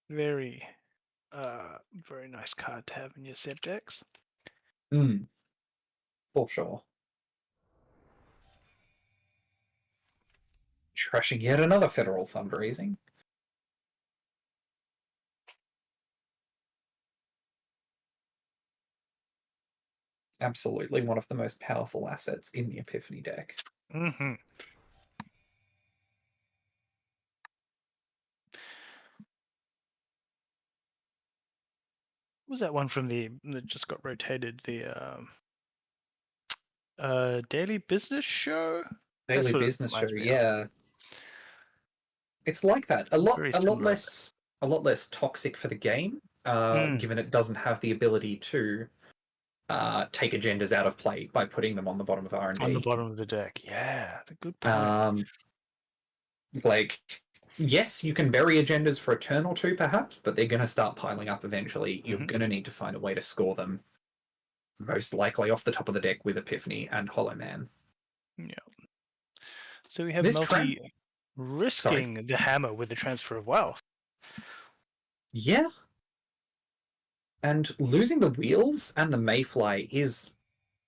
Very, very nice card to have in your set decks. For sure. Trashing yet another federal fundraising. Absolutely one of the most powerful assets in the Epiphany deck. What was that one from that just got rotated? The Daily Business Show? Daily Business Show, yeah. It's like that. A lot less toxic for the game, given it doesn't have the ability to take agendas out of play by putting them on the bottom of R&D. On the bottom of the deck, yeah. The good point. Like, yes, you can bury agendas for a turn or 2, perhaps, but they're going to start piling up eventually. You're going to need to find a way to score them, most likely off the top of the deck with Epiphany and Hollow Man. Yeah. So we have Melty risking the hammer with the transfer of wealth. Yeah. And losing the wheels and the Mayfly is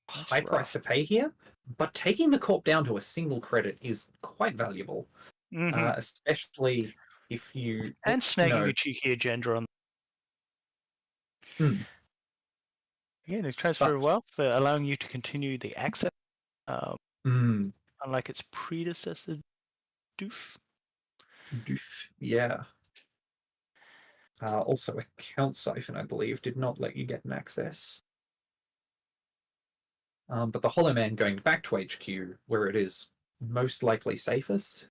a high price to pay here, but taking the Corp down to a single credit is quite valuable, especially if you... And snagging a cheeky agenda on... Again, it's transfer of wealth, allowing you to continue the access, unlike its predecessor, Doof, yeah. Also, Account Siphon, I believe, did not let you get an access. But the Hollow Man going back to HQ, where it is most likely safest.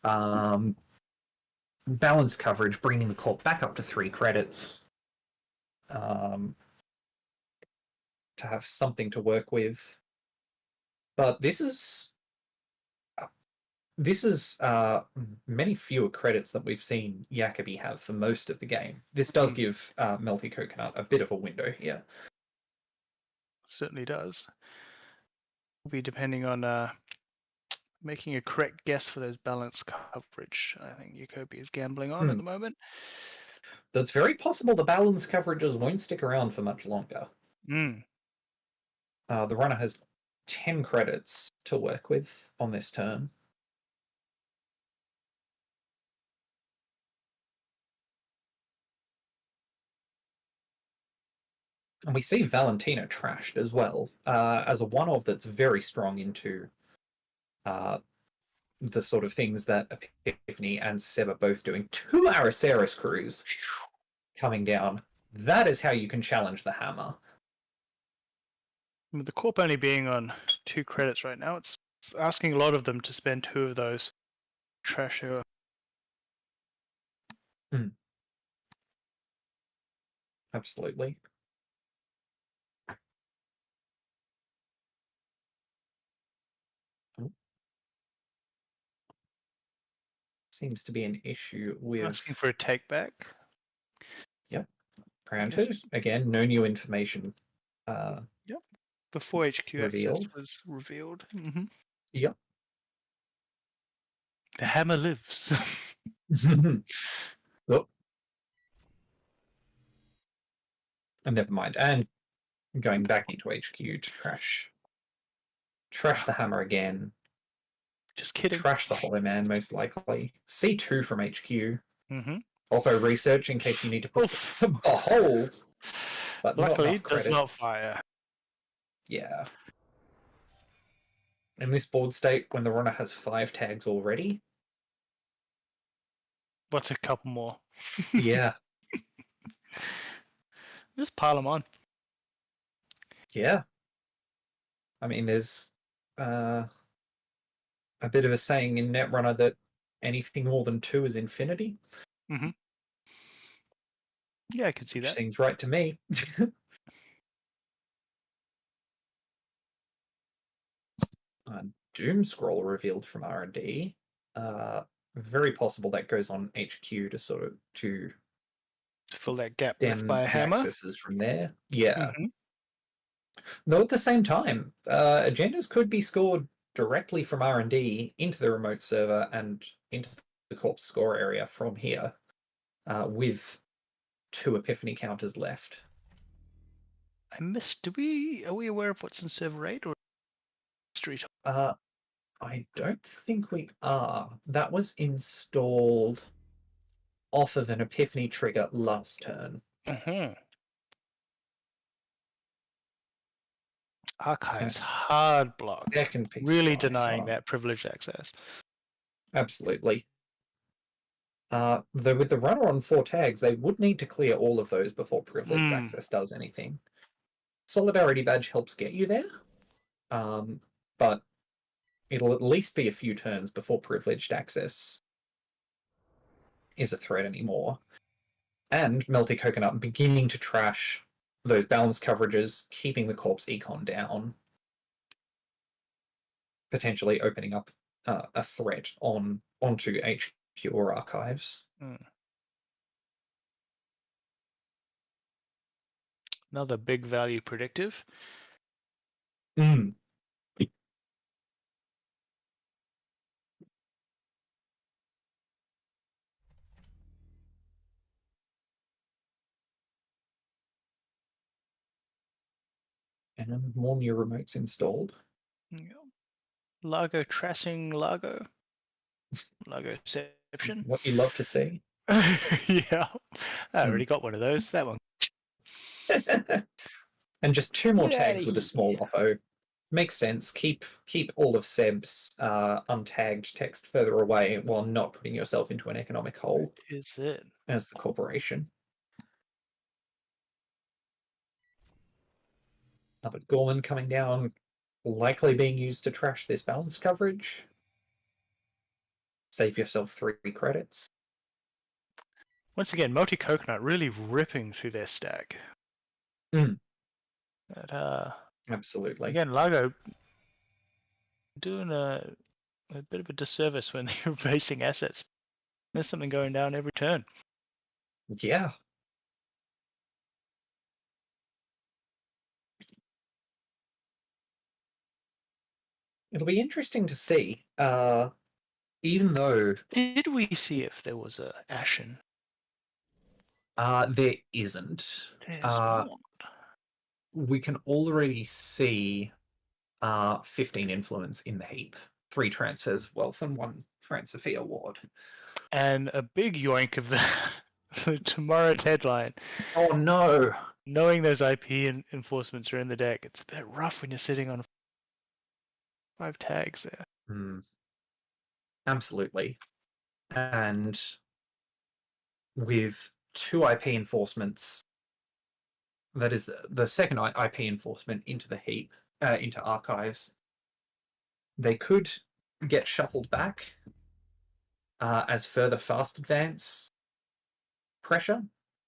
Balanced coverage, bringing the Corp back up to 3 credits. To have something to work with. But this is many fewer credits than we've seen Jacobi have for most of the game. This does give MeltyCoconut a bit of a window here. Certainly does. Will be depending on making a correct guess for those balanced coverage. I think Jacobi is gambling on at the moment. That's very possible the balanced coverages won't stick around for much longer. The runner has 10 credits to work with on this turn. And we see Valentina trashed as well, as a one-of that's very strong into the sort of things that Epiphany and Seb are both doing. 2 Araceris crews coming down. That is how you can challenge the hammer. With the Corp only being on 2 credits right now, it's asking a lot of them to spend 2 of those. Treasure. Absolutely. Seems to be an issue with Asking for a take back. Yep. Granted. Again, no new information. Yep. Before HQ revealed. access was revealed. Yep. The hammer lives. Oh. And never mind. And going back into HQ to trash the hammer again. Just kidding. Trash the Hollow Man, most likely. C2 from HQ. Mm-hmm. Auto research in case you need to put behold. But luckily, it does not fire. Yeah. In this board state, when the runner has 5 tags already. What's a couple more? Yeah. Just pile them on. Yeah. I mean, there's a bit of a saying in Netrunner that anything more than 2 is infinity. Mm-hmm. Yeah, I could see Which that. seems right to me. Doom Scroll revealed from R&D. Very possible that goes on HQ to sort of to fill that gap left by a hammer. Accesses from there. Yeah. Mm-hmm. Though at the same time, agendas could be scored directly from R&D into the remote server and into the Corp score area from here, with 2 Epiphany counters left. I missed. Are we aware of what's in server 8 or street? I don't think we are. That was installed off of an Epiphany trigger last turn. Mm-hmm. Archives hard block. Really denying that privileged access. Absolutely. Though with the runner on 4 tags, they would need to clear all of those before privileged access does anything. Solidarity badge helps get you there, but it'll at least be a few turns before privileged access is a threat anymore. And MeltyCoconut beginning to trash those balance coverages, keeping the Corp's econ down, potentially opening up a threat onto HQ or archives. Another big value predictive. And more new remotes installed. Largo tracing Largo. Largoception. What you love to see. Yeah. I already got one of those. That one. And just 2 more tags with a small oppo. Makes sense. Keep all of Seb's untagged text further away while not putting yourself into an economic hole. Is it? As the corporation. Another Gorman coming down, likely being used to trash this balance coverage. Save yourself 3 credits. Once again, MeltyCoconut really ripping through their stack. But, absolutely. Again, Largo doing a bit of a disservice when they're facing assets. There's something going down every turn. Yeah. It'll be interesting to see, even though... Did we see if there was a Ashen? There isn't. We can already see 15 influence in the heap. 3 transfers of wealth and 1 transfer fee award. And a big yoink of the tomorrow's headline. Oh no! Knowing those IP enforcements are in the deck, it's a bit rough when you're sitting on 5 tags there. Absolutely. And with 2 IP enforcements, that is the second IP enforcement into the heap, into archives, they could get shuffled back as further fast advance pressure,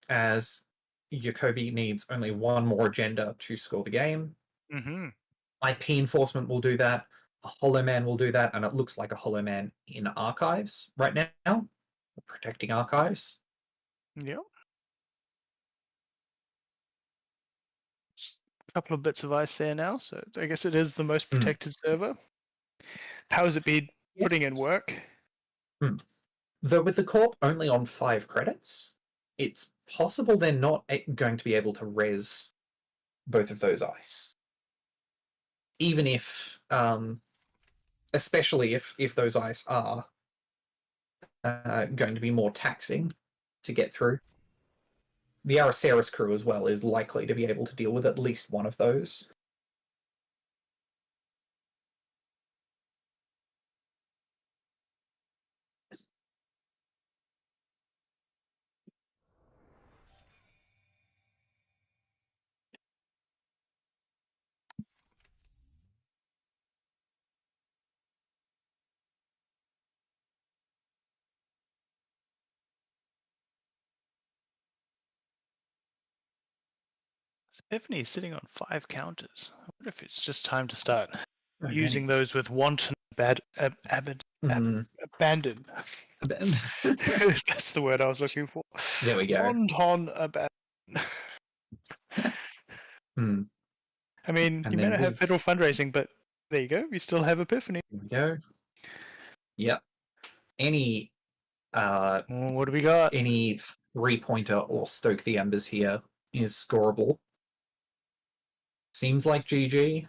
as Jacobi needs only 1 more agenda to score the game. Mm-hmm. IP enforcement will do that. A Hollow Man will do that, and it looks like a Hollow Man in archives right now, protecting archives. Yep. A couple of bits of ice there now, so I guess it is the most protected server. How has it been putting in work? Though with the Corp only on 5 credits, it's possible they're not going to be able to res both of those ice. Even if, especially if those ice are going to be more taxing to get through. The Araceris crew as well is likely to be able to deal with at least one of those. Epiphany is sitting on 5 counters. I wonder if it's just time to start using those with wanton abandon. That's the word I was looking for. There we go. Wanton abandon. I mean, And you may then not have federal fundraising, but there you go. You still have Epiphany. There we go. Yep. Any what do we got? Any 3-pointer or Stoke the Embers here is scoreable. Seems like GG.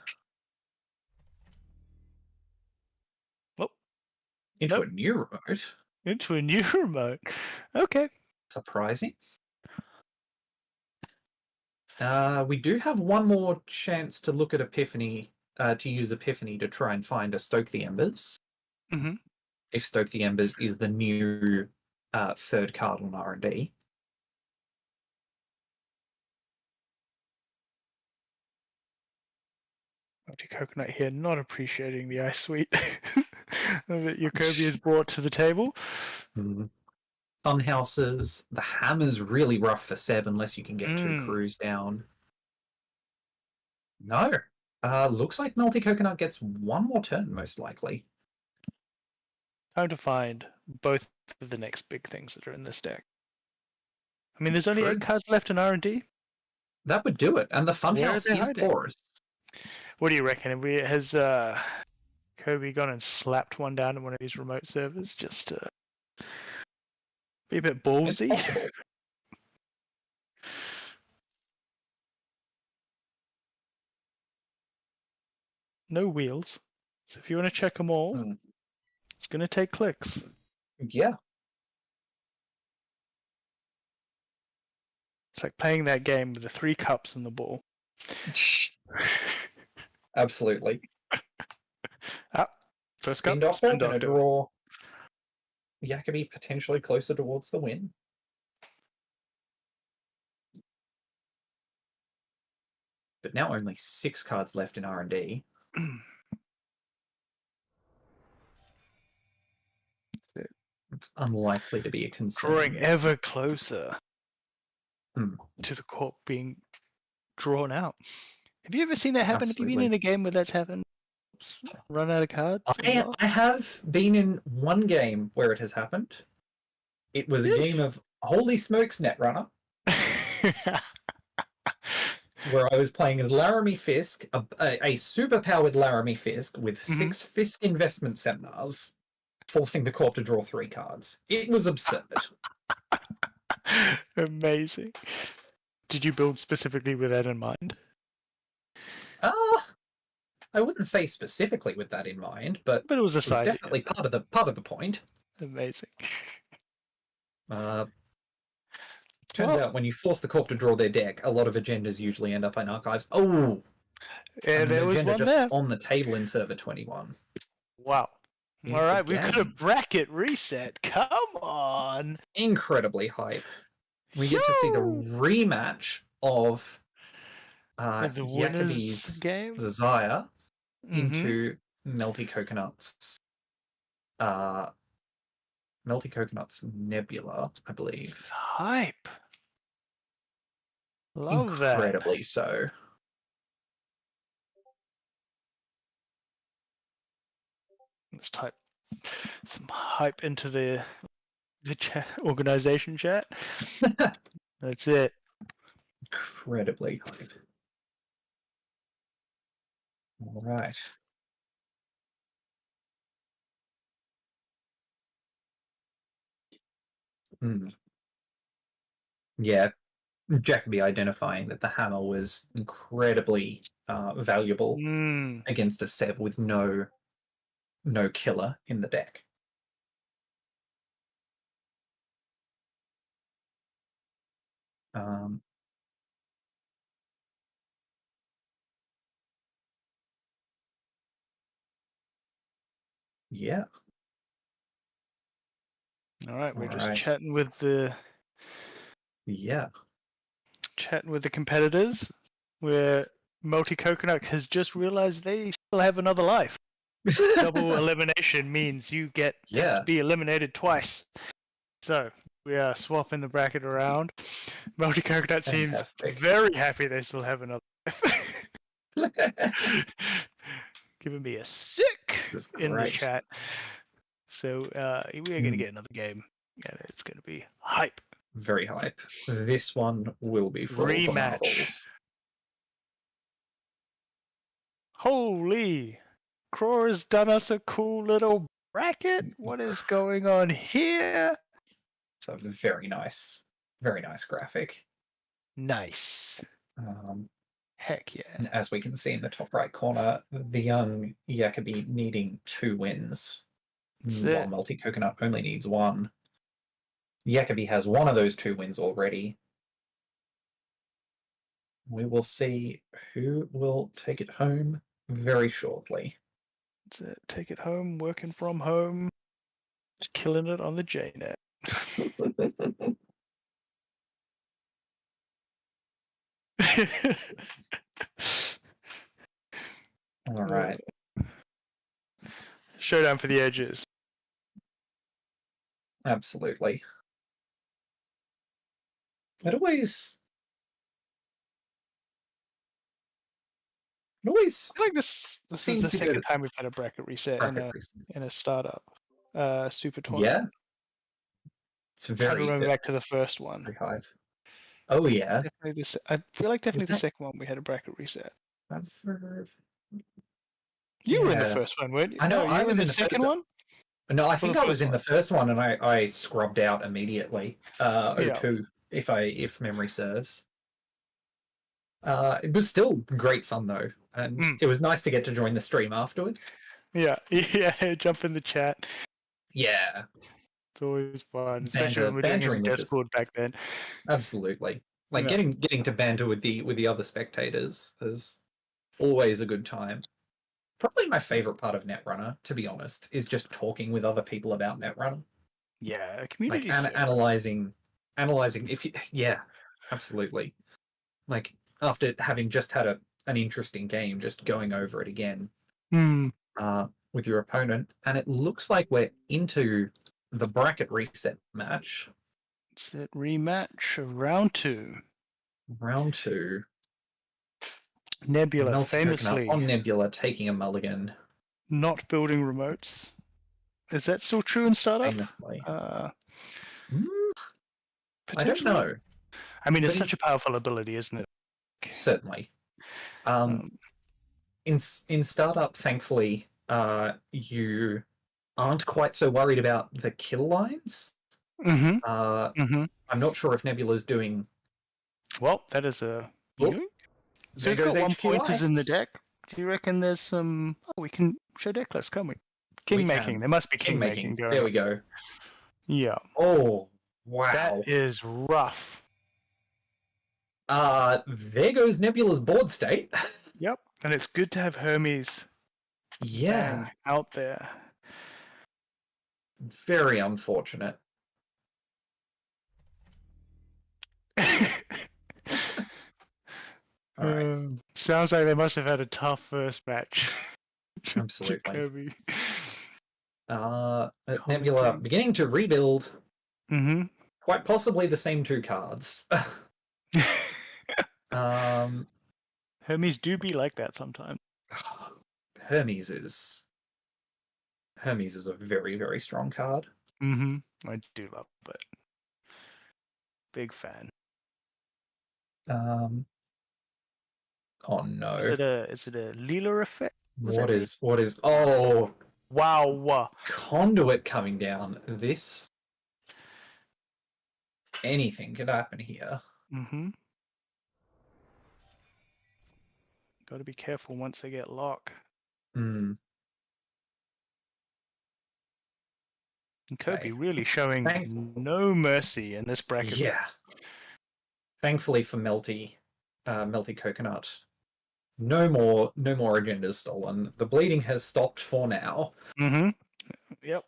Oh. Into a new remote. Into a new remote. Okay. Surprising. We do have one more chance to look at Epiphany, to use Epiphany to try and find a Stoke the Embers. Mm-hmm. If Stoke the Embers is the new 3rd card on R&D. MeltyCoconut here, not appreciating the ice suite that Jacobi has brought to the table. Funhouses, the hammer's really rough for Seb unless you can get 2 crews down. No. Looks like MeltyCoconut gets 1 more turn, most likely. Time to find both of the next big things that are in this deck. I mean, there's only 8 cards left in R&D. That would do it, and the Funhouse is porous. What do you reckon? Has Kobe gone and slapped one down in one of these remote servers just to be a bit ballsy? No wheels. So if you want to check them all, it's going to take clicks. Yeah. It's like playing that game with the 3 cups and the ball. Absolutely. First cup, Spin Doctor, draw Jacobi potentially closer towards the win. But now only 6 cards left in R&D. It's unlikely to be a concern. Drawing ever closer to the Corp being drawn out. Have you ever seen that happen? Absolutely. Have you been in a game where that's happened? Run out of cards? I have been in one game where it has happened. It was a game of Holy Smokes Netrunner. Where I was playing as Laramie Fisk, a super-powered Laramie Fisk with 6 Fisk investment seminars, forcing the Corp to draw 3 cards. It was absurd. Amazing. Did you build specifically with that in mind? I wouldn't say specifically with that in mind, but it was a side. Definitely part of the point. Amazing. Turns out when you force the Corp to draw their deck, a lot of agendas usually end up in archives. Oh, yeah, there was one just there on the table in server 21. Wow. is All the right, we've got a game. bracket reset. Come on. Incredibly hype. We get to see the Phew. rematch of The winners Jacobi's game. Zahya Mm-hmm. into MeltyCoconut's MeltyCoconut's Nebula, I believe. This is hype. Love that. Incredibly so. Let's type some hype into the chat, organization chat. That's it. Incredibly hype. All right. Yeah, Jacobi identifying that the hammer was incredibly valuable against a Sev with no killer in the deck. Yeah. All right, we're All just right. chatting with the competitors. Where MeltyCoconut has just realized they still have another life. Double elimination means you get to be eliminated twice. So we are swapping the bracket around. MeltyCoconut seems very happy they still have another life. Giving me a sick in the chat. So we are going to get another game, and it's going to be hype. Very hype. This one will be for rematch. Holy, Craw has done us a cool little bracket. What is going on here? It's a very nice graphic. Nice. Heck yeah. As we can see in the top right corner, the young Jacobi needing 2 wins, while MeltyCoconut only needs 1. Jacobi has one of those 2 wins already. We will see who will take it home very shortly. That's it. Take it home, working from home, just killing it on the JNet. All right. Showdown for the edges. Absolutely. It always I feel like this is the second time we've had a bracket reset in a startup super tournament. Yeah. It's very I remember back to the first one. Very high. Oh yeah. Definitely I feel like definitely the second one we had a bracket reset. You were in the first one, weren't you? I know. No, I was in the second one. No, I think I was in the first one, and I scrubbed out immediately. O2, if memory serves. It was still great fun though, and it was nice to get to join the stream afterwards. Yeah, jump in the chat. Yeah, it's always fun, especially when we're doing it in Discord back then. Absolutely, like getting to banter with the other spectators is always a good time. Probably my favorite part of Netrunner, to be honest, is just talking with other people about Netrunner. Yeah, community. Like analyzing. If you, absolutely. Like after having just had an interesting game, just going over it again with your opponent, and it looks like we're into the bracket reset match. It's that rematch of round 2. Round 2. Nebula famously on Nebula taking a mulligan. Not building remotes. Is that still true in startup? Famously. I don't know. I mean, it's such a powerful ability, isn't it? Certainly. In startup, thankfully, you aren't quite so worried about the kill lines. I'm not sure if Nebula's doing. Well, that is a. So we've got 1 pointers in the deck. Do you reckon there's some? Oh, we can show deck lists, can't we? King making. There must be king making going. There we go. Yeah. Oh, wow. That is rough. There goes Nebula's board state. Yep, and it's good to have Hermes. Out there. Very unfortunate. All right. Sounds like they must have had a tough first match. Absolutely. Jacobi. Nebula beginning to rebuild. Mm-hmm. Quite possibly the same two cards. Hermes do be like that sometimes. Hermes is a very, very strong card. Mm-hmm. I do love it. Big fan. Oh no. Is it a Leela effect? What is oh Wow. Conduit coming down. This anything could happen here. Mm-hmm. Gotta be careful once they get lock. Hmm. And Kobe Okay. really showing no mercy in this bracket. Yeah. Thankfully for MeltyCoconut, no more agendas stolen. The bleeding has stopped for now. Mm-hmm. Yep.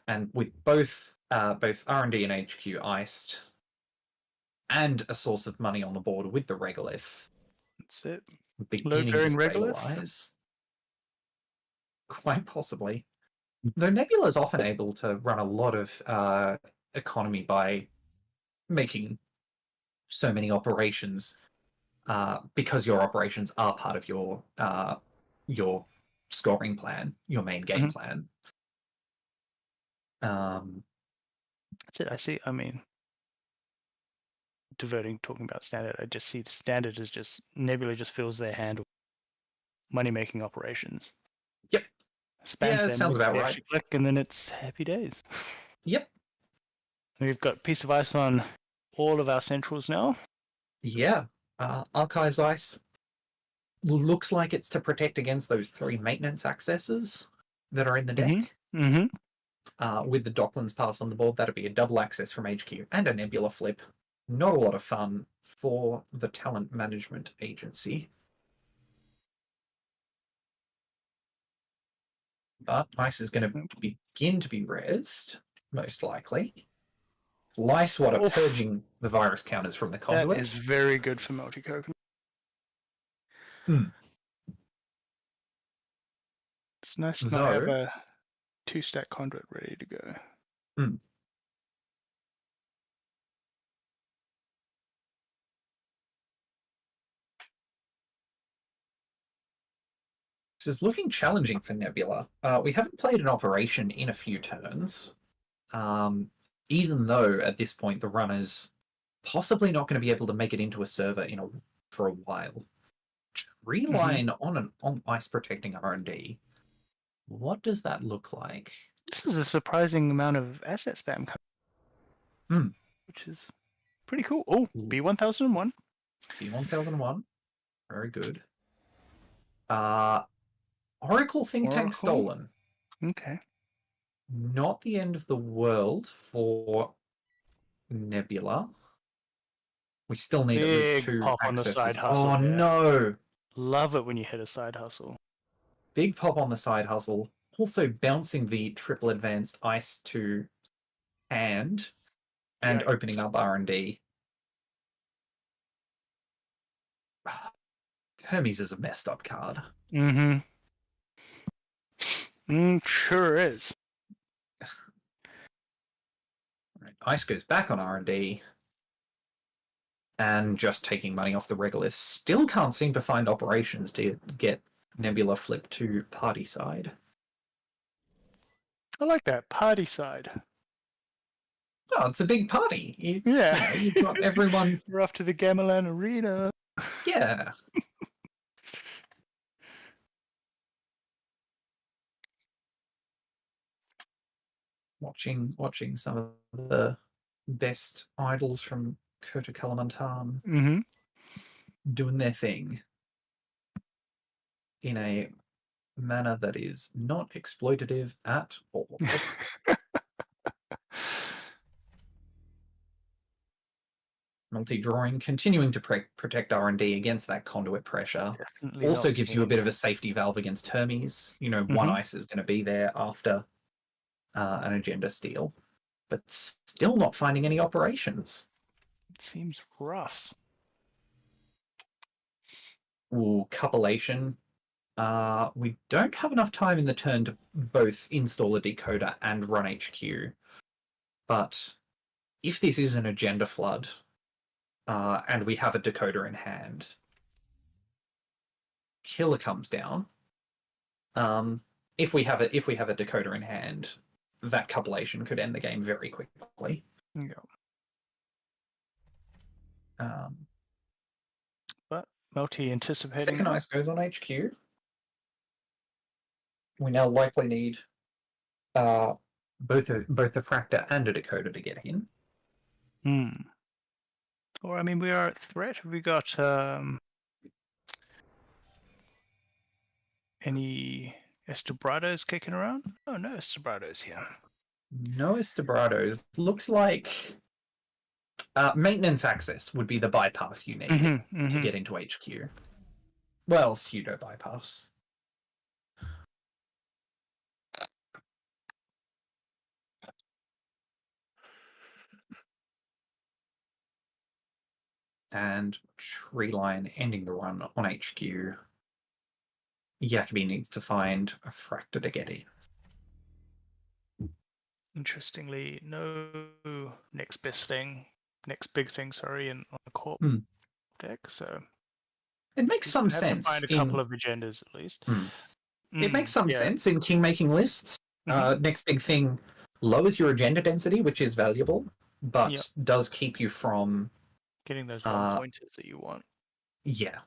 And with both R&D and HQ iced, and a source of money on the board with the regolith. That's it. Beginning to stabilize. Quite possibly. Though Nebula is often able to run a lot of economy by making so many operations, because your operations are part of your scoring plan, your main game plan. That's it. I see. I mean, talking about standard, I just see the standard as just Nebula just fills their hand with money-making operations. Yep. Spams them, sounds about right. Click, and then it's happy days. Yep. We've got piece of ice on all of our centrals now. Yeah. Archives ice looks like it's to protect against those 3 maintenance accesses that are in the deck. With the Docklands pass on the board, that'd be a double access from HQ and a Nebula flip. Not a lot of fun for the talent management agency. But ice is going to begin to be rezzed, most likely. Lice what are purging the virus counters from the conduit. That is very good for MeltyCoconut. It's nice to not have a 2-stack conduit ready to go. This is looking challenging for Nebula. We haven't played an operation in a few turns, even though at this point the runner's possibly not going to be able to make it into a server for a while. Tree line on ice protecting R&D. What does that look like? This is a surprising amount of asset spam, which is pretty cool. Oh, B1001. B1001. Very good. Oracle Think Tank stolen. Okay. Not the end of the world for Nebula. We still need at least 2 pop accesses. On the side hustle. Oh no! Love it when you hit a side hustle. Big pop on the side hustle. Also bouncing the triple advanced ice to hand and opening up R&D. Hermes is a messed up card. Sure is. Right. Ice goes back on R&D. And just taking money off the regolith. Still can't seem to find operations to get Nebula flipped to party side. I like that. Party side. Oh, it's a big party. You've got everyone. We're off to the Gamelan Arena. Yeah. Watching some of the best idols from Kota Kalimantan doing their thing in a manner that is not exploitative at all. Multi-drawing, continuing to protect R&D against that conduit pressure. Definitely also gives you a bit of a safety valve against Hermes. One ice is going to be there after an agenda steal, but still not finding any operations. It seems rough. Ooh, copulation. We don't have enough time in the turn to both install a decoder and run HQ. But if this is an agenda flood, and we have a decoder in hand, killer comes down. If we have a decoder in hand, that copulation could end the game very quickly. Yeah. But Melty anticipating. Second ice goes on HQ. We now likely need both a fractor and a decoder to get in. Or I mean, we are at threat. Have we got any Estabrados kicking around? Oh, no Estabrados here. No Estabrados. Looks like maintenance access would be the bypass you need to get into HQ. Well, pseudo bypass. And Treeline ending the run on HQ. Jacobi needs to find a fractor to get in. Interestingly, no next big thing, on the Corp deck. So it makes some sense. To find a couple of agendas at least. It makes some sense in king making lists. Next big thing lowers your agenda density, which is valuable, but does keep you from getting those one pointers that you want. Yeah.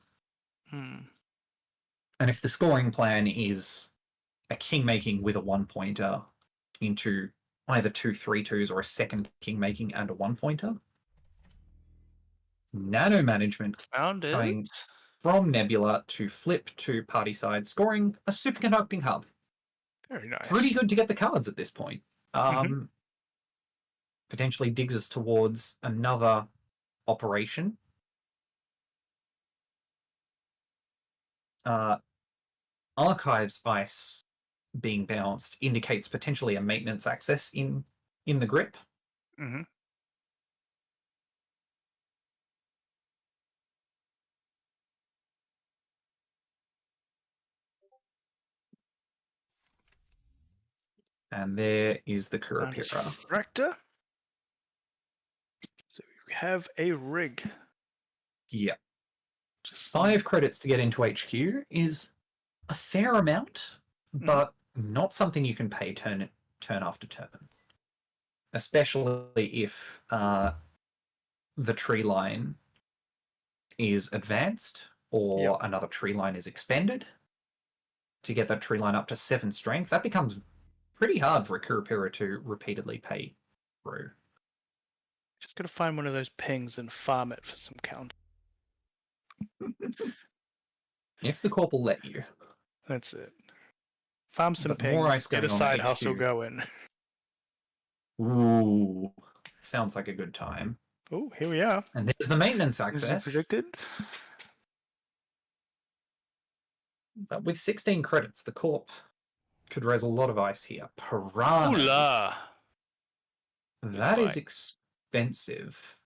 And if the scoring plan is a king making with a 1-pointer into either 2 3-2s or a second king making and a 1-pointer, nano management going from Nebula to flip to party side, scoring a superconducting hub. Very nice. Pretty good to get the cards at this point. Potentially digs us towards another operation. Archives ice being bounced indicates potentially a maintenance access in the grip. And there is the Kurapira. Fractor. So we have a rig. Yeah. 5 credits to get into HQ is a fair amount, but not something you can pay turn after turn. Especially if the tree line is advanced or another tree line is expended. To get that tree line up to 7 strength, that becomes pretty hard for a Kurapira to repeatedly pay through. Just gotta find one of those pings and farm it for some count. If the Corp will let you. That's it. Farm some But pings, get a side hustle going. Ooh, sounds like a good time. Oh, here we are. And there's the maintenance access. As predicted. But with 16 credits, the Corp could raise a lot of ice here. Piranhas. Ooh-la. That is expensive.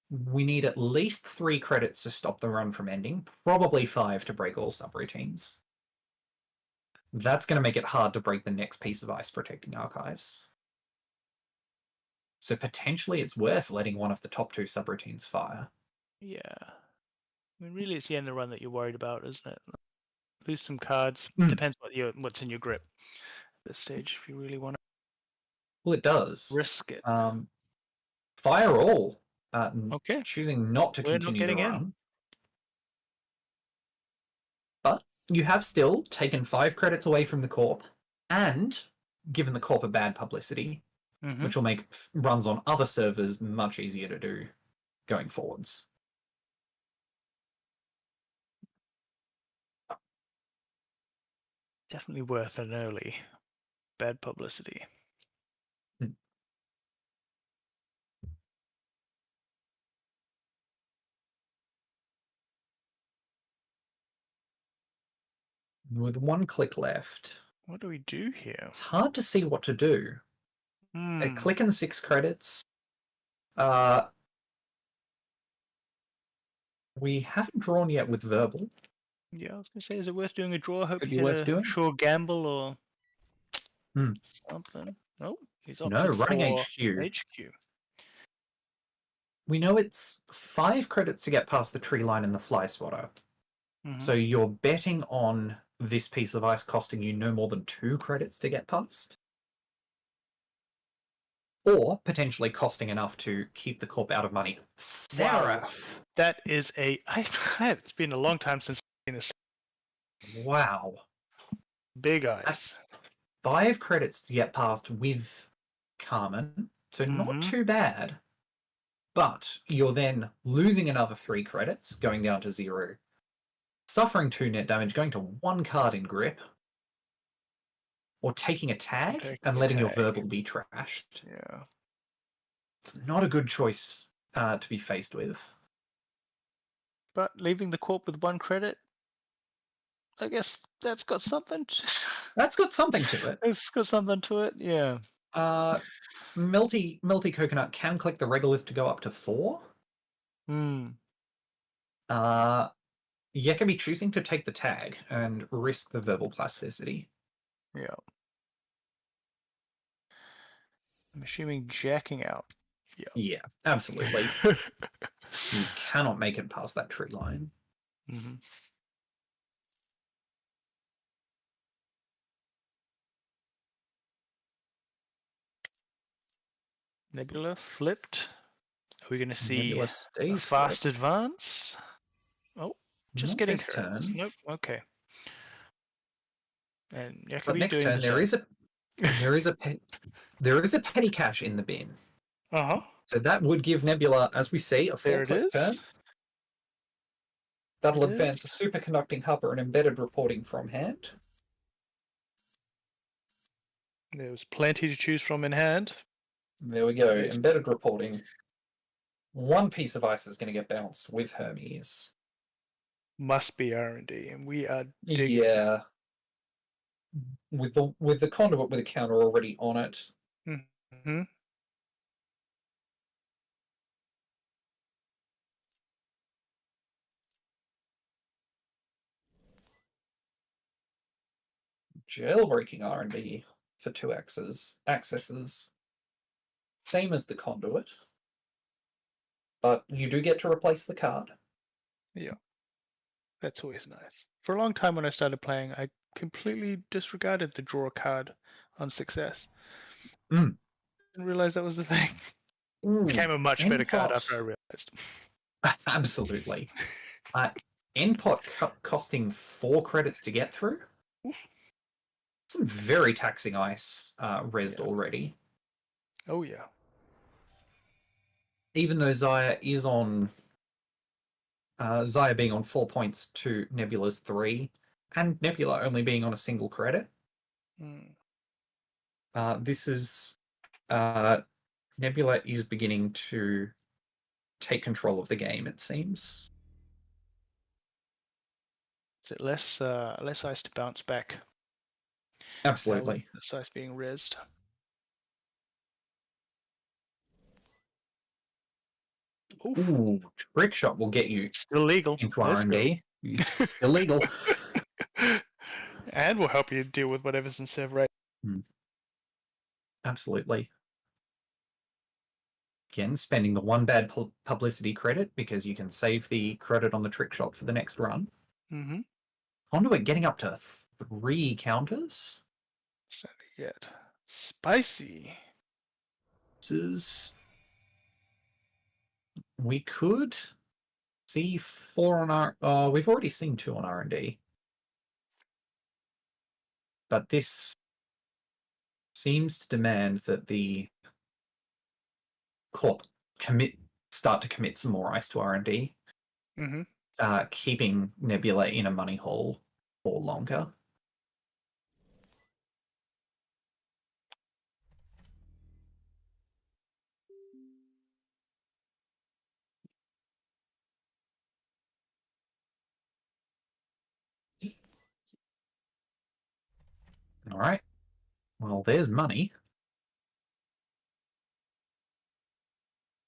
We need at least 3 credits to stop the run from ending. Probably 5 to break all subroutines. That's going to make it hard to break the next piece of ice protecting archives. So potentially it's worth letting one of the top 2 subroutines fire. Yeah. I mean, really, it's the end of the run that you're worried about, isn't it? Lose some cards. Depends what's in your grip at this stage, if you really want to. Well, it does. Risk it. Fire all. Okay. Choosing not to continue the run. In. But you have still taken 5 credits away from the Corp and given the Corp a bad publicity, which will make runs on other servers much easier to do going forwards. Definitely worth an early bad publicity. With 1 click left. What do we do here? It's hard to see what to do. Hmm. Clicking 6 credits. We haven't drawn yet with verbal. Yeah, I was gonna say, is it worth doing a draw? Hope Could you be hit worth a doing. sure gamble or Hmm. something. Nope, he's No, opted running for HQ. HQ. We know it's 5 credits to get past the tree line and the fly swatter. So you're betting on this piece of ice costing you no more than 2 credits to get past. Or potentially costing enough to keep the Corp out of money. Seraph! Wow. That is a. It's been a long time since I've seen this. Wow. Big eyes. That's 5 credits to get past with Carmen. So not too bad. But you're then losing another 3 credits, going down to 0. Suffering 2 net damage, going to 1 card in grip. Or taking a tag and letting your verbal be trashed. Yeah. It's not a good choice to be faced with. But leaving the Corp with 1 credit, I guess that's got something. That's got something to it. It's got something to it, yeah. MeltyCoconut can click the regolith to go up to 4. Jacobi choosing to take the tag and risk the verbal plasticity. Yeah. I'm assuming jacking out. Yeah. Yeah, absolutely. You cannot make it past that tree line. Nebula flipped. Are we going to see Nebula a stays fast flipped. advance? Oh, just Not getting this turns. turn. Nope. Okay. And But Jacobi next doing turn, the there is a petty cash in the bin. Uh-huh. So that would give Nebula, as we see, a full There it click is. turn. That'll It advance a is. superconducting hopper and embedded reporting from hand. There was plenty to choose from in hand. There we go. Yes. Embedded reporting. 1 piece of ice is going to get bounced with Hermes. Must be R&D, and we are digging. Yeah. With the conduit with a counter already on it. Mm-hmm. Jailbreaking R&D for 2 accesses. Same as the conduit. But you do get to replace the card. Yeah. That's always nice. For a long time when I started playing, I completely disregarded the draw card on success. Didn't realize that was the thing. Became a much better card after I realized. Absolutely. Endpot costing 4 credits to get through. Some very taxing ice rezzed already. Oh yeah. Even though Zahya is on Zahya being on 4 points to Nebula's 3, and Nebula only being on a single credit. This is Nebula is beginning to take control of the game, it seems. Is it less ice to bounce back? Absolutely. Less ice being rezzed. Ooh, trick shot will get you still legal into R&D. Still legal. And will help you deal with whatever's in serve rate. Absolutely. Again, spending the 1 bad publicity credit because you can save the credit on the trick shot for the next run. Conduit getting up to 3 counters. Not yet. Spicy. This is... We could see 4 on our... we've already seen 2 on R&D. But this seems to demand that the Corp start to commit some more ice to R&D. Keeping Nebula in a money hole for longer. All right. Well, there's money.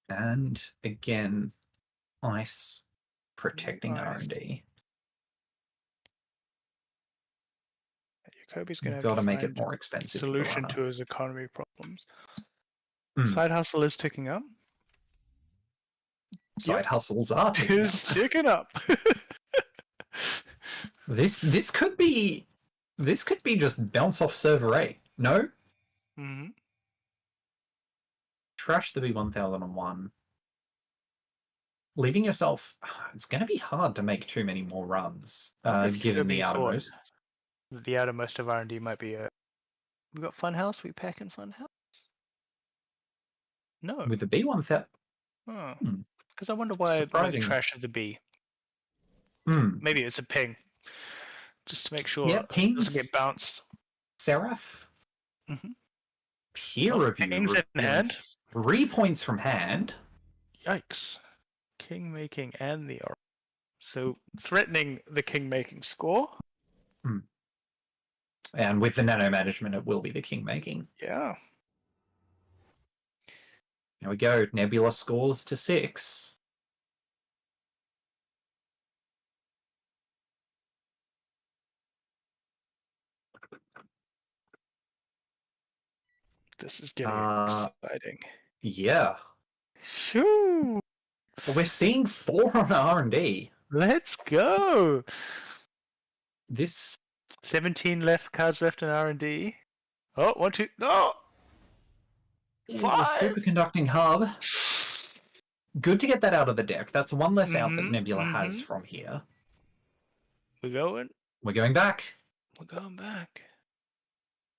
And again, ice protecting Ice. R&D. Jacobi's going to have Got to to make find it more expensive a for the solution runner. to his economy problems. Mm. Side hustle is ticking up. Side hustles are ticking up. Is ticking up. This could be just bounce off server 8. No? Mm-hmm. Trash the B1001. Leaving yourself, it's going to be hard to make too many more runs, given the outermost. The outermost of R&D might be a... We got Funhouse? We pack in Funhouse? No. With the B1000... Oh. Because I wonder why Surprising. the trash of the B. Maybe it's a ping. Just to make sure it doesn't get bounced. Seraph? Mm-hmm. Peer review. Pings in hand. 3 points from hand. Yikes. King making and the R. So threatening the king making score. And with the nano management, it will be the king making. Yeah. There we go. Nebula scores to 6. This is getting exciting. Yeah. Shoo! We're seeing 4 on R&D. Let's go. This 17 cards left in R&D. Oh, 1, 2, no! the 5! superconducting hub. Good to get that out of the deck. That's one less out that Nebula has Mm-hmm. from here. We're going. We're going back. We're going back.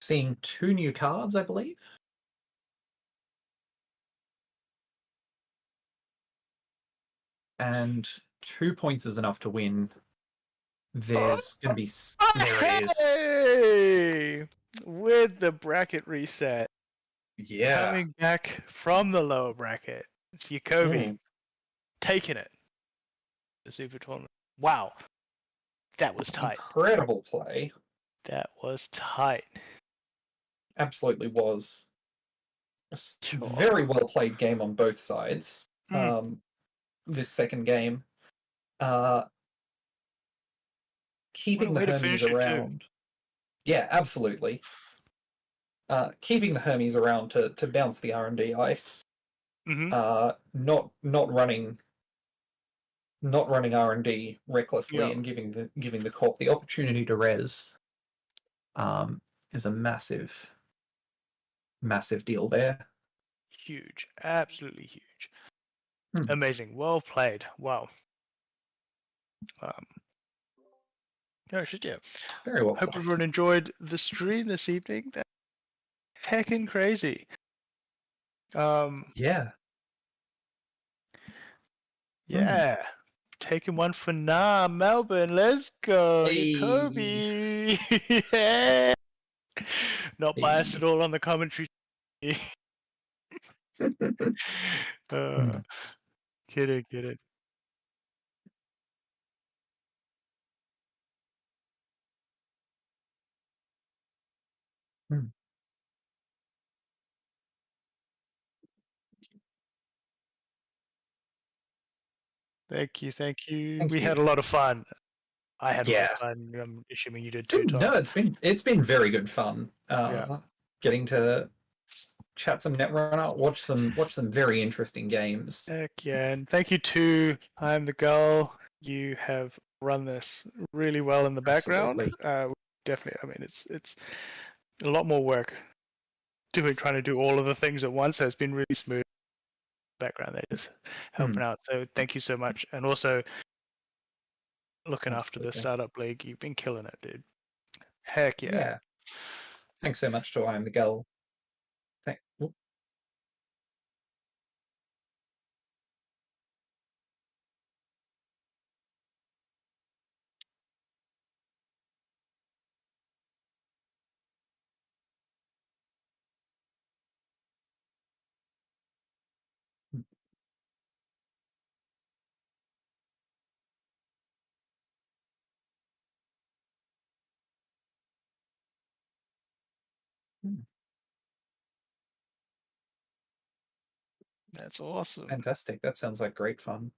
Seeing 2 new cards, I believe. And 2 points is enough to win. There's going to be... There it is. Hey! With the bracket reset. Yeah. Coming back from the lower bracket. It's Jacobi taking it. The Super Tournament. Wow. That was tight. Incredible play. That was tight. Absolutely was. A very well played game on both sides. This second game. Keeping the Hermes around. Yeah, absolutely. Keeping the Hermes around to bounce the R&D ice. Not running R&D recklessly and giving the Corp the opportunity to res is a massive deal there. Huge. Absolutely huge. Amazing. Well played. Wow. Yeah. Very well Hope played. everyone enjoyed the stream this evening. That's heckin' crazy. Yeah. Yeah. Taking one for Melbourne. Let's go. Hey. Jacobi. Yeah. Not biased at all on the commentary. Get it. Thank you. We had a lot of fun. I had a lot of fun. I'm assuming you did too, Tom. No, it's been very good fun. Getting to chat some Netrunner, watch some very interesting games. Heck yeah, and thank you to I'm the Gull. You have run this really well in the background. Definitely, I mean it's a lot more work trying to do all of the things at once. So it's been really smooth. Background, they're just helping out. So thank you so much, and also looking after the startup league. You've been killing it, dude. Heck yeah. Thanks so much to I Am the Gull. That's awesome. Fantastic. That sounds like great fun.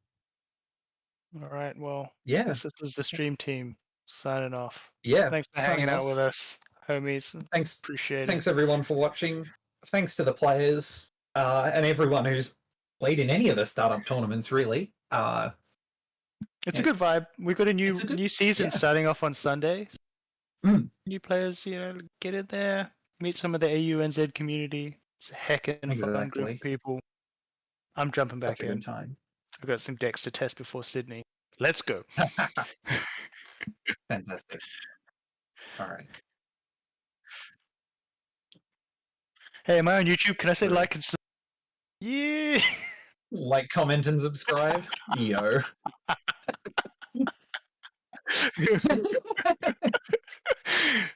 All right. Well, Yeah. this is the stream team signing off. Yeah. Thanks for signing hanging out off. with us, homies. Thanks. Appreciate Thanks it. everyone for watching. Thanks to the players and everyone who's played in any of the startup tournaments. Really. It's a good vibe. We've got a new season yeah. starting off on Sunday. Mm. New players, get in there, meet some of the AUNZ community. It's a heckin' fun group of people. I'm jumping back Such a in. good time. I've got some decks to test before Sydney. Let's go. Fantastic. All right. Hey, am I on YouTube? Can I say like and subscribe? Yeah. Like, comment, and subscribe. Yo.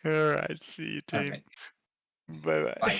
All right. See you, team. Right. Bye-bye. Bye.